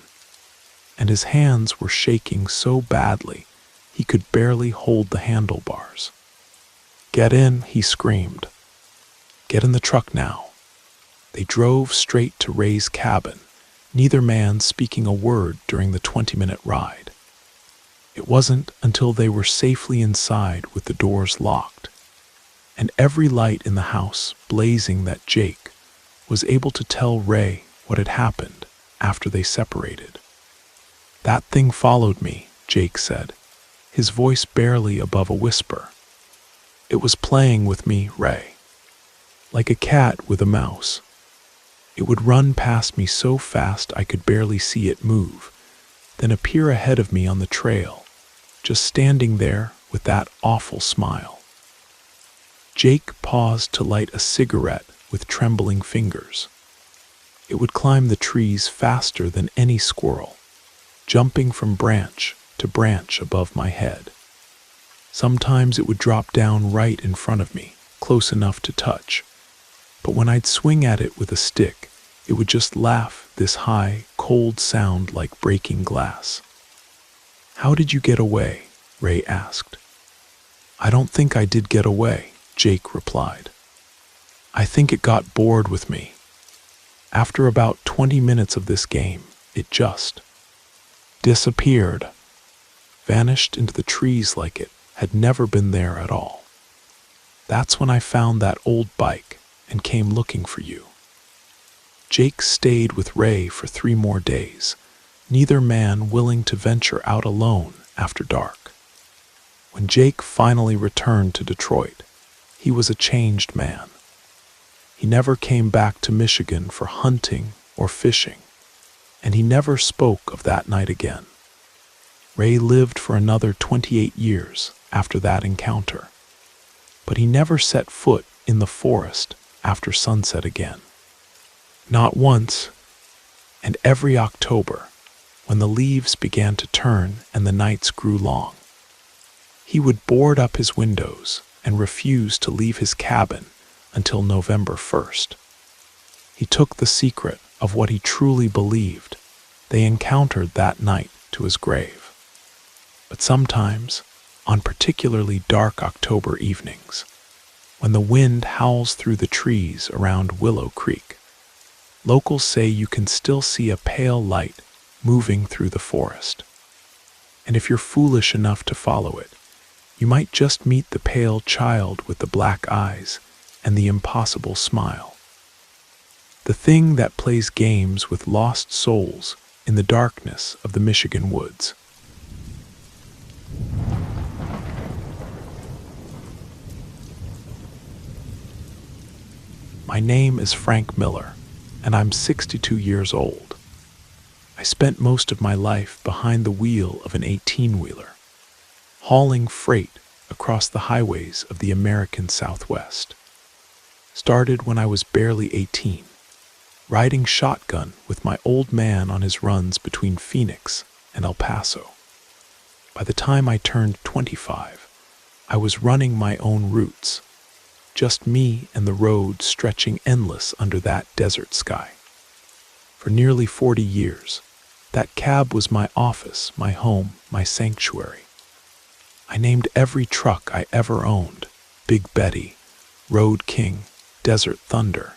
and his hands were shaking so badly he could barely hold the handlebars. "Get in," he screamed. "Get in the truck now." They drove straight to Ray's cabin, neither man speaking a word during the 20-minute ride. It wasn't until they were safely inside with the doors locked and every light in the house blazing that Jake was able to tell Ray what had happened after they separated. "That thing followed me," Jake said, his voice barely above a whisper. "It was playing with me, Ray, like a cat with a mouse. It would run past me so fast I could barely see it move, then appear ahead of me on the trail, just standing there with that awful smile." Jake paused to light a cigarette with trembling fingers. It would climb the trees faster than any squirrel, jumping from branch to branch above my head. Sometimes it would drop down right in front of me, close enough to touch, but when I'd swing at it with a stick, it would just laugh this high, cold sound like breaking glass. "How did you get away?" Ray asked. "I don't think I did get away," Jake replied. "I think it got bored with me. After about 20 minutes of this game, it just disappeared, vanished into the trees like it had never been there at all. That's when I found that old bike and came looking for you." Jake stayed with Ray for 3 more days, neither man willing to venture out alone after dark. When Jake finally returned to Detroit, he was a changed man. He never came back to Michigan for hunting or fishing, and he never spoke of that night again. Ray lived for another 28 years after that encounter, but he never set foot in the forest after sunset again. Not once, and every October, when the leaves began to turn and the nights grew long, he would board up his windows and refuse to leave his cabin until November 1st. He took the secret of what he truly believed they encountered that night to his grave. But sometimes, on particularly dark October evenings, when the wind howls through the trees around Willow Creek, locals say you can still see a pale light moving through the forest. And if you're foolish enough to follow it, you might just meet the pale child with the black eyes and the impossible smile. The thing that plays games with lost souls in the darkness of the Michigan woods. My name is Frank Miller, and I'm 62 years old. I spent most of my life behind the wheel of an 18-wheeler, hauling freight across the highways of the American Southwest. Started when I was barely 18, riding shotgun with my old man on his runs between Phoenix and El Paso. By the time I turned 25, I was running my own routes, just me and the road stretching endless under that desert sky. For nearly 40 years, that cab was my office, my home, my sanctuary. I named every truck I ever owned: Big Betty, Road King, Desert Thunder.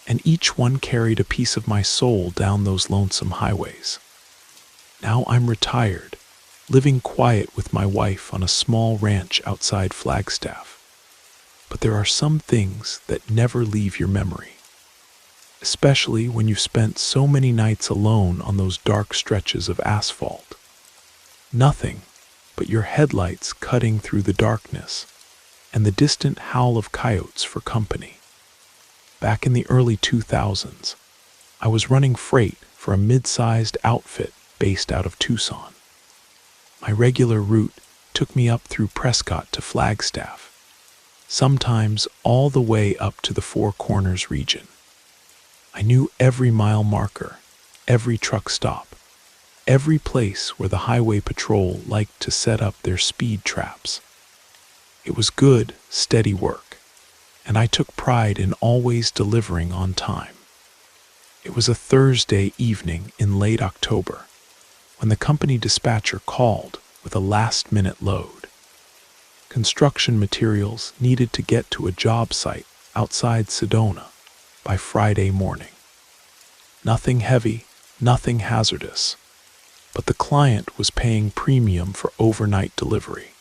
And each one carried a piece of my soul down those lonesome highways. Now I'm retired, living quiet with my wife on a small ranch outside Flagstaff. But there are some things that never leave your memory, especially when you've spent so many nights alone on those dark stretches of asphalt. Nothing but your headlights cutting through the darkness and the distant howl of coyotes for company. Back in the early 2000s, I was running freight for a mid-sized outfit based out of Tucson. My regular route took me up through Prescott to Flagstaff, sometimes all the way up to the Four Corners region. I knew every mile marker, every truck stop, every place where the highway patrol liked to set up their speed traps. It was good, steady work, and I took pride in always delivering on time. It was a Thursday evening in late October when the company dispatcher called with a last-minute load. Construction materials needed to get to a job site outside Sedona by Friday morning. Nothing heavy, nothing hazardous, but the client was paying premium for overnight delivery.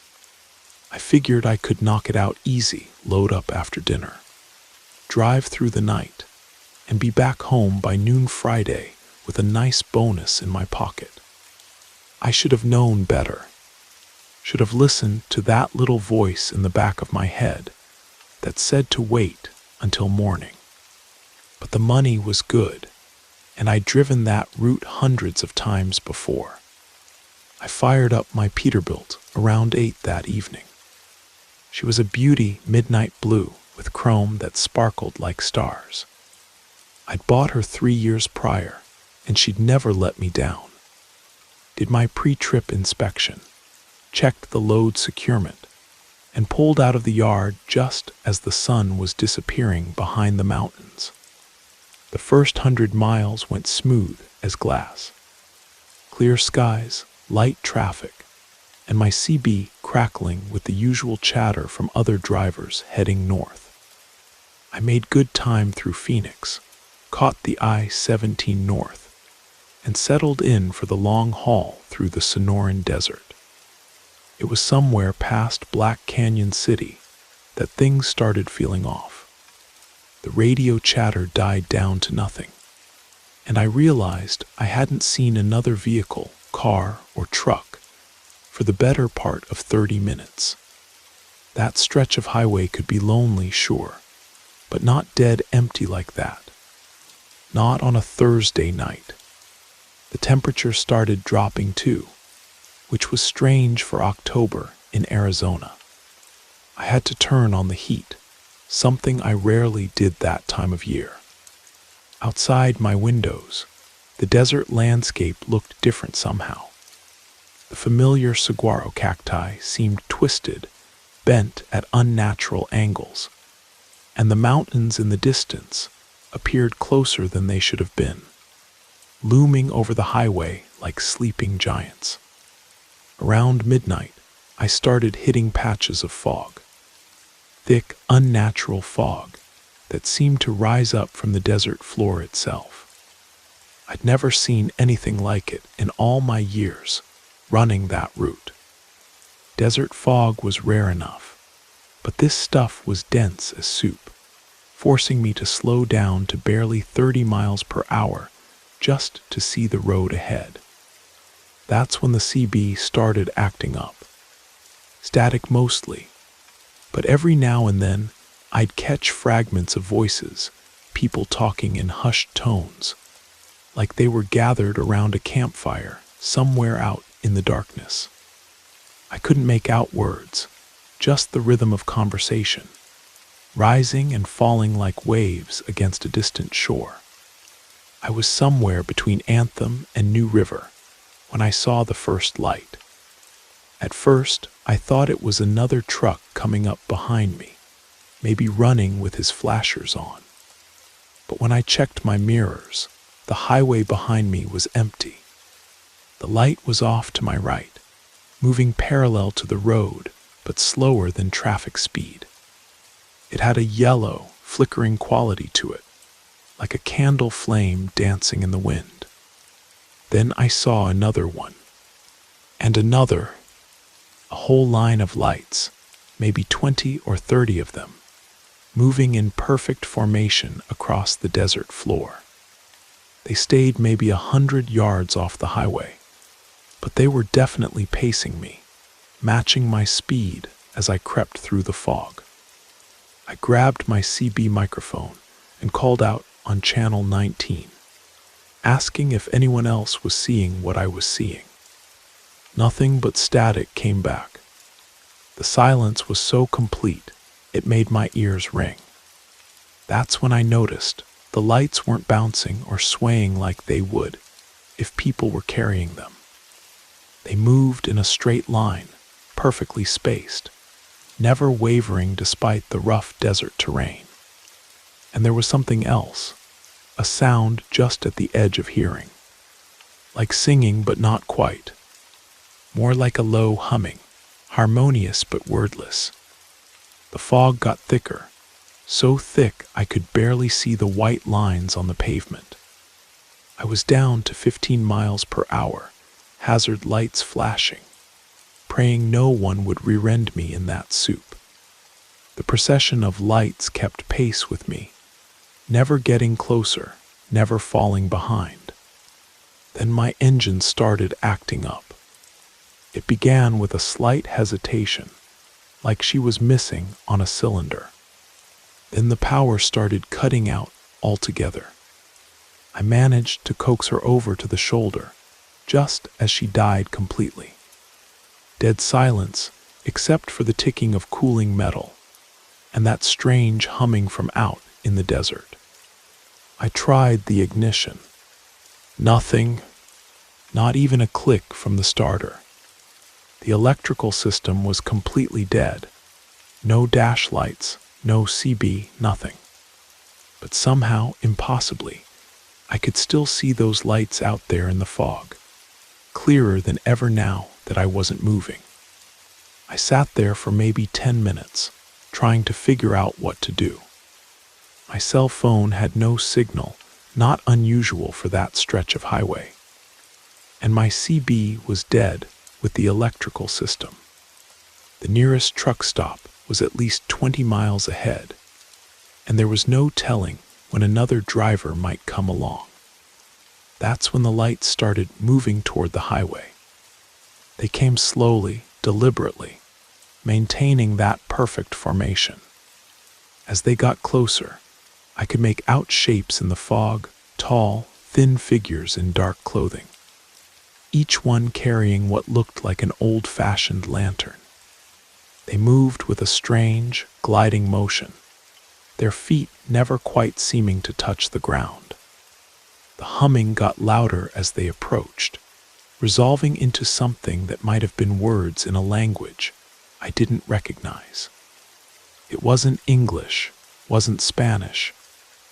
I figured I could knock it out easy, load up after dinner, drive through the night, and be back home by noon Friday with a nice bonus in my pocket. I should have known better, should have listened to that little voice in the back of my head that said to wait until morning. But the money was good, and I'd driven that route hundreds of times before. I fired up my Peterbilt around 8 that evening. She was a beauty midnight blue with chrome that sparkled like stars. I'd bought her 3 years prior, and she'd never let me down. Did my pre-trip inspection, checked the load securement, and pulled out of the yard just as the sun was disappearing behind the mountains. The first 100 miles went smooth as glass. Clear skies, light traffic, and my CB crackling with the usual chatter from other drivers heading north. I made good time through Phoenix, caught the I-17 north, and settled in for the long haul through the Sonoran Desert. It was somewhere past Black Canyon City that things started feeling off. The radio chatter died down to nothing, and I realized I hadn't seen another vehicle, car, or truck for the better part of 30 minutes. That stretch of highway could be lonely, sure, but not dead empty like that. Not on a Thursday night. The temperature started dropping too, which was strange for October in Arizona. I had to turn on the heat, something I rarely did that time of year. Outside my windows, the desert landscape looked different somehow. The familiar saguaro cacti seemed twisted, bent at unnatural angles, and the mountains in the distance appeared closer than they should have been, looming over the highway like sleeping giants. Around midnight, I started hitting patches of fog. Thick, unnatural fog that seemed to rise up from the desert floor itself. I'd never seen anything like it in all my years running that route. Desert fog was rare enough, but this stuff was dense as soup, forcing me to slow down to barely 30 miles per hour just to see the road ahead. That's when the CB started acting up. Static mostly, but every now and then I'd catch fragments of voices, people talking in hushed tones, like they were gathered around a campfire somewhere out in the darkness. I couldn't make out words, just the rhythm of conversation, rising and falling like waves against a distant shore. I was somewhere between Anthem and New River when I saw the first light. At first, I thought it was another truck coming up behind me, maybe running with his flashers on. But when I checked my mirrors, the highway behind me was empty. The light was off to my right, moving parallel to the road, but slower than traffic speed. It had a yellow, flickering quality to it, like a candle flame dancing in the wind. Then I saw another one, and another, a whole line of lights, maybe 20 or 30 of them, moving in perfect formation across the desert floor. They stayed maybe 100 yards off the highway, but they were definitely pacing me, matching my speed as I crept through the fog. I grabbed my CB microphone and called out on channel 19, asking if anyone else was seeing what I was seeing. Nothing but static came back. The silence was so complete, it made my ears ring. That's when I noticed the lights weren't bouncing or swaying like they would if people were carrying them. They moved in a straight line, perfectly spaced, never wavering despite the rough desert terrain. And there was something else, a sound just at the edge of hearing. Like singing but not quite. More like a low humming, harmonious but wordless. The fog got thicker, so thick I could barely see the white lines on the pavement. I was down to 15 miles per hour, hazard lights flashing, praying no one would rear-end me in that soup. The procession of lights kept pace with me, never getting closer, never falling behind. Then my engine started acting up. It began with a slight hesitation, like she was missing on a cylinder. Then the power started cutting out altogether. I managed to coax her over to the shoulder, just as she died completely. Dead silence, except for the ticking of cooling metal, and that strange humming from out in the desert. I tried the ignition. Nothing, not even a click from the starter. The electrical system was completely dead. No dash lights, no CB, nothing. But somehow, impossibly, I could still see those lights out there in the fog, clearer than ever now that I wasn't moving. I sat there for maybe 10 minutes, trying to figure out what to do. My cell phone had no signal, not unusual for that stretch of highway. And my CB was dead with the electrical system. The nearest truck stop was at least 20 miles ahead, and there was no telling when another driver might come along. That's when the lights started moving toward the highway. They came slowly, deliberately, maintaining that perfect formation. As they got closer, I could make out shapes in the fog, tall, thin figures in dark clothing, each one carrying what looked like an old-fashioned lantern. They moved with a strange, gliding motion, their feet never quite seeming to touch the ground. The humming got louder as they approached, resolving into something that might have been words in a language I didn't recognize. It wasn't English, wasn't Spanish,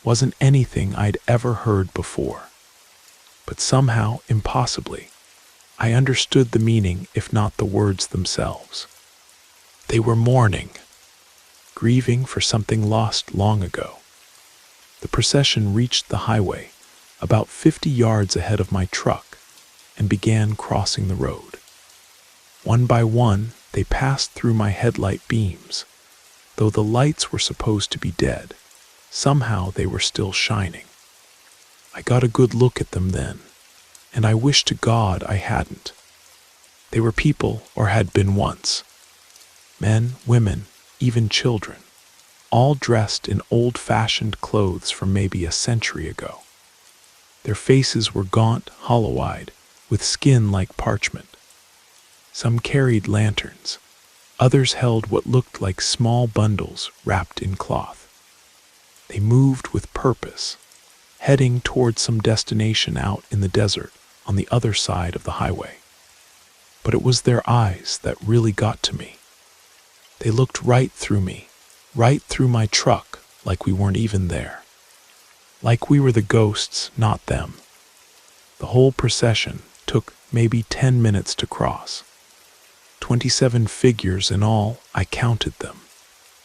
wasn't anything I'd ever heard before. But somehow, impossibly, I understood the meaning, if not the words themselves. They were mourning, grieving for something lost long ago. The procession reached the highway, about 50 yards ahead of my truck, and began crossing the road. One by one, they passed through my headlight beams. Though the lights were supposed to be dead, somehow they were still shining. I got a good look at them then, and I wish to God I hadn't. They were people, or had been once. Men, women, even children, all dressed in old-fashioned clothes from maybe a century ago. Their faces were gaunt, hollow-eyed, with skin like parchment. Some carried lanterns. Others held what looked like small bundles wrapped in cloth. They moved with purpose, heading towards some destination out in the desert on the other side of the highway. But it was their eyes that really got to me. They looked right through me, right through my truck, like we weren't even there. Like we were the ghosts, not them. The whole procession took maybe 10 minutes to cross. 27 figures in all, I counted them,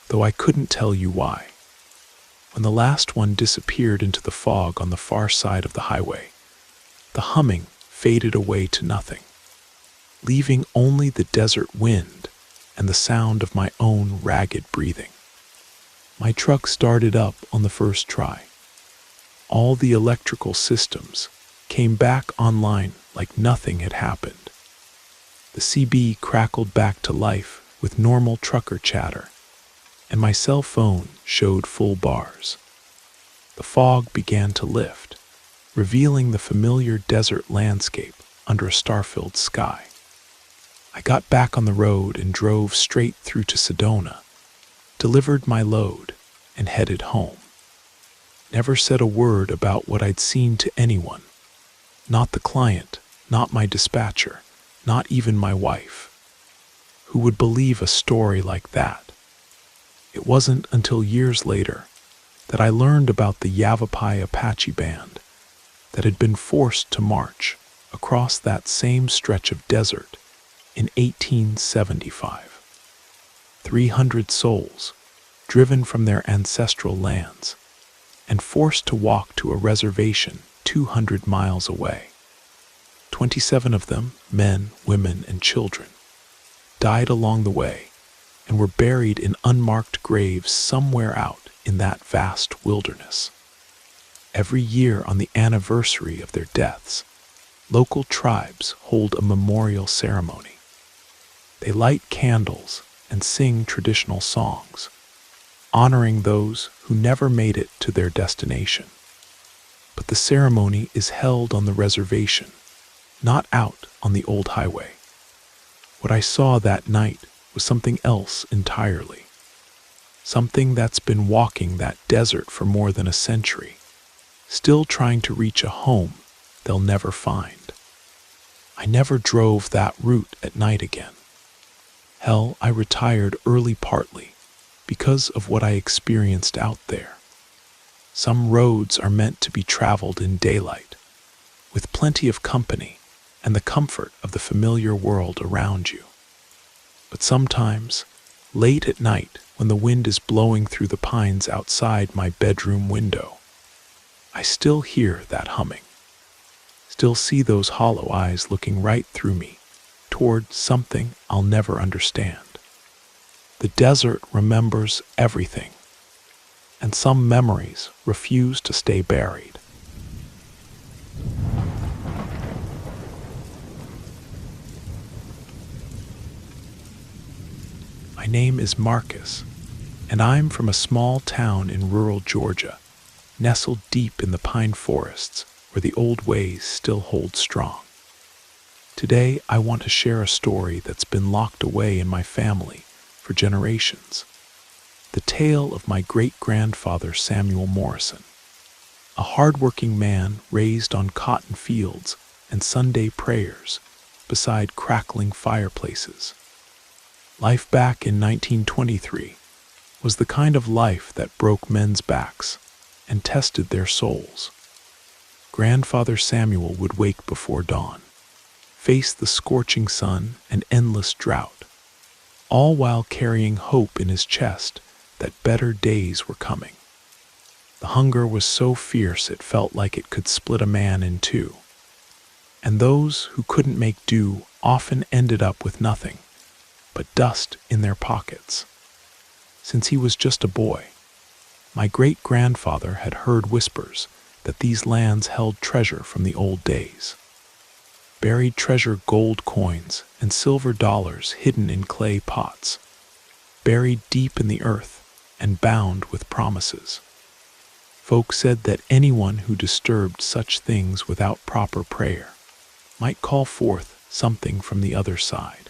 though I couldn't tell you why. When the last one disappeared into the fog on the far side of the highway, the humming faded away to nothing, leaving only the desert wind and the sound of my own ragged breathing. My truck started up on the first try. All the electrical systems came back online like nothing had happened. The CB crackled back to life with normal trucker chatter, and my cell phone showed full bars. The fog began to lift, revealing the familiar desert landscape under a star-filled sky. I got back on the road and drove straight through to Sedona, delivered my load, and headed home. Never said a word about what I'd seen to anyone. Not the client, not my dispatcher, not even my wife. Who would believe a story like that? It wasn't until years later that I learned about the Yavapai Apache band that had been forced to march across that same stretch of desert in 1875. 300 souls, driven from their ancestral lands, and forced to walk to a reservation 200 miles away. 27 of them, men, women, and children, died along the way and were buried in unmarked graves somewhere out in that vast wilderness. Every year on the anniversary of their deaths, local tribes hold a memorial ceremony. They light candles and sing traditional songs, honoring those who never made it to their destination. But the ceremony is held on the reservation, not out on the old highway. What I saw that night was something else entirely. Something that's been walking that desert for more than a century, still trying to reach a home they'll never find. I never drove that route at night again. Hell, I retired early partly because of what I experienced out there. Some roads are meant to be traveled in daylight, with plenty of company and the comfort of the familiar world around you. But sometimes, late at night, when the wind is blowing through the pines outside my bedroom window, I still hear that humming, still see those hollow eyes looking right through me toward something I'll never understand. The desert remembers everything, and some memories refuse to stay buried. My name is Marcus, and I'm from a small town in rural Georgia, nestled deep in the pine forests where the old ways still hold strong. Today, I want to share a story that's been locked away in my family for generations. The tale of my great-grandfather Samuel Morrison, a hard-working man raised on cotton fields and Sunday prayers beside crackling fireplaces. Life back in 1923 was the kind of life that broke men's backs and tested their souls. Grandfather Samuel would wake before dawn, face the scorching sun and endless drought, all while carrying hope in his chest that better days were coming. The hunger was so fierce it felt like it could split a man in two, and those who couldn't make do often ended up with nothing but dust in their pockets. Since he was just a boy, my great-grandfather had heard whispers that these lands held treasure from the old days. Buried treasure, gold coins and silver dollars hidden in clay pots, buried deep in the earth and bound with promises. Folk said that anyone who disturbed such things without proper prayer might call forth something from the other side.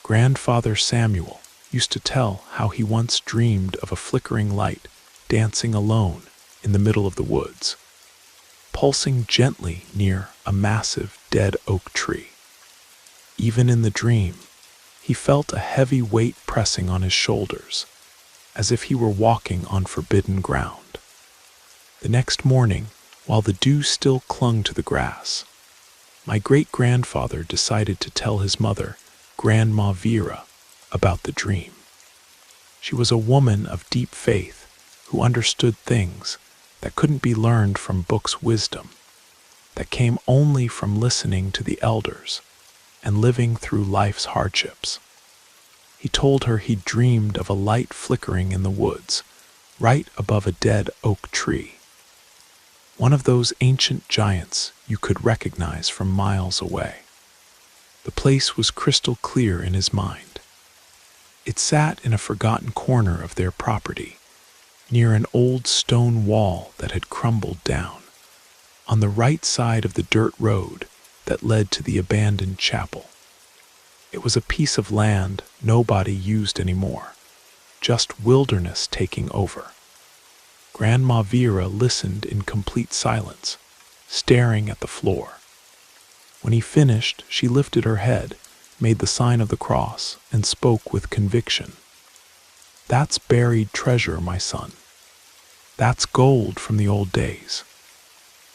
Grandfather Samuel used to tell how he once dreamed of a flickering light dancing alone in the middle of the woods, pulsing gently near a massive dead oak tree. Even in the dream, he felt a heavy weight pressing on his shoulders, as if he were walking on forbidden ground. The next morning, while the dew still clung to the grass, my great-grandfather decided to tell his mother, Grandma Vera, about the dream. She was a woman of deep faith who understood things that couldn't be learned from books' wisdom, that came only from listening to the elders and living through life's hardships. He told her he'd dreamed of a light flickering in the woods, right above a dead oak tree. One of those ancient giants you could recognize from miles away. The place was crystal clear in his mind. It sat in a forgotten corner of their property, near an old stone wall that had crumbled down, on the right side of the dirt road that led to the abandoned chapel. It was a piece of land nobody used anymore, just wilderness taking over. Grandma Vera listened in complete silence, staring at the floor. When he finished, she lifted her head, made the sign of the cross, and spoke with conviction. "That's buried treasure, my son. That's gold from the old days.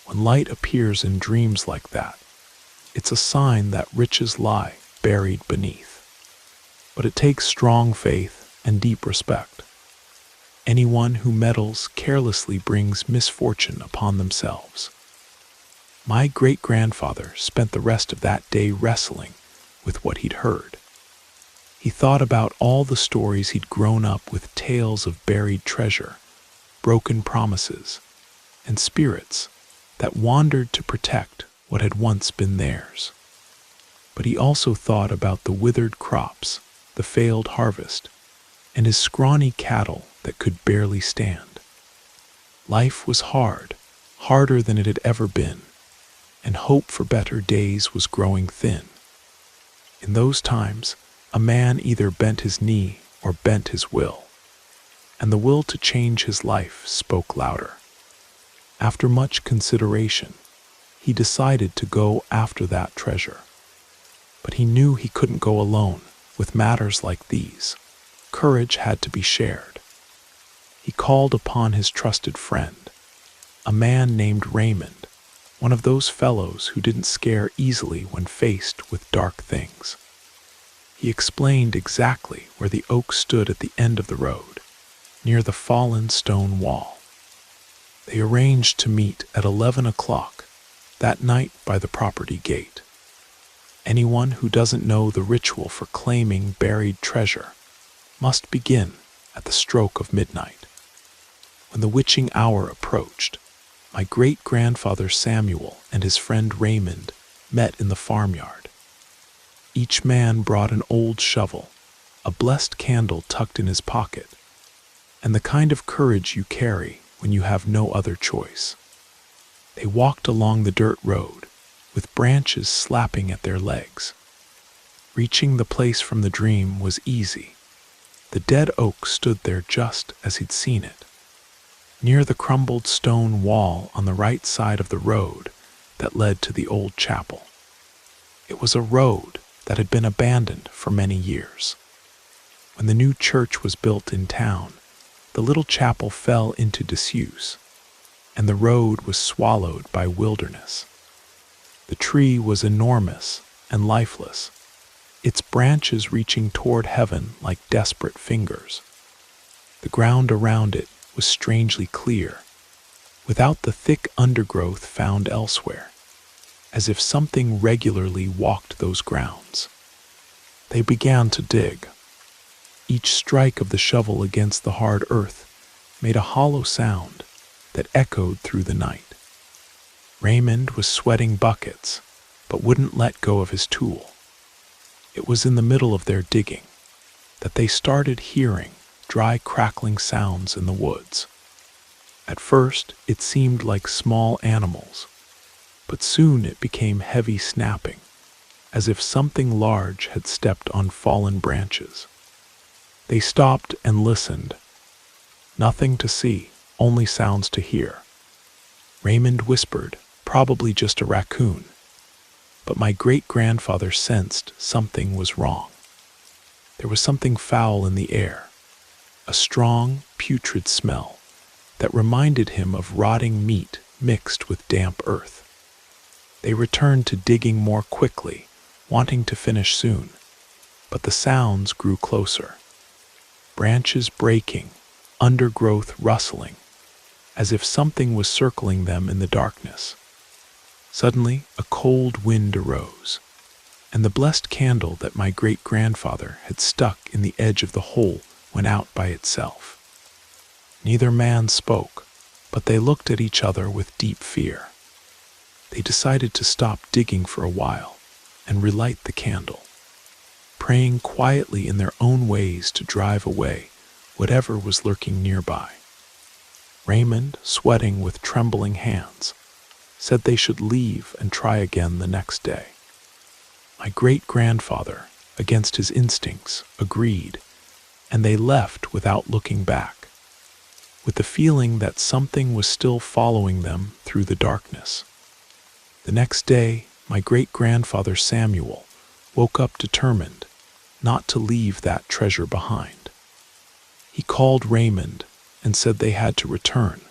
When light appears in dreams like that, it's a sign that riches lie buried beneath. But it takes strong faith and deep respect. Anyone who meddles carelessly brings misfortune upon themselves." My great-grandfather spent the rest of that day wrestling with what he'd heard. He thought about all the stories he'd grown up with, tales of buried treasure, broken promises, and spirits that wandered to protect what had once been theirs. But he also thought about the withered crops, the failed harvest, and his scrawny cattle that could barely stand. Life was hard, harder than it had ever been, and hope for better days was growing thin. In those times, a man either bent his knee or bent his will, and the will to change his life spoke louder. After much consideration, he decided to go after that treasure. But he knew he couldn't go alone with matters like these. Courage had to be shared. He called upon his trusted friend, a man named Raymond, one of those fellows who didn't scare easily when faced with dark things. He explained exactly where the oak stood at the end of the road, near the fallen stone wall. They arranged to meet at 11 o'clock that night by the property gate. Anyone who doesn't know the ritual for claiming buried treasure must begin at the stroke of midnight. When the witching hour approached, my great-grandfather Samuel and his friend Raymond met in the farmyard. Each man brought an old shovel, a blessed candle tucked in his pocket, and the kind of courage you carry when you have no other choice. They walked along the dirt road, with branches slapping at their legs. Reaching the place from the dream was easy. The dead oak stood there just as he'd seen it, near the crumbled stone wall on the right side of the road that led to the old chapel. It was a road that had been abandoned for many years. When the new church was built in town, the little chapel fell into disuse, and the road was swallowed by wilderness. The tree was enormous and lifeless, its branches reaching toward heaven like desperate fingers. The ground around it was strangely clear, without the thick undergrowth found elsewhere, as if something regularly walked those grounds. They began to dig. Each strike of the shovel against the hard earth made a hollow sound that echoed through the night. Raymond was sweating buckets, but wouldn't let go of his tool. It was in the middle of their digging that they started hearing dry crackling sounds in the woods. At first, it seemed like small animals, but soon it became heavy snapping, as if something large had stepped on fallen branches. They stopped and listened. Nothing to see, only sounds to hear. Raymond whispered, "Probably just a raccoon." but my great-grandfather sensed something was wrong. There was something foul in the air, a strong, putrid smell that reminded him of rotting meat mixed with damp earth. They returned to digging more quickly, wanting to finish soon, but the sounds grew closer. Branches breaking, undergrowth rustling, as if something was circling them in the darkness. Suddenly, a cold wind arose, and the blessed candle that my great-grandfather had stuck in the edge of the hole went out by itself. Neither man spoke, but they looked at each other with deep fear. They decided to stop digging for a while and relight the candle, praying quietly in their own ways to drive away whatever was lurking nearby. Raymond, sweating with trembling hands, said they should leave and try again the next day. My great-grandfather, against his instincts, agreed, and they left without looking back, with the feeling that something was still following them through the darkness. The next day, my great-grandfather Samuel woke up determined not to leave that treasure behind. He called Raymond and said they had to return,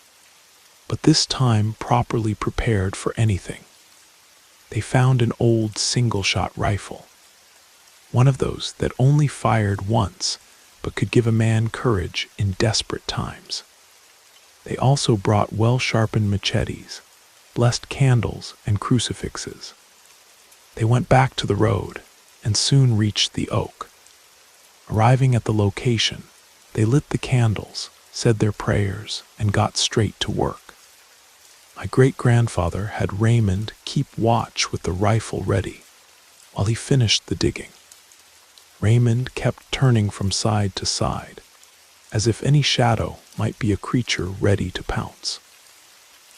but this time properly prepared for anything. They found an old single-shot rifle, one of those that only fired once but could give a man courage in desperate times. They also brought well-sharpened machetes, blessed candles, and crucifixes. They went back to the road and soon reached the oak. Arriving at the location, they lit the candles, said their prayers, and got straight to work. My great-grandfather had Raymond keep watch with the rifle ready while he finished the digging. Raymond kept turning from side to side, as if any shadow might be a creature ready to pounce.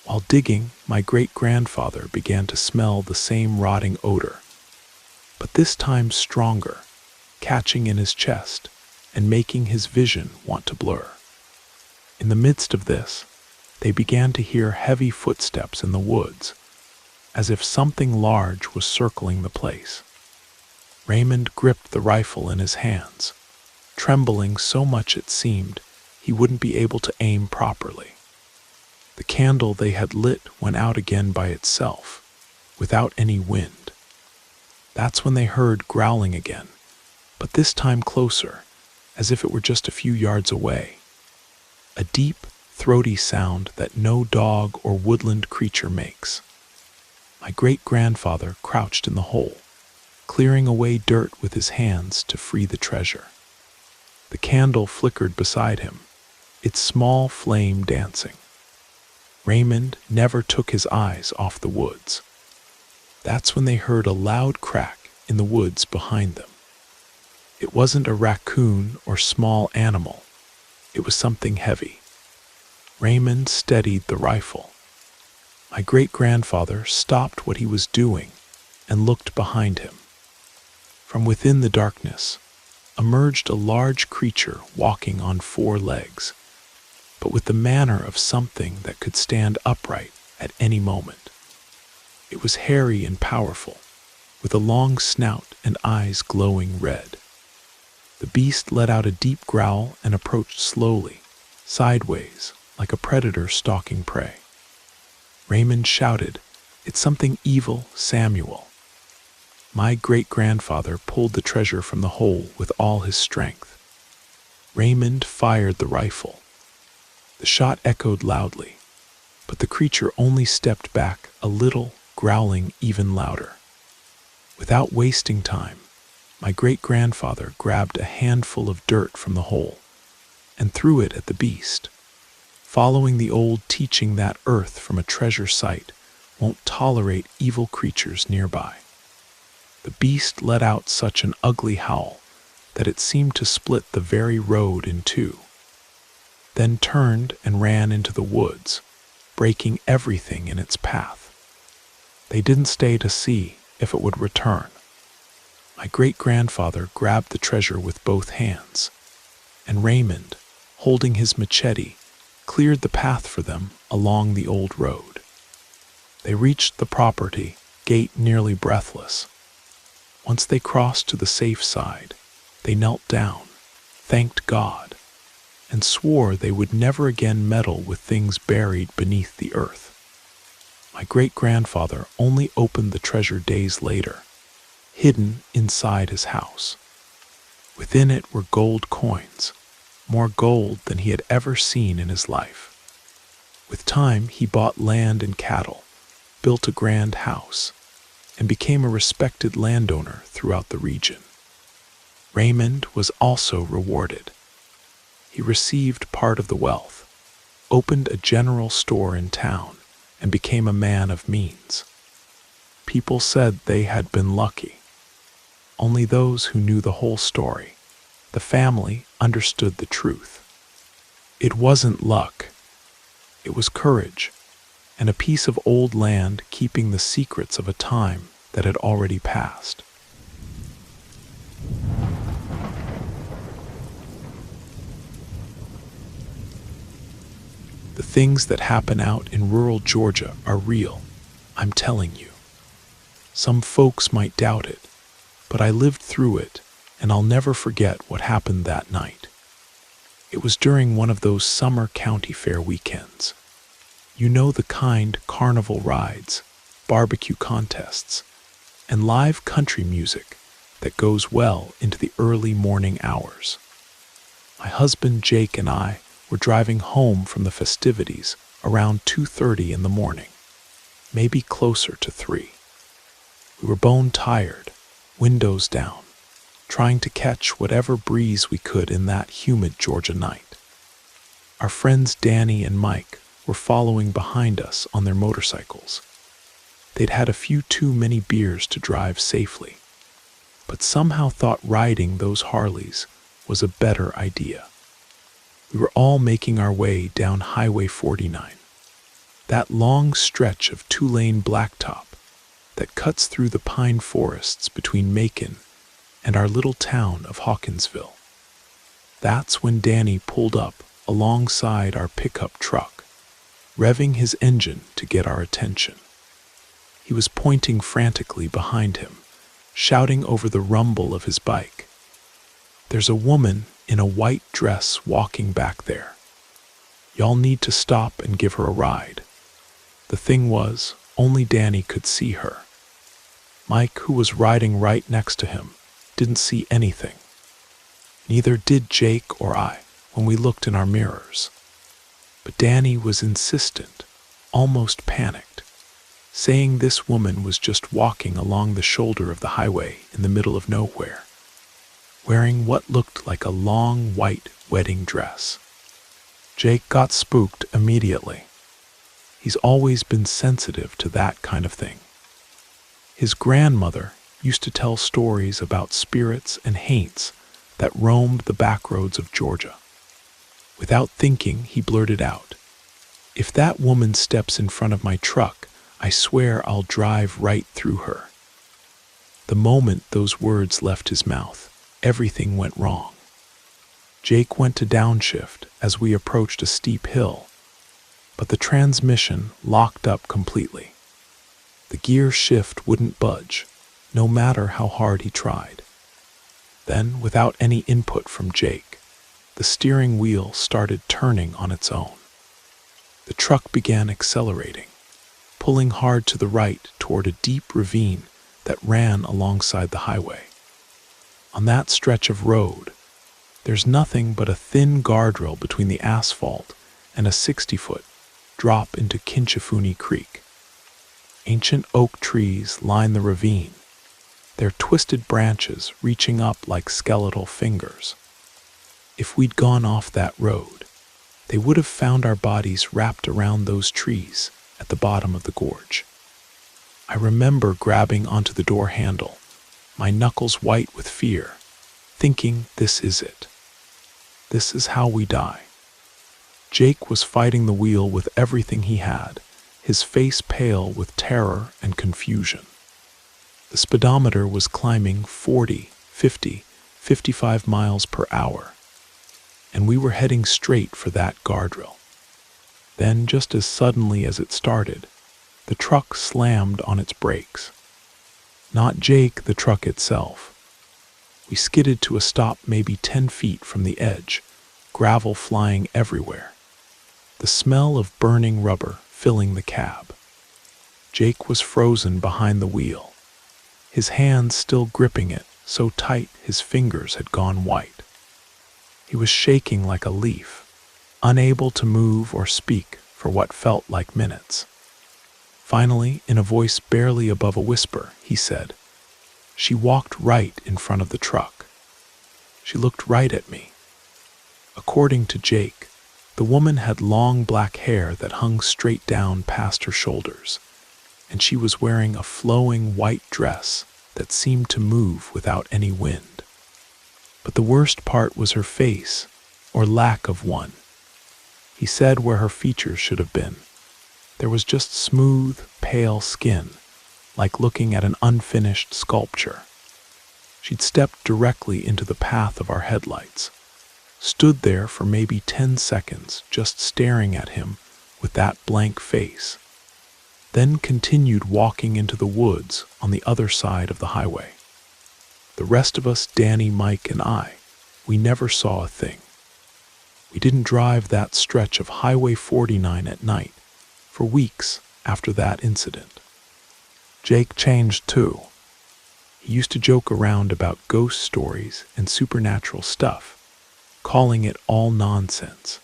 While digging, my great-grandfather began to smell the same rotting odor, but this time stronger, catching in his chest and making his vision want to blur. In the midst of this, they began to hear heavy footsteps in the woods, as if something large was circling the place. Raymond gripped the rifle in his hands, trembling so much it seemed he wouldn't be able to aim properly. The candle they had lit went out again by itself, without any wind. That's when they heard growling again, but this time closer, as if it were just a few yards away. A deep, throaty sound that no dog or woodland creature makes. My great-grandfather crouched in the hole, clearing away dirt with his hands to free the treasure. The candle flickered beside him, its small flame dancing. Raymond never took his eyes off the woods. That's when they heard a loud crack in the woods behind them. It wasn't a raccoon or small animal. It was something heavy. Raymond steadied the rifle. My great-grandfather stopped what he was doing and looked behind him. From within the darkness emerged a large creature walking on 4 legs, but with the manner of something that could stand upright at any moment. It was hairy and powerful, with a long snout and eyes glowing red. The beast let out a deep growl and approached slowly, sideways, like a predator stalking prey. Raymond shouted, "It's something evil, Samuel." My great-grandfather pulled the treasure from the hole with all his strength. Raymond fired the rifle. The shot echoed loudly, but the creature only stepped back a little, growling even louder. Without wasting time, my great-grandfather grabbed a handful of dirt from the hole and threw it at the beast, following the old teaching that earth from a treasure site won't tolerate evil creatures nearby. The beast let out such an ugly howl that it seemed to split the very road in two, then turned and ran into the woods, breaking everything in its path. They didn't stay to see if it would return. My great-grandfather grabbed the treasure with both hands, and Raymond, holding his machete, cleared the path for them along the old road. They reached the property, gate nearly breathless. Once they crossed to the safe side, they knelt down, thanked God, and swore they would never again meddle with things buried beneath the earth. My great-grandfather only opened the treasure days later, hidden inside his house. Within it were gold coins, more gold than he had ever seen in his life. With time, he bought land and cattle, built a grand house, and became a respected landowner throughout the region. Raymond was also rewarded. He received part of the wealth, opened a general store in town, and became a man of means. People said they had been lucky. Only those who knew the whole story, the family, understood the truth. It wasn't luck. It was courage, and a piece of old land keeping the secrets of a time that had already passed. The things that happen out in rural Georgia are real, I'm telling you. Some folks might doubt it, but I lived through it, and I'll never forget what happened that night. It was during one of those summer county fair weekends. You know, the kind: carnival rides, barbecue contests, and live country music that goes well into the early morning hours. My husband Jake and I were driving home from the festivities around 2:30 in the morning, maybe closer to 3. We were bone tired, windows down, trying to catch whatever breeze we could in that humid Georgia night. Our friends Danny and Mike were following behind us on their motorcycles. They'd had a few too many beers to drive safely, but somehow thought riding those Harleys was a better idea. We were all making our way down Highway 49, that long stretch of 2-lane blacktop that cuts through the pine forests between Macon and our little town of Hawkinsville. That's when Danny pulled up alongside our pickup truck, revving his engine to get our attention. He was pointing frantically behind him, shouting over the rumble of his bike, "There's a woman in a white dress walking back there. Y'all need to stop and give her a ride." The thing was, only Danny could see her. Mike, who was riding right next to him, didn't see anything. Neither did Jake or I when we looked in our mirrors. But Danny was insistent, almost panicked, saying this woman was just walking along the shoulder of the highway in the middle of nowhere, wearing what looked like a long white wedding dress. Jake got spooked immediately. He's always been sensitive to that kind of thing. His grandmother used to tell stories about spirits and haints that roamed the back roads of Georgia. Without thinking, he blurted out, "If that woman steps in front of my truck, I swear I'll drive right through her." The moment those words left his mouth, everything went wrong. Jake went to downshift as we approached a steep hill, but the transmission locked up completely. The gear shift wouldn't budge, no matter how hard he tried. Then, without any input from Jake, the steering wheel started turning on its own. The truck began accelerating, pulling hard to the right toward a deep ravine that ran alongside the highway. On that stretch of road, there's nothing but a thin guardrail between the asphalt and a 60-foot drop into Kinchafoonie Creek. Ancient oak trees line the ravine, their twisted branches reaching up like skeletal fingers. If we'd gone off that road, they would have found our bodies wrapped around those trees at the bottom of the gorge. I remember grabbing onto the door handle, my knuckles white with fear, thinking, this is it. This is how we die. Jake was fighting the wheel with everything he had, his face pale with terror and confusion. The speedometer was climbing 40, 50, 55 miles per hour, and we were heading straight for that guardrail. Then, just as suddenly as it started, the truck slammed on its brakes, not Jake, the truck itself. We skidded to a stop maybe 10 feet from the edge, gravel flying everywhere, the smell of burning rubber filling the cab. Jake was frozen behind the wheel, his hands still gripping it so tight his fingers had gone white. He was shaking like a leaf, unable to move or speak for what felt like minutes. Finally, in a voice barely above a whisper, he said, "She walked right in front of the truck. She looked right at me." According to Jake, the woman had long black hair that hung straight down past her shoulders, and she was wearing a flowing white dress that seemed to move without any wind. But the worst part was her face, or lack of one. He said where her features should have been, there was just smooth, pale skin, like looking at an unfinished sculpture. She'd stepped directly into the path of our headlights, stood there for maybe 10 seconds just staring at him with that blank face, then continued walking into the woods on the other side of the highway. The rest of us, Danny, Mike, and I, we never saw a thing. We didn't drive that stretch of Highway 49 at night for weeks after that incident. Jake changed too. He used to joke around about ghost stories and supernatural stuff, calling it all nonsense.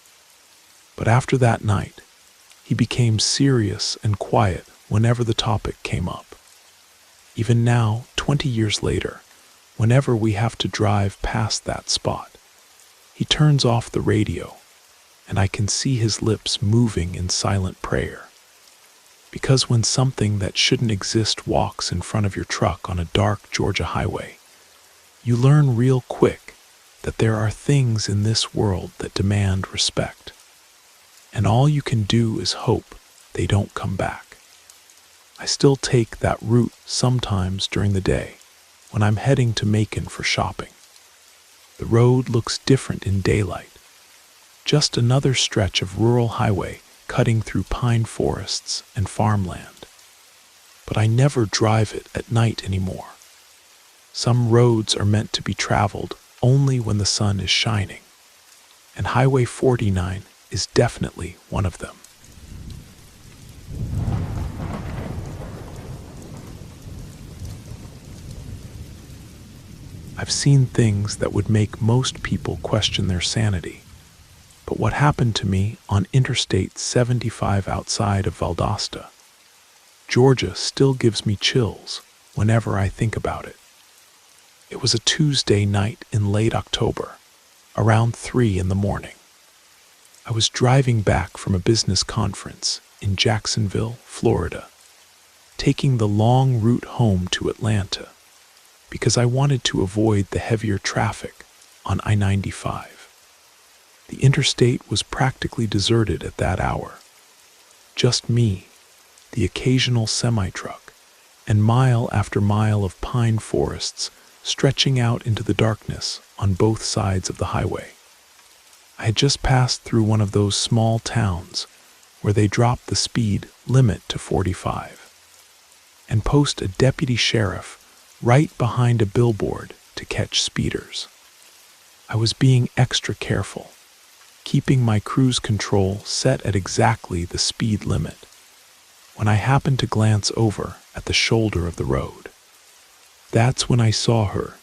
But after that night, he became serious and quiet whenever the topic came up. Even now, 20 years later, whenever we have to drive past that spot, he turns off the radio, and I can see his lips moving in silent prayer. Because when something that shouldn't exist walks in front of your truck on a dark Georgia highway, you learn real quick that there are things in this world that demand respect. And all you can do is hope they don't come back. I still take that route sometimes during the day when I'm heading to Macon for shopping. The road looks different in daylight. Just another stretch of rural highway cutting through pine forests and farmland. But I never drive it at night anymore. Some roads are meant to be traveled only when the sun is shining, and Highway 49 is definitely one of them. I've seen things that would make most people question their sanity, but what happened to me on Interstate 75 outside of Valdosta, Georgia, still gives me chills whenever I think about it. It was a Tuesday night in late October, around 3 in the morning. I was driving back from a business conference in Jacksonville, Florida, taking the long route home to Atlanta because I wanted to avoid the heavier traffic on I-95. The interstate was practically deserted at that hour. Just me, the occasional semi-truck, and mile after mile of pine forests stretching out into the darkness on both sides of the highway. I had just passed through one of those small towns where they drop the speed limit to 45 and post a deputy sheriff right behind a billboard to catch speeders. I was being extra careful, keeping my cruise control set at exactly the speed limit, when I happened to glance over at the shoulder of the road. That's when I saw her.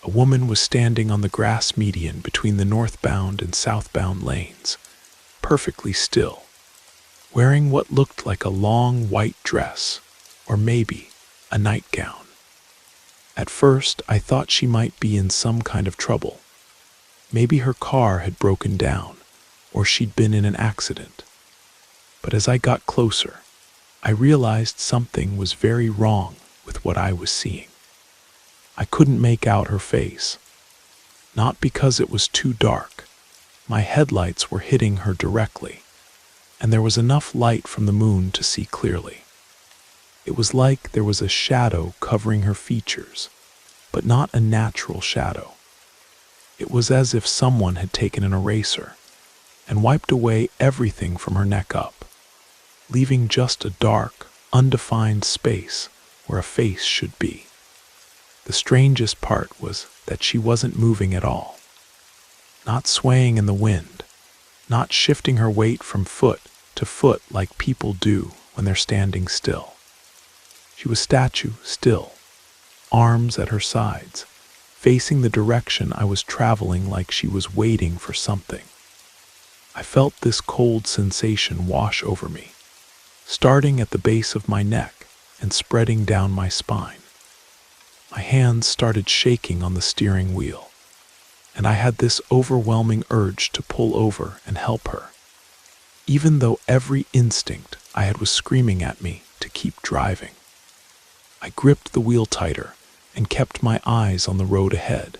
A woman was standing on the grass median between the northbound and southbound lanes, perfectly still, wearing what looked like a long white dress, or maybe a nightgown. At first, I thought she might be in some kind of trouble. Maybe her car had broken down, or she'd been in an accident. But as I got closer, I realized something was very wrong with what I was seeing. I couldn't make out her face. Not because it was too dark. My headlights were hitting her directly, and there was enough light from the moon to see clearly. It was like there was a shadow covering her features, but not a natural shadow. It was as if someone had taken an eraser and wiped away everything from her neck up, leaving just a dark, undefined space where a face should be. The strangest part was that she wasn't moving at all, not swaying in the wind, not shifting her weight from foot to foot like people do when they're standing still. She was statue still, arms at her sides, facing the direction I was traveling like she was waiting for something. I felt this cold sensation wash over me, starting at the base of my neck and spreading down my spine. My hands started shaking on the steering wheel, and I had this overwhelming urge to pull over and help her, even though every instinct I had was screaming at me to keep driving. I gripped the wheel tighter and kept my eyes on the road ahead,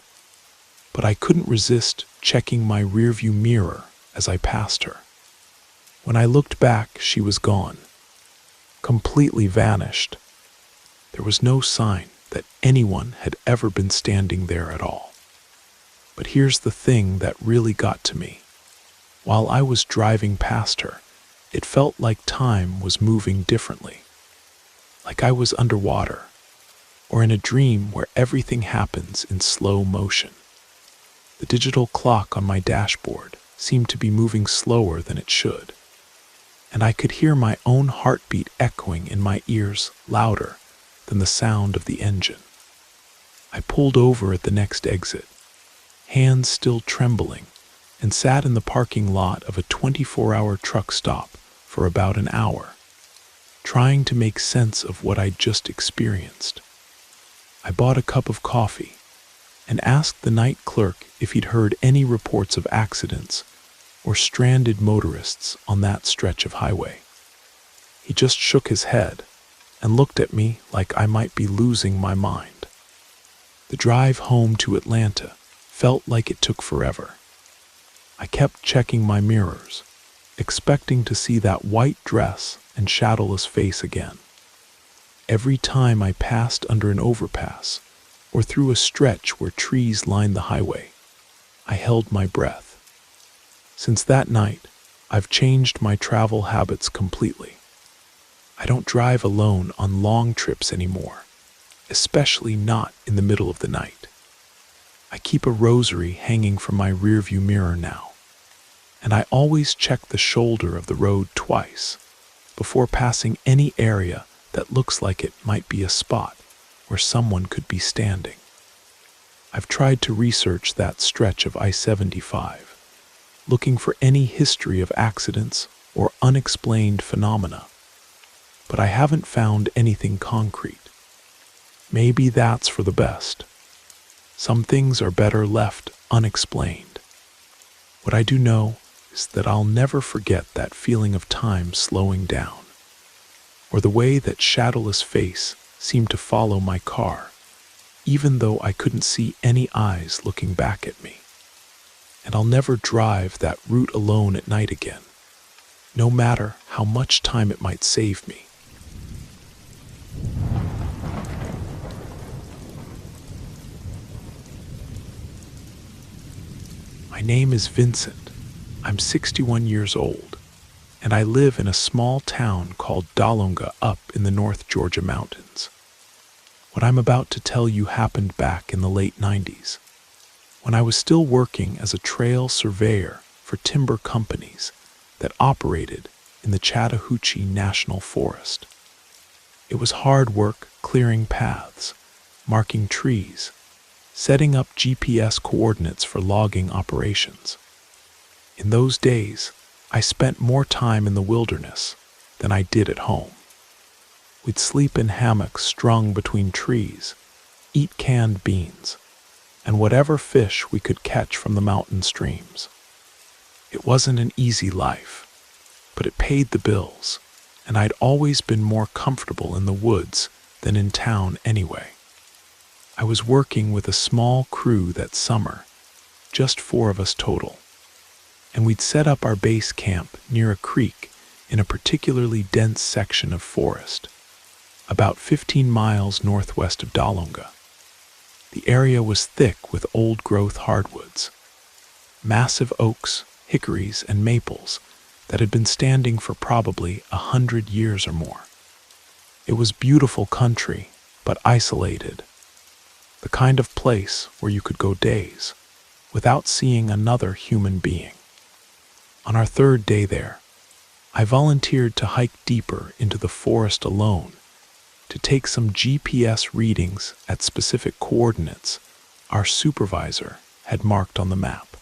but I couldn't resist checking my rearview mirror as I passed her. When I looked back, she was gone, completely vanished. There was no sign that anyone had ever been standing there at all. But here's the thing that really got to me. While I was driving past her, it felt like time was moving differently, like I was underwater, or in a dream where everything happens in slow motion. The digital clock on my dashboard seemed to be moving slower than it should, and I could hear my own heartbeat echoing in my ears louder than the sound of the engine. I pulled over at the next exit, hands still trembling, and sat in the parking lot of a 24-hour truck stop for about an hour, trying to make sense of what I'd just experienced. I bought a cup of coffee and asked the night clerk if he'd heard any reports of accidents or stranded motorists on that stretch of highway. He just shook his head and looked at me like I might be losing my mind. The drive home to Atlanta felt like it took forever. I kept checking my mirrors, expecting to see that white dress and shadowless face again. Every time I passed under an overpass or through a stretch where trees lined the highway, I held my breath. Since that night, I've changed my travel habits completely. I don't drive alone on long trips anymore, especially not in the middle of the night. I keep a rosary hanging from my rearview mirror now, and I always check the shoulder of the road twice before passing any area that looks like it might be a spot where someone could be standing. I've tried to research that stretch of I-75, looking for any history of accidents or unexplained phenomena, but I haven't found anything concrete. Maybe that's for the best. Some things are better left unexplained. What I do know is that I'll never forget that feeling of time slowing down, or the way that shadowless face seemed to follow my car, even though I couldn't see any eyes looking back at me. And I'll never drive that route alone at night again, no matter how much time it might save me. My name is Vincent. I'm 61 years old, and I live in a small town called Dalunga up in the North Georgia mountains. What I'm about to tell you happened back in the late 90s, when I was still working as a trail surveyor for timber companies that operated in the Chattahoochee National Forest. It was hard work clearing paths, marking trees, setting up GPS coordinates for logging operations. In those days, I spent more time in the wilderness than I did at home. We'd sleep in hammocks strung between trees, eat canned beans, and whatever fish we could catch from the mountain streams. It wasn't an easy life, but it paid the bills, and I'd always been more comfortable in the woods than in town anyway. I was working with a small crew that summer, just 4 of us total, and we'd set up our base camp near a creek in a particularly dense section of forest, about 15 miles northwest of Dalunga. The area was thick with old-growth hardwoods, massive oaks, hickories, and maples that had been standing for probably 100 years or more. It was beautiful country but isolated. The kind of place where you could go days without seeing another human being. On our third day there, I volunteered to hike deeper into the forest alone to take some GPS readings at specific coordinates our supervisor had marked on the map.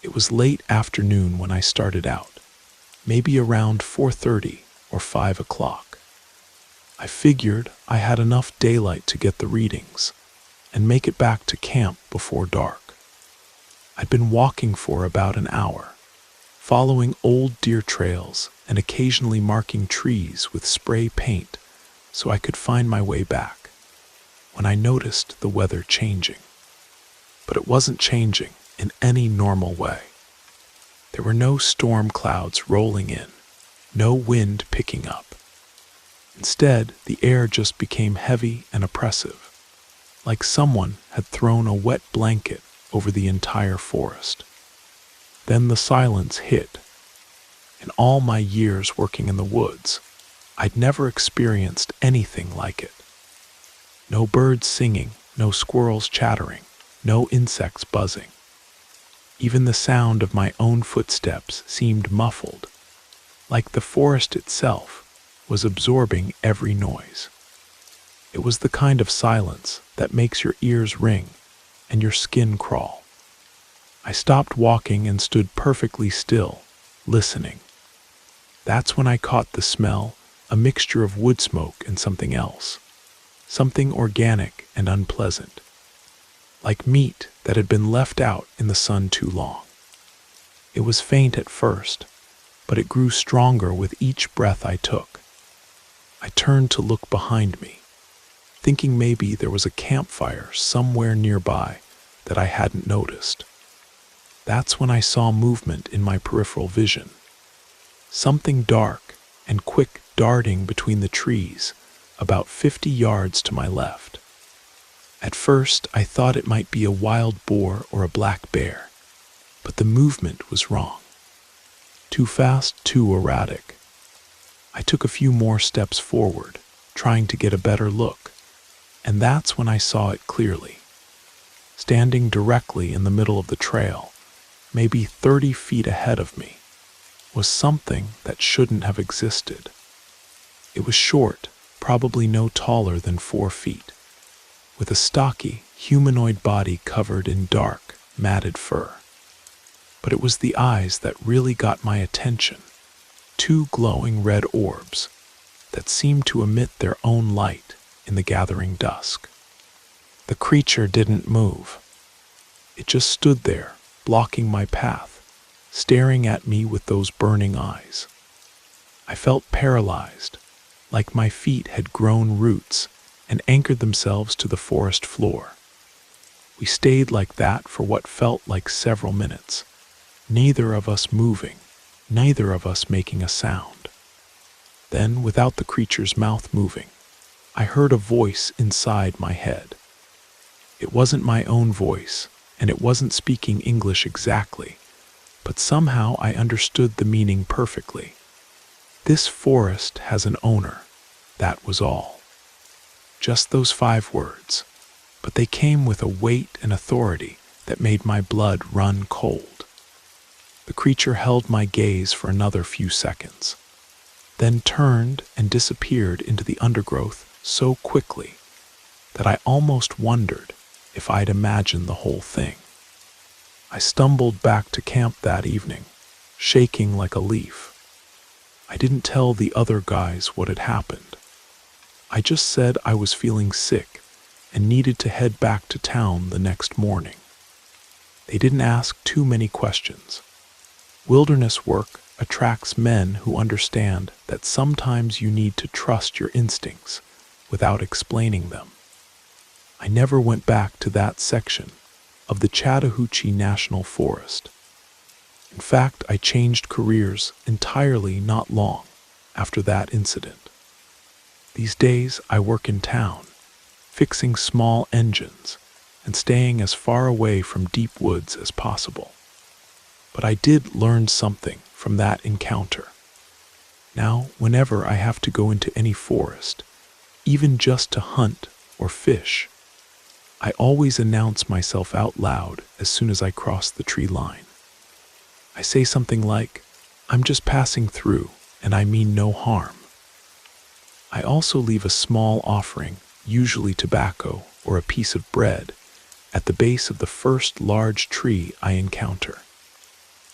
It was late afternoon when I started out, maybe around 4:30 or 5 o'clock. I figured I had enough daylight to get the readings and make it back to camp before dark. I'd been walking for about an hour, following old deer trails and occasionally marking trees with spray paint so I could find my way back, when I noticed the weather changing. But it wasn't changing in any normal way. There were no storm clouds rolling in, no wind picking up. Instead, the air just became heavy and oppressive, like someone had thrown a wet blanket over the entire forest. Then the silence hit. In all my years working in the woods, I'd never experienced anything like it. No birds singing, no squirrels chattering, no insects buzzing. Even the sound of my own footsteps seemed muffled, like the forest itself was absorbing every noise. It was the kind of silence that makes your ears ring and your skin crawl. I stopped walking and stood perfectly still, listening. That's when I caught the smell, a mixture of wood smoke and something else, something organic and unpleasant, like meat that had been left out in the sun too long. It was faint at first, but it grew stronger with each breath I took. I turned to look behind me, thinking maybe there was a campfire somewhere nearby that I hadn't noticed. That's when I saw movement in my peripheral vision, something dark and quick darting between the trees about 50 yards to my left. At first, I thought it might be a wild boar or a black bear, but the movement was wrong. Too fast, too erratic. I took a few more steps forward, trying to get a better look, and that's when I saw it clearly. Standing directly in the middle of the trail, maybe 30 feet ahead of me, was something that shouldn't have existed. It was short, probably no taller than 4 feet, with a stocky, humanoid body covered in dark, matted fur. But it was the eyes that really got my attention, two glowing red orbs that seemed to emit their own light in the gathering dusk. The creature didn't move. It just stood there, blocking my path, staring at me with those burning eyes. I felt paralyzed, like my feet had grown roots and anchored themselves to the forest floor. We stayed like that for what felt like several minutes, neither of us moving, neither of us making a sound. Then, without the creature's mouth moving, I heard a voice inside my head. It wasn't my own voice, and it wasn't speaking English exactly, but somehow I understood the meaning perfectly. This forest has an owner, that was all. Just those 5 words, but they came with a weight and authority that made my blood run cold. The creature held my gaze for another few seconds, then turned and disappeared into the undergrowth so quickly that I almost wondered if I'd imagined the whole thing. I stumbled back to camp that evening, shaking like a leaf. I didn't tell the other guys what had happened. I just said I was feeling sick and needed to head back to town the next morning. They didn't ask too many questions. Wilderness work attracts men who understand that sometimes you need to trust your instincts without explaining them. I never went back to that section of the Chattahoochee National Forest. In fact, I changed careers entirely not long after that incident. These days, I work in town, fixing small engines and staying as far away from deep woods as possible. But I did learn something from that encounter. Now, whenever I have to go into any forest, even just to hunt or fish. I always announce myself out loud as soon as I cross the tree line. I say something like, "I'm just passing through, and I mean no harm." I also leave a small offering, usually tobacco or a piece of bread, at the base of the first large tree I encounter.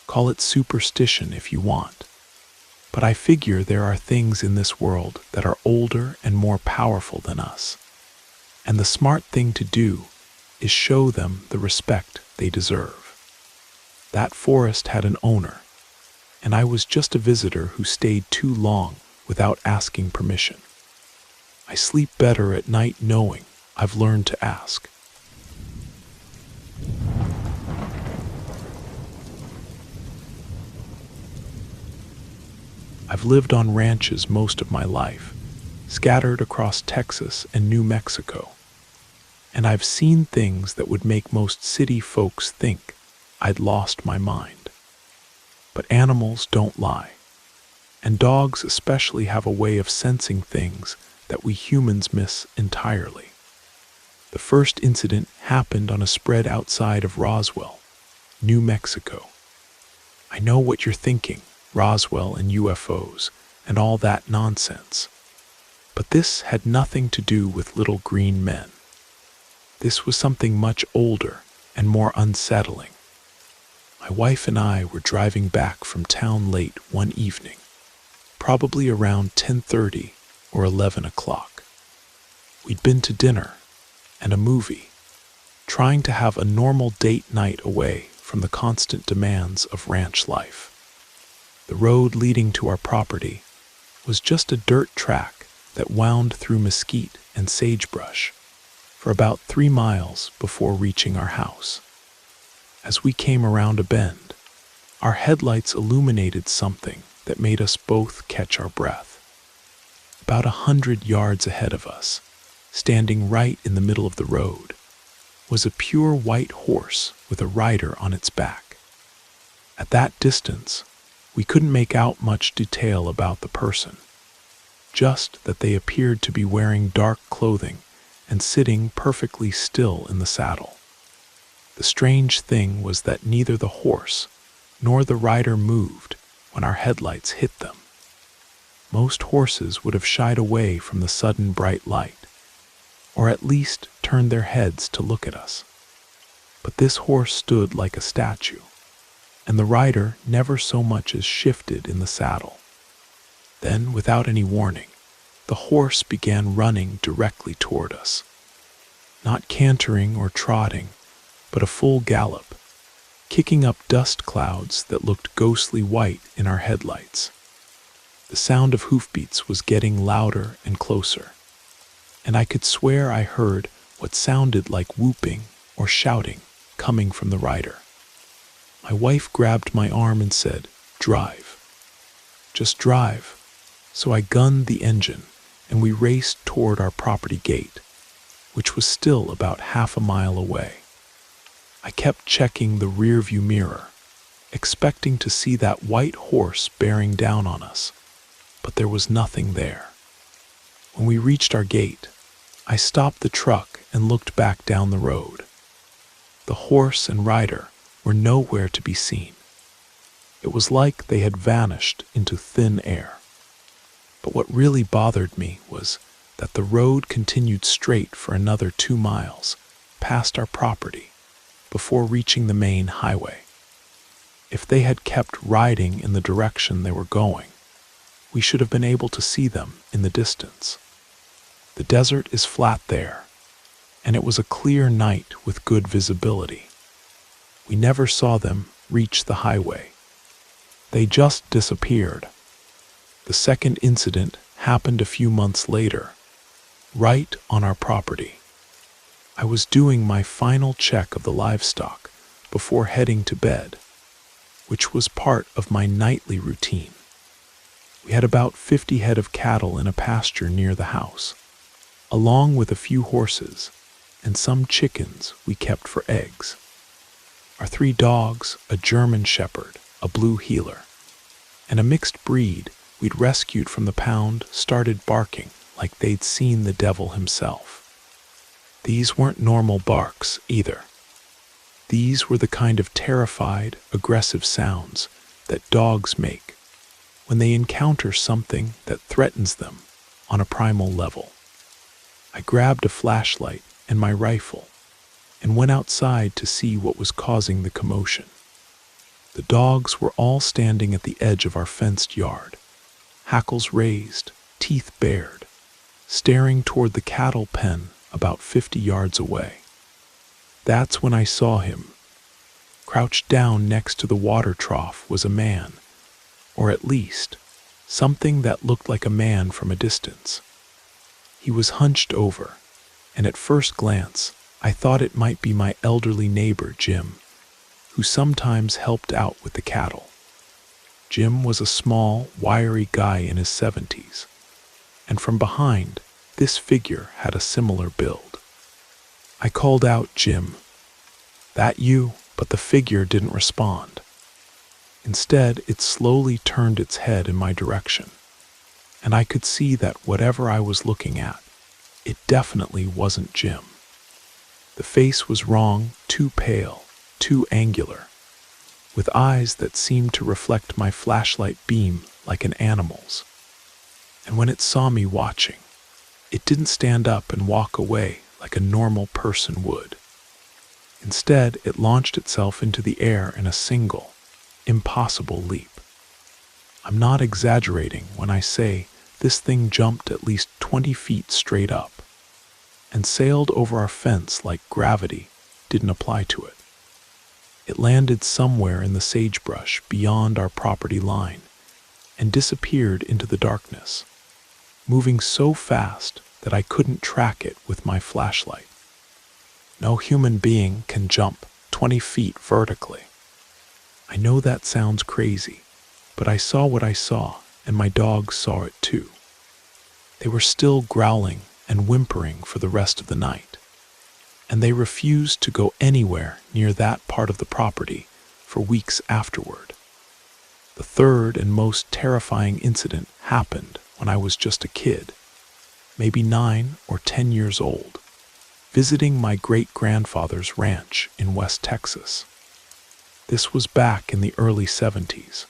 Call it superstition if you want, but I figure there are things in this world that are older and more powerful than us, and the smart thing to do is show them the respect they deserve. That forest had an owner, and I was just a visitor who stayed too long without asking permission. I sleep better at night knowing I've learned to ask. I've lived on ranches most of my life, scattered across Texas and New Mexico, and I've seen things that would make most city folks think I'd lost my mind. But animals don't lie, and dogs especially have a way of sensing things that we humans miss entirely. The first incident happened on a spread outside of Roswell, New Mexico. I know what you're thinking, Roswell and UFOs and all that nonsense. But this had nothing to do with little green men. This was something much older and more unsettling. My wife and I were driving back from town late one evening, probably around 10:30 or 11 o'clock. We'd been to dinner and a movie, trying to have a normal date night away from the constant demands of ranch life. The road leading to our property was just a dirt track that wound through mesquite and sagebrush for about 3 miles before reaching our house. As we came around a bend, our headlights illuminated something that made us both catch our breath. About 100 yards ahead of us, standing right in the middle of the road, was a pure white horse with a rider on its back. At that distance, we couldn't make out much detail about the person, just that they appeared to be wearing dark clothing and sitting perfectly still in the saddle. The strange thing was that neither the horse nor the rider moved when our headlights hit them. Most horses would have shied away from the sudden bright light, or at least turned their heads to look at us. But this horse stood like a statue, and the rider never so much as shifted in the saddle. Then, without any warning, the horse began running directly toward us. Not cantering or trotting, but a full gallop, kicking up dust clouds that looked ghostly white in our headlights. The sound of hoofbeats was getting louder and closer, and I could swear I heard what sounded like whooping or shouting coming from the rider. My wife grabbed my arm and said, "Drive. Just drive." So I gunned the engine, and we raced toward our property gate, which was still about half a mile away. I kept checking the rearview mirror, expecting to see that white horse bearing down on us, but there was nothing there. When we reached our gate, I stopped the truck and looked back down the road. The horse and rider were nowhere to be seen. It was like they had vanished into thin air. But what really bothered me was that the road continued straight for another 2 miles past our property before reaching the main highway. If they had kept riding in the direction they were going, we should have been able to see them in the distance. The desert is flat there, and it was a clear night with good visibility. We never saw them reach the highway. They just disappeared. The second incident happened a few months later, right on our property. I was doing my final check of the livestock before heading to bed, which was part of my nightly routine. We had about 50 head of cattle in a pasture near the house, along with a few horses and some chickens we kept for eggs. Our 3 dogs, a German Shepherd, a blue heeler, and a mixed breed we'd rescued from the pound started barking like they'd seen the devil himself. These weren't normal barks either. These were the kind of terrified, aggressive sounds that dogs make when they encounter something that threatens them on a primal level. I grabbed a flashlight and my rifle and went outside to see what was causing the commotion. The dogs were all standing at the edge of our fenced yard, hackles raised, teeth bared, staring toward the cattle pen about 50 yards away. That's when I saw him. Crouched down next to the water trough was a man, or at least something that looked like a man from a distance. He was hunched over, and at first glance, I thought it might be my elderly neighbor, Jim, who sometimes helped out with the cattle. Jim was a small, wiry guy in his 70s, and from behind, this figure had a similar build. I called out, "Jim, that you?" But the figure didn't respond. Instead, it slowly turned its head in my direction, and I could see that whatever I was looking at, it definitely wasn't Jim. The face was wrong, too pale, too angular, with eyes that seemed to reflect my flashlight beam like an animal's. And when it saw me watching, it didn't stand up and walk away like a normal person would. Instead, it launched itself into the air in a single, impossible leap. I'm not exaggerating when I say this thing jumped at least 20 feet straight up and sailed over our fence like gravity didn't apply to it. It landed somewhere in the sagebrush beyond our property line and disappeared into the darkness, moving so fast that I couldn't track it with my flashlight. No human being can jump 20 feet vertically. I know that sounds crazy, but I saw what I saw, and my dogs saw it too. They were still growling and whimpering for the rest of the night, and they refused to go anywhere near that part of the property for weeks afterward. The third and most terrifying incident happened when I was just a kid, maybe 9 or 10 years old, visiting my great-grandfather's ranch in West Texas. This was back in the early 70s,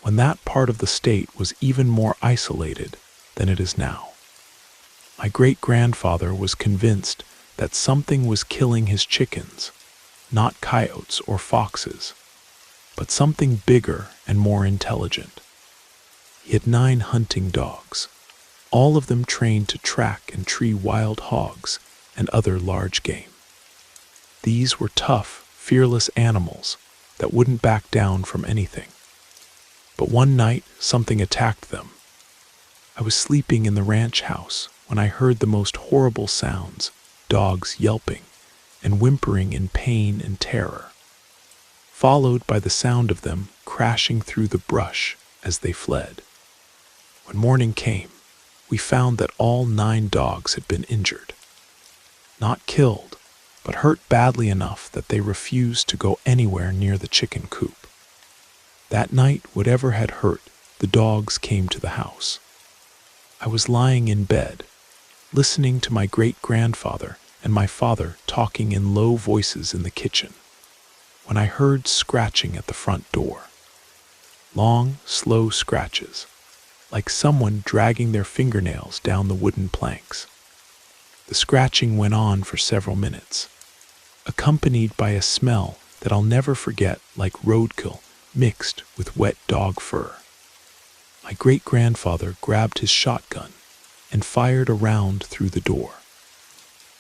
when that part of the state was even more isolated than it is now. My great-grandfather was convinced that something was killing his chickens, not coyotes or foxes, but something bigger and more intelligent. He had 9 hunting dogs, all of them trained to track and tree wild hogs and other large game. These were tough, fearless animals that wouldn't back down from anything. But one night, something attacked them. I was sleeping in the ranch house when I heard the most horrible sounds, dogs yelping and whimpering in pain and terror, followed by the sound of them crashing through the brush as they fled. When morning came, we found that all 9 dogs had been injured. Not killed, but hurt badly enough that they refused to go anywhere near the chicken coop. That night, whatever had hurt, the dogs came to the house. I was lying in bed, listening to my great-grandfather and my father talking in low voices in the kitchen, when I heard scratching at the front door. Long, slow scratches, like someone dragging their fingernails down the wooden planks. The scratching went on for several minutes, accompanied by a smell that I'll never forget, like roadkill mixed with wet dog fur. My great-grandfather grabbed his shotgun and fired a round through the door.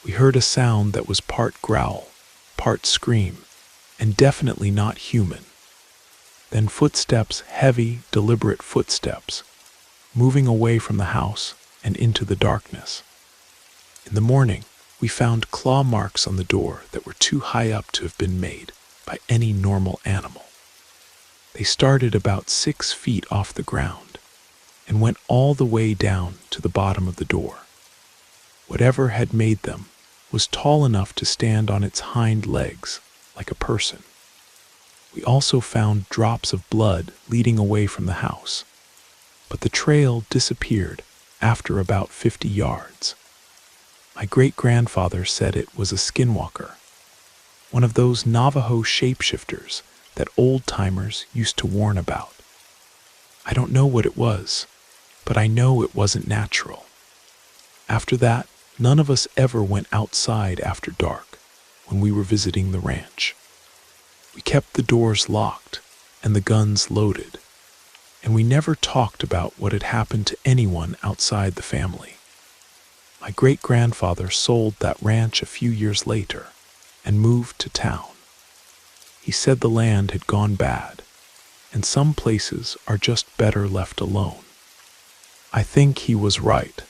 We heard a sound that was part growl, part scream, and definitely not human. Then footsteps, heavy, deliberate footsteps, moving away from the house and into the darkness. In the morning, we found claw marks on the door that were too high up to have been made by any normal animal. They started about 6 feet off the ground and went all the way down to the bottom of the door. Whatever had made them was tall enough to stand on its hind legs like a person. We also found drops of blood leading away from the house, but the trail disappeared after about 50 yards. My great-grandfather said it was a skinwalker, one of those Navajo shapeshifters that old-timers used to warn about. I don't know what it was, but I know it wasn't natural. After that, none of us ever went outside after dark when we were visiting the ranch. We kept the doors locked and the guns loaded, and we never talked about what had happened to anyone outside the family. My great-grandfather sold that ranch a few years later and moved to town. He said the land had gone bad, and some places are just better left alone. I think he was right.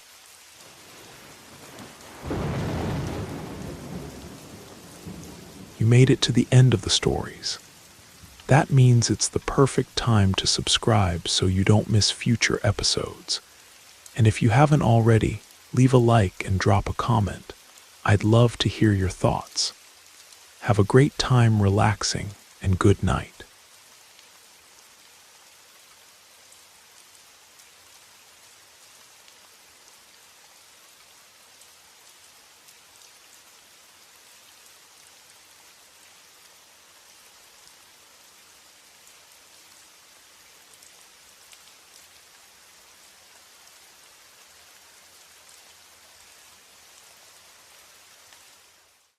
You made it to the end of the stories. That means it's the perfect time to subscribe so you don't miss future episodes. And if you haven't already, leave a like and drop a comment. I'd love to hear your thoughts. Have a great time relaxing, and good night.